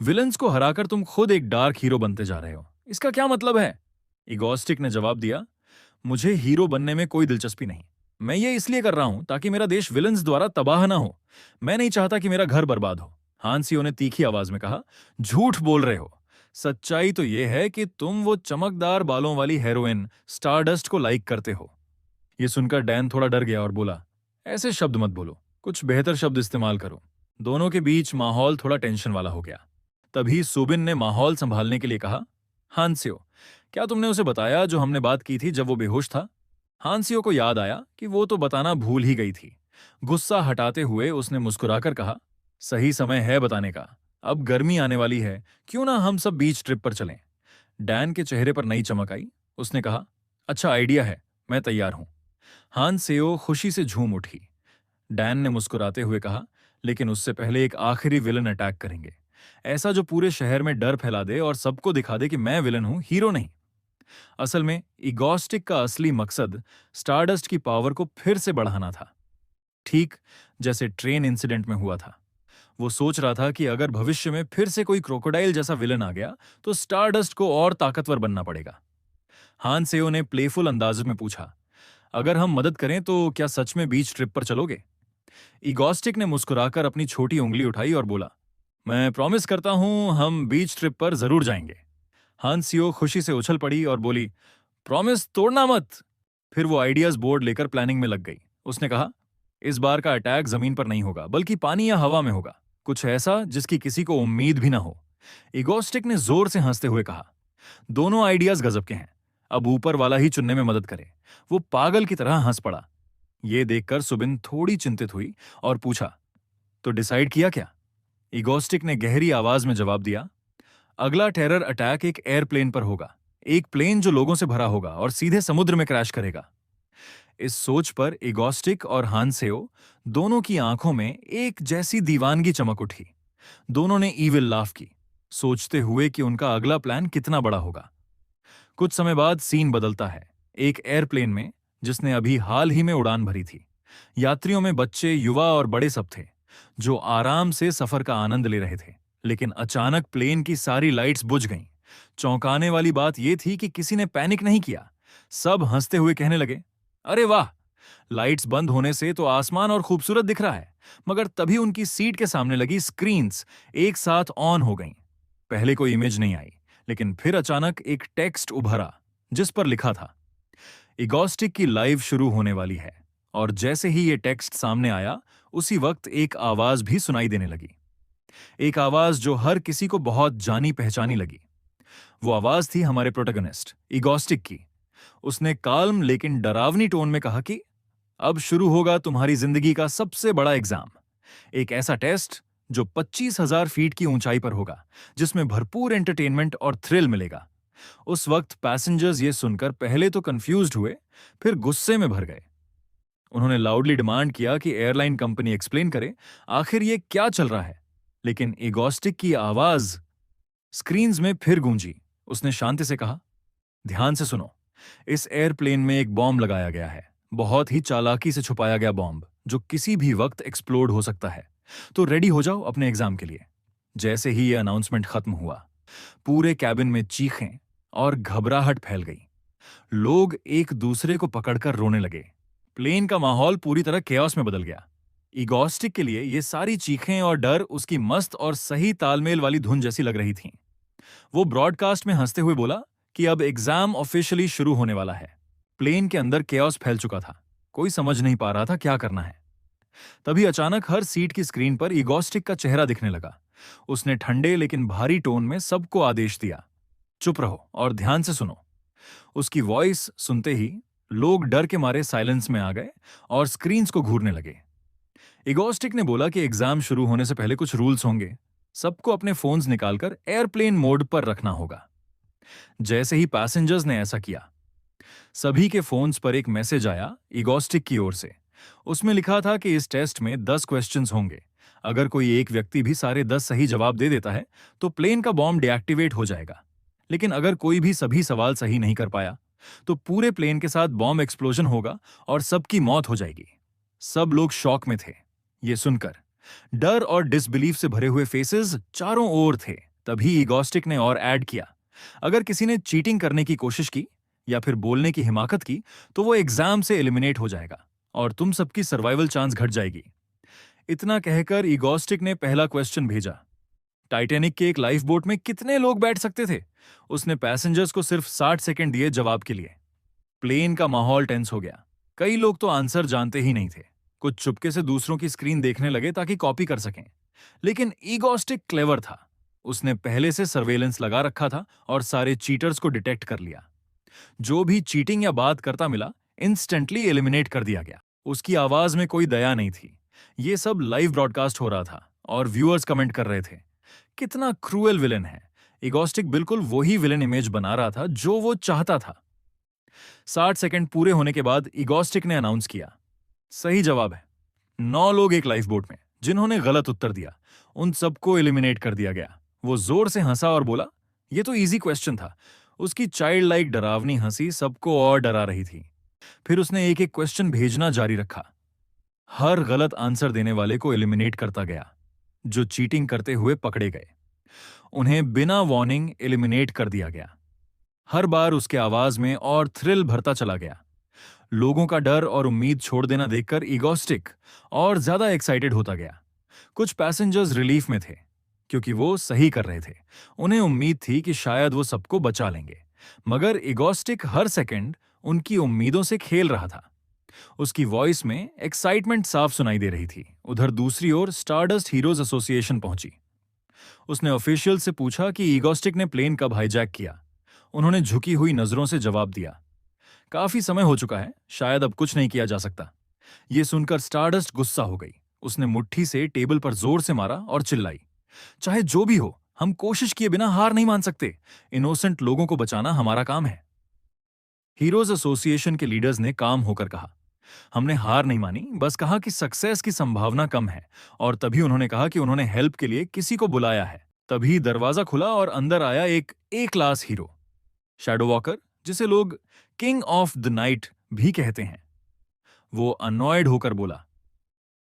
विलन्स को हराकर तुम खुद एक डार्क हीरो बनते जा रहे हो, इसका क्या मतलब है? इगोस्टिक ने जवाब दिया, मुझे हीरो बनने में कोई दिलचस्पी नहीं। मैं ये इसलिए कर रहा हूं ताकि मेरा देश विलन्स द्वारा तबाह ना हो। मैं नहीं चाहता कि मेरा घर बर्बाद हो। हान सियो ने तीखी आवाज में कहा, झूठ बोल रहे हो। सच्चाई तो यह है कि तुम वो चमकदार बालों वाली हेरोइन स्टारडस्ट को लाइक करते हो। ये सुनकर डैन थोड़ा डर गया और बोला, ऐसे शब्द मत बोलो, कुछ बेहतर शब्द इस्तेमाल करो। दोनों के बीच माहौल थोड़ा टेंशन वाला हो गया। तभी सुबिन ने माहौल संभालने के लिए कहा, हानसियो, क्या तुमने उसे बताया जो हमने बात की थी जब वो बेहोश था? हानसियो को याद आया कि वो तो बताना भूल ही गई थी। गुस्सा हटाते हुए उसने मुस्कुराकर कहा, सही समय है बताने का। अब गर्मी आने वाली है, क्यों ना हम सब बीच ट्रिप पर चलें। डैन के चेहरे पर नई चमक आई। उसने कहा, अच्छा आइडिया है, मैं तैयार हूं। हान सेओ खुशी से झूम उठी। डैन ने मुस्कुराते हुए कहा, लेकिन उससे पहले एक आखिरी विलन अटैक करेंगे, ऐसा जो पूरे शहर में डर फैला दे और सबको दिखा दे कि मैं विलन हूं, हीरो नहीं। असल में इगोस्टिक का असली मकसद स्टारडस्ट की पावर को फिर से बढ़ाना था, ठीक जैसे ट्रेन इंसिडेंट में हुआ था। वो सोच रहा था कि अगर भविष्य में फिर से कोई क्रोकोडाइल जैसा विलन आ गया तो स्टारडस्ट को और ताकतवर बनना पड़ेगा। हान सेओ ने प्लेफुल अंदाज में पूछा, अगर हम मदद करें तो क्या सच में बीच ट्रिप पर चलोगे? इगोस्टिक ने मुस्कुराकर अपनी छोटी उंगली उठाई और बोला, मैं प्रॉमिस करता हूं हम बीच ट्रिप पर जरूर जाएंगे। हानसियो खुशी से उछल पड़ी और बोली, प्रॉमिस तोड़ना मत। फिर वो आइडियाज बोर्ड लेकर प्लानिंग में लग गई। उसने कहा, इस बार का अटैक जमीन पर नहीं होगा, बल्कि पानी या हवा में होगा, कुछ ऐसा जिसकी किसी को उम्मीद भी ना हो। इगोस्टिक ने जोर से हंसते हुए कहा, दोनों आइडियाज गजब के हैं, अब ऊपर वाला ही चुनने में मदद करे। वो पागल की तरह हंस पड़ा। ये देखकर सुबिन थोड़ी चिंतित हुई और पूछा, तो डिसाइड किया क्या? इगोस्टिक ने गहरी आवाज में जवाब दिया, अगला टेरर अटैक एक एयरप्लेन पर होगा, एक प्लेन जो लोगों से भरा होगा और सीधे समुद्र में क्रैश करेगा। इस सोच पर इगोस्टिक और हानसेओ दोनों की आंखों में एक जैसी दीवानगी चमक उठी। दोनों ने ईविल लाफ की, सोचते हुए कि उनका अगला प्लान कितना बड़ा होगा। कुछ समय बाद सीन बदलता है। एक एयरप्लेन में, जिसने अभी हाल ही में उड़ान भरी थी। यात्रियों में बच्चे, युवा और बड़े सब थे, जो आराम से सफर का आनंद ले रहे थे। लेकिन अचानक प्लेन की सारी लाइट्स बुझ गईं। चौंकाने वाली बात यह थी कि किसी ने पैनिक नहीं किया। सब हंसते हुए कहने लगे, अरे वाह, लाइट्स बंद होने से तो आसमान और खूबसूरत दिख रहा है। मगर तभी उनकी सीट के सामने लगी स्क्रीन्स एक साथ ऑन हो गईं। पहले कोई इमेज नहीं आई, लेकिन फिर अचानक एक टेक्स्ट उभरा, जिस पर लिखा था, इगोस्टिक की लाइव शुरू होने वाली है। और जैसे ही ये टेक्स्ट सामने आया, उसी वक्त एक आवाज भी सुनाई देने लगी। एक आवाज जो हर किसी को बहुत जानी पहचानी लगी। वो आवाज थी हमारे प्रोटैगनिस्ट इगोस्टिक की। उसने काल्म लेकिन डरावनी टोन में कहा कि अब शुरू होगा तुम्हारी जिंदगी का सबसे बड़ा एग्जाम, एक ऐसा टेस्ट जो 25,000 फीट की ऊंचाई पर होगा, जिसमें भरपूर एंटरटेनमेंट और थ्रिल मिलेगा। उस वक्त पैसेंजर्स ये सुनकर पहले तो कंफ्यूज्ड हुए, फिर गुस्से में भर गए। उन्होंने लाउडली डिमांड किया कि एयरलाइन कंपनी एक्सप्लेन करे आखिर ये क्या चल रहा है। लेकिन इगोस्टिक की आवाज स्क्रीन्स में फिर गूंजी। उसने शांति से कहा, ध्यान से सुनो, इस एयरप्लेन में एक बॉम्ब लगाया गया है, बहुत ही चालाकी से छुपाया गया बॉम्ब, जो किसी भी वक्त एक्सप्लोड हो सकता है। तो रेडी हो जाओ अपने एग्जाम के लिए। जैसे ही यह अनाउंसमेंट खत्म हुआ, पूरे कैबिन में चीखें और घबराहट फैल गई। लोग एक दूसरे को पकड़कर रोने लगे। प्लेन का माहौल पूरी तरह केओस में बदल गया। इगोस्टिक के लिए ये सारी चीखें और डर उसकी मस्त और सही तालमेल वाली धुन जैसी लग रही थीं। वो ब्रॉडकास्ट में हंसते हुए बोला कि अब एग्जाम ऑफिशियली शुरू होने वाला है। प्लेन के अंदर केओस फैल चुका था, कोई समझ नहीं पा रहा था क्या करना है। तभी अचानक हर सीट की स्क्रीन पर इगोस्टिक का चेहरा दिखने लगा। उसने ठंडे लेकिन भारी टोन में सबको आदेश दिया, चुप रहो और ध्यान से सुनो। उसकी वॉइस सुनते ही लोग डर के मारे साइलेंस में आ गए और स्क्रीन्स को घूरने लगे। इगोस्टिक ने बोला कि एग्जाम शुरू होने से पहले कुछ रूल्स होंगे। सबको अपने फोन्स निकालकर एयरप्लेन मोड पर रखना होगा। जैसे ही पैसेंजर्स ने ऐसा किया, सभी के फोन्स पर एक मैसेज आया इगोस्टिक की ओर से। उसमें लिखा था कि इस टेस्ट में 10 क्वेश्चंस होंगे। अगर कोई एक व्यक्ति भी सारे 10 सही जवाब दे देता है तो प्लेन का बॉम्ब डीएक्टिवेट हो जाएगा। लेकिन अगर कोई भी सभी सवाल सही नहीं कर पाया तो पूरे प्लेन के साथ बॉम्ब एक्सप्लोजन होगा और सबकी मौत हो जाएगी। सब लोग शॉक में थे ये सुनकर। डर और डिसबिलीफ से भरे हुए फेसेस चारों ओर थे। तभी इगोस्टिक ने और ऐड किया, अगर किसी ने चीटिंग करने की कोशिश की या फिर बोलने की हिमाकत की तो वो एग्जाम से एलिमिनेट हो जाएगा और तुम सबकी सर्वाइवल चांस घट जाएगी। इतना कहकर इगोस्टिक ने पहला क्वेश्चन भेजा, टाइटैनिक के एक लाइफ बोट में कितने लोग बैठ सकते थे? उसने पैसेंजर्स को सिर्फ 60 सेकंड दिए जवाब के लिए। प्लेन का माहौल टेंस हो गया। कई लोग तो आंसर जानते ही नहीं थे। कुछ चुपके से दूसरों की स्क्रीन देखने लगे ताकि कॉपी कर सकें। लेकिन इगोस्टिक क्लेवर था। उसने पहले से सर्वेलेंस लगा रखा था और सारे चीटर्स को डिटेक्ट कर लिया। जो भी चीटिंग या बात करता मिला, इंस्टेंटली एलिमिनेट कर दिया गया। उसकी आवाज में कोई दया नहीं थी। ये सब लाइव ब्रॉडकास्ट हो रहा था और व्यूअर्स कमेंट कर रहे थे, कितना क्रूएल विलेन है। इगोस्टिक बिल्कुल वही विलेन इमेज बना रहा था जो वो चाहता था। 60 सेकंड पूरे होने के बाद इगोस्टिक ने अनाउंस किया, सही जवाब है 9 लोग एक लाइफ बोट में। जिन्होंने गलत उत्तर दिया उन सबको एलिमिनेट कर दिया गया। वो जोर से हंसा और बोला, यह तो इजी क्वेश्चन था। उसकी चाइल्ड लाइक डरावनी हंसी सबको और डरा रही थी। फिर उसने एक एक क्वेश्चन भेजना जारी रखा। हर गलत आंसर देने वाले को एलिमिनेट करता गया। जो चीटिंग करते हुए पकड़े गए उन्हें बिना वार्निंग एलिमिनेट कर दिया गया। हर बार उसके आवाज में और थ्रिल भरता चला गया। लोगों का डर और उम्मीद छोड़ देना देखकर इगोस्टिक और ज्यादा एक्साइटेड होता गया। कुछ पैसेंजर्स रिलीफ में थे क्योंकि वो सही कर रहे थे। उन्हें उम्मीद थी कि शायद वो सबको बचा लेंगे। मगर इगोस्टिक हर सेकंड उनकी उम्मीदों से खेल रहा था। उसकी वॉइस में एक्साइटमेंट साफ सुनाई दे रही थी। उधर दूसरी ओर स्टारडस्ट हीरोज एसोसिएशन पहुंची। उसने ऑफिशियल से पूछा कि ईगोस्टिक ने प्लेन कब हाईजैक किया। उन्होंने झुकी हुई नजरों से जवाब दिया, काफी समय हो चुका है, शायद अब कुछ नहीं किया जा सकता। ये सुनकर स्टारडस्ट गुस्सा हो गई। उसने मुट्ठी से टेबल पर जोर से मारा और चिल्लाई, चाहे जो भी हो, हम कोशिश किए बिना हार नहीं मान सकते। इनोसेंट लोगों को बचाना हमारा काम है। हीरोज एसोसिएशन के लीडर्स ने काम होकर कहा, हमने हार नहीं मानी, बस कहा कि सक्सेस की संभावना कम है। और तभी उन्होंने कहा कि उन्होंने हेल्प के लिए किसी को बुलाया है। तभी दरवाजा खुला और अंदर आया एक ए क्लास हीरो, शैडो वॉकर, जिसे लोग किंग ऑफ द नाइट भी कहते हैं। वो अनॉयड होकर बोला,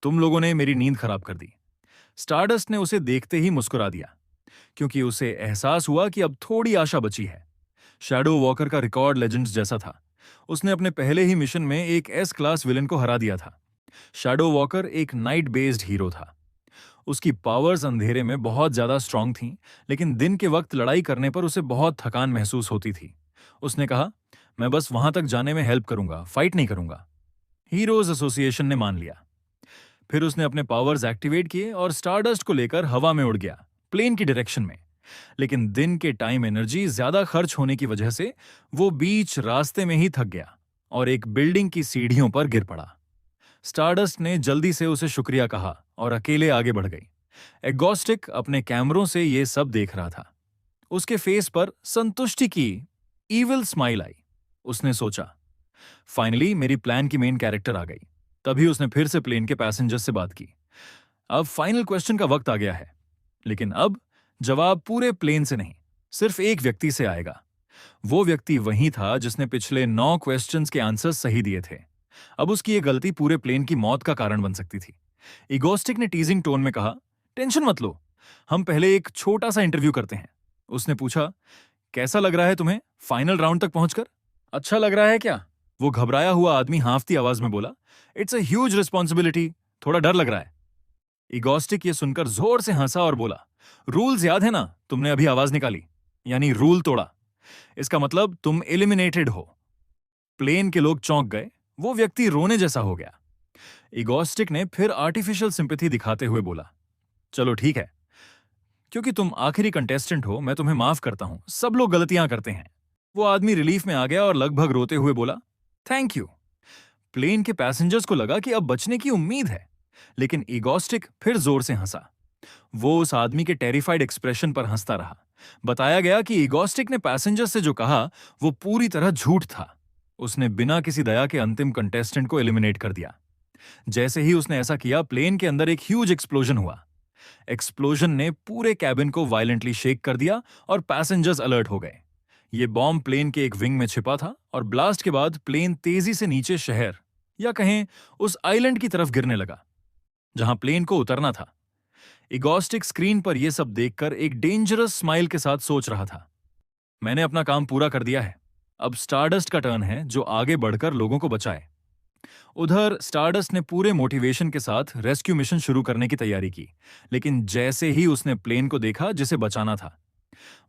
तुम लोगों ने मेरी नींद खराब कर दी। स्टारडस्ट ने उसे देखते ही मुस्कुरा दिया, क्योंकि उसे एहसास हुआ कि अब थोड़ी आशा बची है। शैडो वॉकर का रिकॉर्ड लेजेंड्स जैसा था। उसने अपने पहले ही मिशन में एक एस क्लास विलन को हरा दिया था। शैडो वॉकर एक नाइट बेस्ड हीरो था। उसकी पावर्स अंधेरे में बहुत ज्यादा स्ट्रांग थीं, लेकिन दिन के वक्त लड़ाई करने पर उसे बहुत थकान महसूस होती थी। उसने कहा, मैं बस वहां तक जाने में हेल्प करूंगा, फाइट नहीं करूंगा। हीरोज एसोसिएशन ने मान लिया। फिर उसने अपने पावर्स एक्टिवेट किए और स्टारडस्ट को लेकर हवा में उड़ गया, प्लेन की डायरेक्शन में। लेकिन दिन के टाइम एनर्जी ज्यादा खर्च होने की वजह से वो बीच रास्ते में ही थक गया और एक बिल्डिंग की सीढ़ियों पर गिर पड़ा। स्टारडस्ट ने जल्दी से उसे शुक्रिया कहा और अकेले आगे बढ़ गई। एग्नोस्टिक अपने कैमरों से ये सब देख रहा था। उसके फेस पर संतुष्टि की ईविल स्माइल आई। उसने सोचा, फाइनली मेरी प्लान की मेन कैरेक्टर आ गई। तभी उसने फिर से प्लेन के पैसेंजर से बात की। अब फाइनल क्वेश्चन का वक्त आ गया है, लेकिन अब जवाब पूरे प्लेन से नहीं, सिर्फ एक व्यक्ति से आएगा। वो व्यक्ति वही था जिसने पिछले 9 क्वेश्चंस के आंसर्स सही दिए थे। अब उसकी ये गलती पूरे प्लेन की मौत का कारण बन सकती थी। इगोस्टिक ने टीजिंग टोन में कहा, टेंशन मत लो, हम पहले एक छोटा सा इंटरव्यू करते हैं। उसने पूछा, कैसा लग रहा है तुम्हें फाइनल राउंड तक पहुंचकर? अच्छा लग रहा है क्या? वो घबराया हुआ आदमी हांफती आवाज में बोला, इट्स अ ह्यूज रिस्पॉन्सिबिलिटी, थोड़ा डर लग रहा है। इगोस्टिक ये सुनकर जोर से हंसा और बोला, रूल्स याद है ना, तुमने अभी आवाज निकाली, यानी रूल तोड़ा। इसका मतलब तुम एलिमिनेटेड हो। प्लेन के लोग चौंक गए। वो व्यक्ति रोने जैसा हो गया। इगोस्टिक ने फिर आर्टिफिशियल सिंपैथी दिखाते हुए बोला, चलो ठीक है, क्योंकि तुम आखिरी कंटेस्टेंट हो, मैं तुम्हें माफ करता हूं, सब लोग गलतियां करते हैं। वो आदमी रिलीफ में आ गया और लगभग रोते हुए बोला, थैंक यू। प्लेन के पैसेंजर्स को लगा कि अब बचने की उम्मीद है, लेकिन इगोस्टिक फिर जोर से हंसा। वो उस आदमी के टेरिफाइड एक्सप्रेशन पर हंसता रहा। बताया गया कि इगोस्टिक ने पैसेंजर से जो कहा वो पूरी तरह झूठ था। उसने बिना किसी दया के अंतिम कंटेस्टेंट को एलिमिनेट कर दिया। जैसे ही उसने ऐसा किया, प्लेन के अंदर एक ह्यूज एक्सप्लोजन हुआ। एक्सप्लोजन ने पूरे कैबिन को वायलेंटली शेक कर दिया और पैसेंजर्स अलर्ट हो गए। ये बॉम्ब प्लेन के एक विंग में छिपा था और ब्लास्ट के बाद प्लेन तेजी से नीचे शहर या कहें उस आइलैंड की तरफ गिरने लगा जहां प्लेन को उतरना था। इगोस्टिक स्क्रीन पर यह सब देखकर एक डेंजरस स्माइल के साथ सोच रहा था, मैंने अपना काम पूरा कर दिया है, अब स्टारडस्ट का टर्न है जो आगे बढ़कर लोगों को बचाए। उधर स्टारडस्ट ने पूरे मोटिवेशन के साथ रेस्क्यू मिशन शुरू करने की तैयारी की, लेकिन जैसे ही उसने प्लेन को देखा जिसे बचाना था,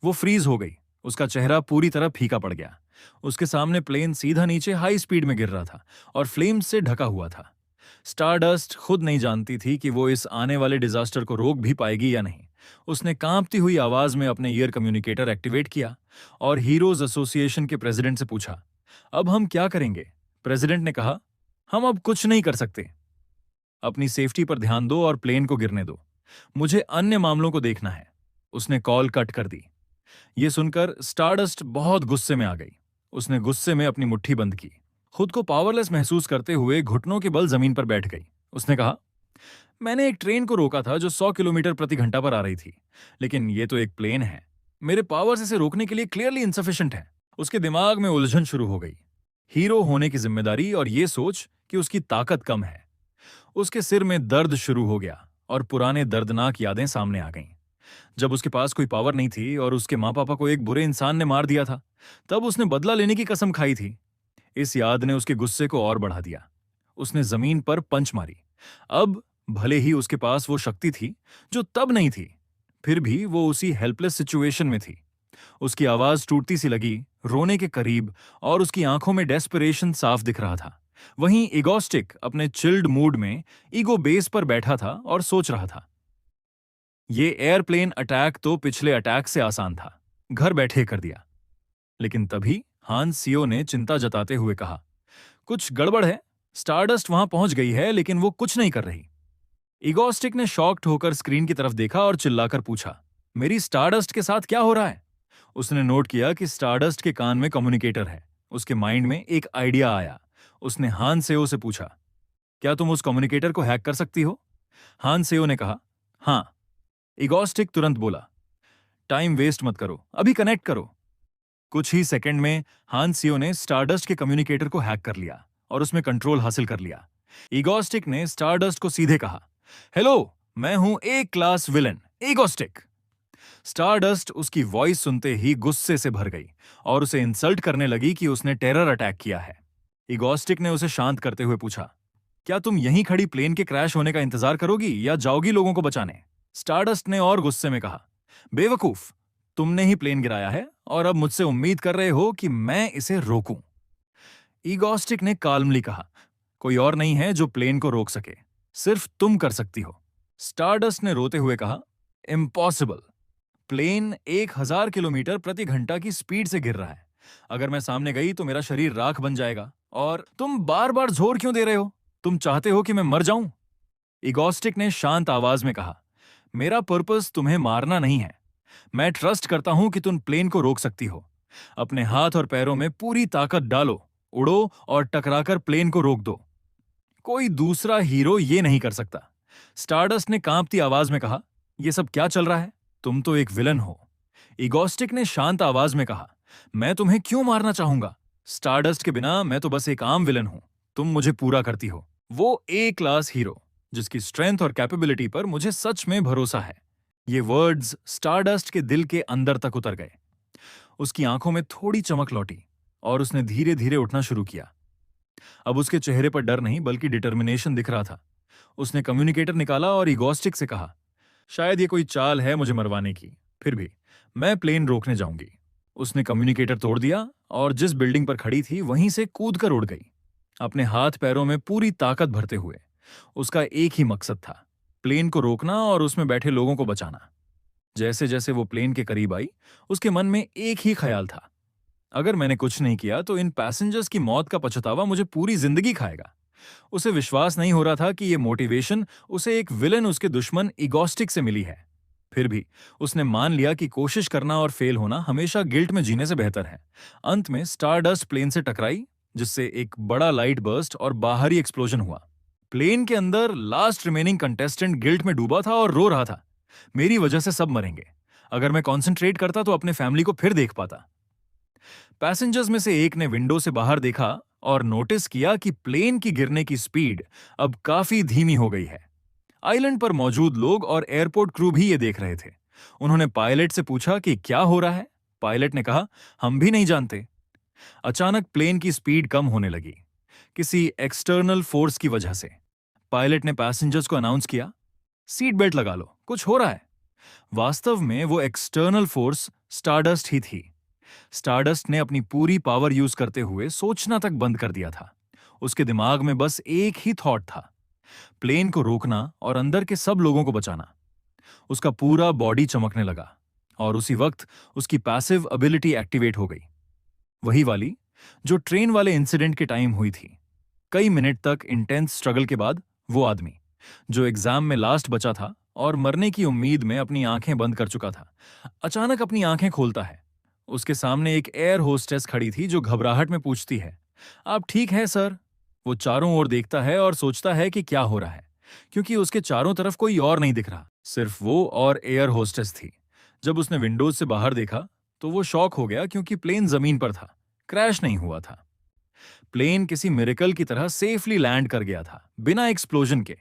वो फ्रीज हो गई। उसका चेहरा पूरी तरह फीका पड़ गया। उसके सामने प्लेन सीधा नीचे हाई स्पीड में गिर रहा था और फ्लेम्स से ढका हुआ था। स्टारडस्ट खुद नहीं जानती थी कि वो इस आने वाले डिजास्टर को रोक भी पाएगी या नहीं। उसने कांपती हुई आवाज में अपने ईयर कम्युनिकेटर एक्टिवेट किया और हीरोज एसोसिएशन के प्रेसिडेंट से पूछा, अब हम क्या करेंगे? प्रेसिडेंट ने कहा, हम अब कुछ नहीं कर सकते। अपनी सेफ्टी पर ध्यान दो और प्लेन को गिरने दो, मुझे अन्य मामलों को देखना है। उसने कॉल कट कर दी। यह सुनकर स्टारडस्ट बहुत गुस्से में आ गई। उसने गुस्से में अपनी मुट्ठी बंद की। खुद को पावरलेस महसूस करते हुए घुटनों के बल जमीन पर बैठ गई। उसने कहा, मैंने एक ट्रेन को रोका था जो 100 किलोमीटर प्रति घंटा पर आ रही थी, लेकिन ये तो एक प्लेन है। मेरे पावर्स इसे रोकने के लिए क्लियरली इनसफिशिएंट है। उसके दिमाग में उलझन शुरू हो गई। हीरो होने की जिम्मेदारी और ये सोच कि उसकी ताकत कम है। उसके सिर में दर्द शुरू हो गया और पुराने दर्दनाक यादें सामने आ गईं। जब उसके पास कोई पावर नहीं थी और उसके माँ पापा को एक बुरे इंसान ने मार दिया था, तब उसने बदला लेने की कसम खाई थी। इस याद ने उसके गुस्से को और बढ़ा दिया। उसने जमीन पर पंच मारी। अब भले ही उसके पास वो शक्ति थी जो तब नहीं थी, फिर भी वो उसी हेल्पलेस सिचुएशन में थी। उसकी आवाज टूटती सी लगी, रोने के करीब, और उसकी आंखों में डेस्परेशन साफ दिख रहा था। वहीं इगोस्टिक अपने चिल्ड मूड में ईगो बेस पर बैठा था और सोच रहा था, ये एयरप्लेन अटैक तो पिछले अटैक से आसान था, घर बैठे कर दिया। लेकिन तभी हान सीओ ने चिंता जताते हुए कहा, कुछ गड़बड़ है। स्टारडस्ट वहां पहुंच गई है लेकिन वो कुछ नहीं कर रही। इगोस्टिक ने शॉक्ड होकर स्क्रीन की तरफ देखा और चिल्लाकर पूछा, मेरी स्टारडस्ट के साथ क्या हो रहा है? उसने नोट किया कि स्टारडस्ट के कान में कम्युनिकेटर है। उसके माइंड में एक आइडिया आया। उसने हान सेओ से पूछा, क्या तुम उस कम्युनिकेटर को हैक कर सकती हो? हान सेओ ने कहा, हां। इगोस्टिक तुरंत बोला, टाइम वेस्ट मत करो, अभी कनेक्ट करो। कुछ ही सेकंड में हान सीओ ने स्टारडस्ट के कम्युनिकेटर को हैक कर लिया और उसमें कंट्रोल हासिल कर लिया। इगोस्टिक ने स्टारडस्ट को सीधे कहा, हेलो, मैं हूं ए क्लास विलन इगोस्टिक। स्टारडस्ट उसकी वॉइस सुनते ही गुस्से से भर गई और उसे इंसल्ट करने लगी कि उसने टेरर अटैक किया है। इगोस्टिक ने उसे शांत करते हुए पूछा, क्या तुम यहीं खड़ी प्लेन के क्रैश होने का इंतजार करोगी या जाओगी लोगों को बचाने? स्टारडस्ट ने और गुस्से में कहा, बेवकूफ, तुमने ही प्लेन गिराया है और अब मुझसे उम्मीद कर रहे हो कि मैं इसे रोकूं। ईगोस्टिक ने काल्मली कहा, कोई और नहीं है जो प्लेन को रोक सके, सिर्फ तुम कर सकती हो। स्टारडस्ट ने रोते हुए कहा, इम्पॉसिबल। प्लेन 1000 किलोमीटर प्रति घंटा की स्पीड से गिर रहा है। अगर मैं सामने गई तो मेरा शरीर राख बन जाएगा। और तुम बार बार जोर क्यों दे रहे हो? तुम चाहते हो कि मैं मर जाऊं? ईगोस्टिक ने शांत आवाज में कहा, मेरा पर्पस तुम्हें मारना नहीं है। मैं ट्रस्ट करता हूं कि तुम प्लेन को रोक सकती हो। अपने हाथ और पैरों में पूरी ताकत डालो, उड़ो और टकराकर प्लेन को रोक दो। कोई दूसरा हीरो ये नहीं कर सकता। स्टारडस्ट ने कांपती आवाज में कहा, यह सब क्या चल रहा है? तुम तो एक विलन हो। इगोस्टिक ने शांत आवाज में कहा, मैं तुम्हें क्यों मारना चाहूंगा? स्टारडस्ट के बिना मैं तो बस एक आम विलन हूं। तुम मुझे पूरा करती हो। वो ए क्लास हीरो जिसकी स्ट्रेंथ और कैपेबिलिटी पर मुझे सच में भरोसा है। ये वर्ड्स स्टारडस्ट के दिल के अंदर तक उतर गए। उसकी आंखों में थोड़ी चमक लौटी और उसने धीरे धीरे उठना शुरू किया। अब उसके चेहरे पर डर नहीं बल्कि डिटर्मिनेशन दिख रहा था। उसने कम्युनिकेटर निकाला और इगोस्टिक से कहा, शायद ये कोई चाल है मुझे मरवाने की, फिर भी मैं प्लेन रोकने जाऊंगी। उसने कम्युनिकेटर तोड़ दिया और जिस बिल्डिंग पर खड़ी थी वहीं से कूदकर उड़ गई, अपने हाथ पैरों में पूरी ताकत भरते हुए। उसका एक ही मकसद था, प्लेन को रोकना और उसमें बैठे लोगों को बचाना। जैसे जैसे वो प्लेन के करीब आई, उसके मन में एक ही ख्याल था, अगर मैंने कुछ नहीं किया तो इन पैसेंजर्स की मौत का पछतावा मुझे पूरी जिंदगी खाएगा। उसे विश्वास नहीं हो रहा था कि ये मोटिवेशन उसे एक विलन उसके दुश्मन इगोस्टिक से मिली है। फिर भी उसने मान लिया कि कोशिश करना और फेल होना हमेशा गिल्ट में जीने से बेहतर है। अंत में स्टारडस्ट प्लेन से टकराई, जिससे एक बड़ा लाइट बर्स्ट और बाहरी एक्सप्लोजन हुआ। प्लेन के अंदर लास्ट रिमेनिंग कंटेस्टेंट गिल्ट में डूबा था और रो रहा था, मेरी वजह से सब मरेंगे। अगर मैं कॉन्सेंट्रेट करता तो अपने फैमिली को फिर देख पाता। पैसेंजर्स में से एक ने विंडो से बाहर देखा और नोटिस किया कि प्लेन की गिरने की स्पीड अब काफी धीमी हो गई है। आइलैंड पर मौजूद लोग और एयरपोर्ट क्रू भी ये देख रहे थे। उन्होंने पायलट से पूछा कि क्या हो रहा है। पायलट ने कहा, हम भी नहीं जानते। अचानक प्लेन की स्पीड कम होने लगी, किसी एक्सटर्नल फोर्स की वजह से। पायलट ने पैसेंजर्स को अनाउंस किया, सीट बेल्ट लगा लो, कुछ हो रहा है। वास्तव में वो एक्सटर्नल फोर्स स्टारडस्ट ही थी। स्टारडस्ट ने अपनी पूरी पावर यूज करते हुए सोचना तक बंद कर दिया था। उसके दिमाग में बस एक ही थॉट था, प्लेन को रोकना और अंदर के सब लोगों को बचाना। उसका पूरा बॉडी चमकने लगा और उसी वक्त उसकी पैसिव एबिलिटी एक्टिवेट हो गई, वही वाली जो ट्रेन वाले इंसिडेंट के टाइम हुई थी। कई मिनट तक इंटेंस स्ट्रगल के बाद वो आदमी जो एग्जाम में लास्ट बचा था और मरने की उम्मीद में अपनी आंखें बंद कर चुका था, अचानक अपनी आंखें खोलता है। उसके सामने एक एयर होस्टेस खड़ी थी जो घबराहट में पूछती है, आप ठीक है सर? वो चारों ओर देखता है और सोचता है कि क्या हो रहा है, क्योंकि उसके चारों तरफ कोई और नहीं दिख रहा, सिर्फ वो और एयर होस्टेस थी। जब उसने विंडोज से बाहर देखा तो वो शॉक हो गया, क्योंकि प्लेन जमीन पर था, क्रैश नहीं हुआ था। प्लेन किसी मिरेकल की तरह सेफली लैंड कर गया था, बिना एक्सप्लोजन के।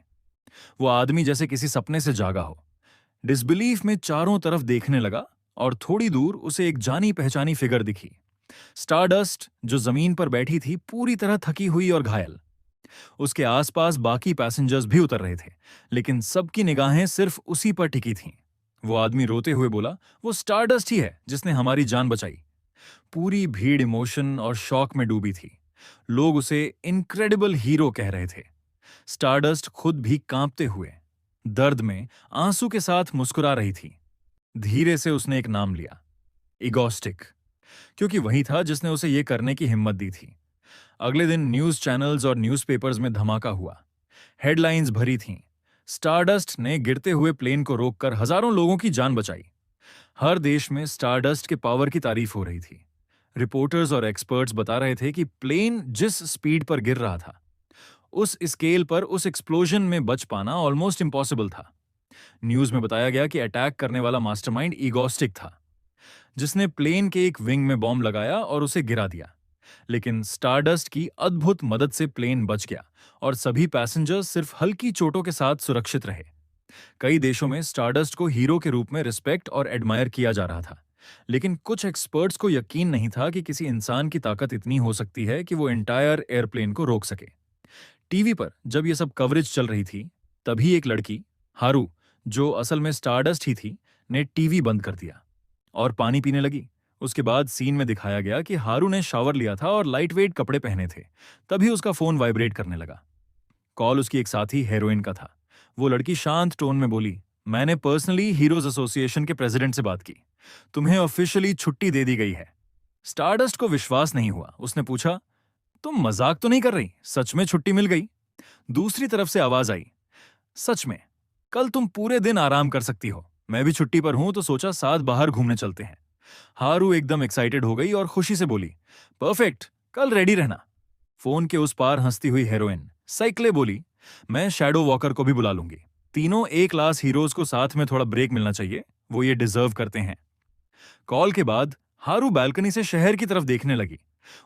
वो आदमी जैसे किसी सपने से जागा हो। डिसबिलीफ में चारों तरफ देखने लगा और थोड़ी दूर उसे एक जानी पहचानी फिगर दिखी। स्टारडस्ट, जो जमीन पर बैठी थी, पूरी तरह थकी हुई और घायल। उसके आसपास बाकी पैसेंजर्स भी उतर रहे थे, लेकिन सबकी निगाहें सिर्फ उसी पर टिकी थीं। वो आदमी रोते हुए बोला, वो स्टारडस्ट ही है जिसने हमारी जान बचाई। पूरी भीड़ इमोशन और शॉक में डूबी थी। लोग उसे इनक्रेडिबल हीरो कह रहे थे। स्टारडस्ट खुद भी कांपते हुए, दर्द में आंसू के साथ मुस्कुरा रही थी। धीरे से उसने एक नाम लिया, इगोस्टिक, क्योंकि वही था जिसने उसे ये करने की हिम्मत दी थी। अगले दिन न्यूज चैनल्स और न्यूज़पेपर्स में धमाका हुआ। हेडलाइंस भरी थीं। स्टारडस्ट ने गिरते हुए प्लेन को रोककर हजारों लोगों की जान बचाई। हर देश में स्टारडस्ट के पावर की तारीफ हो रही थी। रिपोर्टर्स और एक्सपर्ट्स बता रहे थे कि प्लेन जिस स्पीड पर गिर रहा था, उस स्केल पर उस एक्सप्लोजन में बच पाना ऑलमोस्ट इम्पॉसिबल था। न्यूज में बताया गया कि अटैक करने वाला मास्टरमाइंड ईगोस्टिक था, जिसने प्लेन के एक विंग में बॉम्ब लगाया और उसे गिरा दिया। लेकिन स्टारडस्ट की अद्भुत मदद से प्लेन बच गया और सभी पैसेंजर्स सिर्फ हल्की चोटों के साथ सुरक्षित रहे। कई देशों में स्टारडस्ट को हीरो के रूप में रिस्पेक्ट और एडमायर किया जा रहा था, लेकिन कुछ एक्सपर्ट्स को यकीन नहीं था कि किसी इंसान की ताकत इतनी हो सकती है कि वो एंटायर एयरप्लेन को रोक सके। टीवी पर जब ये सब कवरेज चल रही थी, तभी एक लड़की, हारू, जो असल में स्टारडस्ट ही थी, ने टीवी बंद कर दिया और पानी पीने लगी। उसके बाद सीन में दिखाया गया कि हारू ने शावर लिया था और लाइट वेट कपड़े पहने थे। तभी उसका फोन वाइब्रेट करने लगा। कॉल उसकी एक साथी हेरोइन का था। वो लड़की शांत टोन में बोली, मैंने पर्सनली हीरोज एसोसिएशन के प्रेसिडेंट से बात की। तुम्हें ऑफिशियली छुट्टी दे दी गई है। स्टारडस्ट को विश्वास नहीं हुआ। उसने पूछा, तुम मजाक तो नहीं कर रही? सच में छुट्टी मिल गई? दूसरी तरफ से आवाज आई, सच में, कल तुम पूरे दिन आराम कर सकती हो। मैं भी छुट्टी पर हूं तो सोचा साथ बाहर घूमने चलते हैं। हारू एकदम एक्साइटेड हो गई और खुशी से बोली, परफेक्ट, कल रेडी रहना। फोन के उस पार हंसती हुई हेरोइन साइकिले बोली, मैं शैडो वॉकर को भी बुला लूंगी। तीनों ए क्लास हीरोज को साथ में थोड़ा ब्रेक मिलना चाहिए, वो ये डिजर्व करते हैं। कॉल के बाद हारू बालकनी से शहर की तरफ देखने लगी।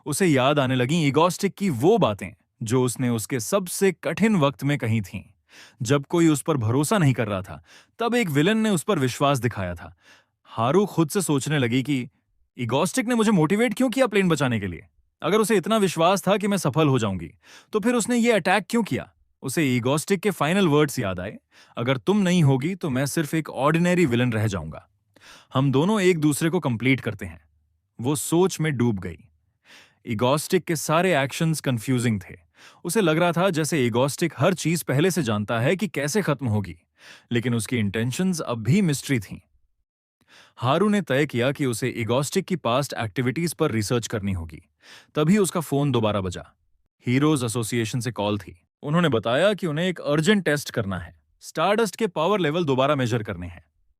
उसे याद आने लगी ईगोस्टिक की वो बातें जो उसने उसके सबसे कठिन वक्त में कही थीं। जब कोई उस पर भरोसा नहीं कर रहा था, तब एक विलन ने उस पर विश्वास दिखाया था। हारू खुद से सोचने लगी कि ईगोस्टिक ने मुझे मोटिवेट क्यों किया प्लेन बचाने के लिए? अगर उसे इतना विश्वास था कि मैं सफल हो जाऊंगी, तो फिर उसने ये अटैक क्यों किया? उसे ईगोस्टिक के फाइनल वर्ड्स याद आए, अगर तुम नहीं होगी तो मैं सिर्फ एक ऑर्डिनरी विलन रह जाऊंगा। हम दोनों एक दूसरे को कंप्लीट करते हैं। वो सोच में डूब गई। ईगोस्टिक के सारे एक्शंस कंफ्यूजिंग थे। उसे लग रहा था जैसे ईगोस्टिक हर चीज पहले से जानता है कि कैसे खत्म होगी, लेकिन उसकी इंटेंशंस अब भी मिस्ट्री थीं। हारू ने तय किया कि उसे ईगोस्टिक की पास्ट एक्टिविटीज पर रिसर्च करनी होगी। तभी उसका फोन दोबारा बजा। हीरोज एसोसिएशन से कॉल थी। उन्होंने बताया कि उन्हें एक अर्जेंट टेस्ट करना है। स्टारडस्ट के पावर लेवल दोबारा मेजर करने हैं।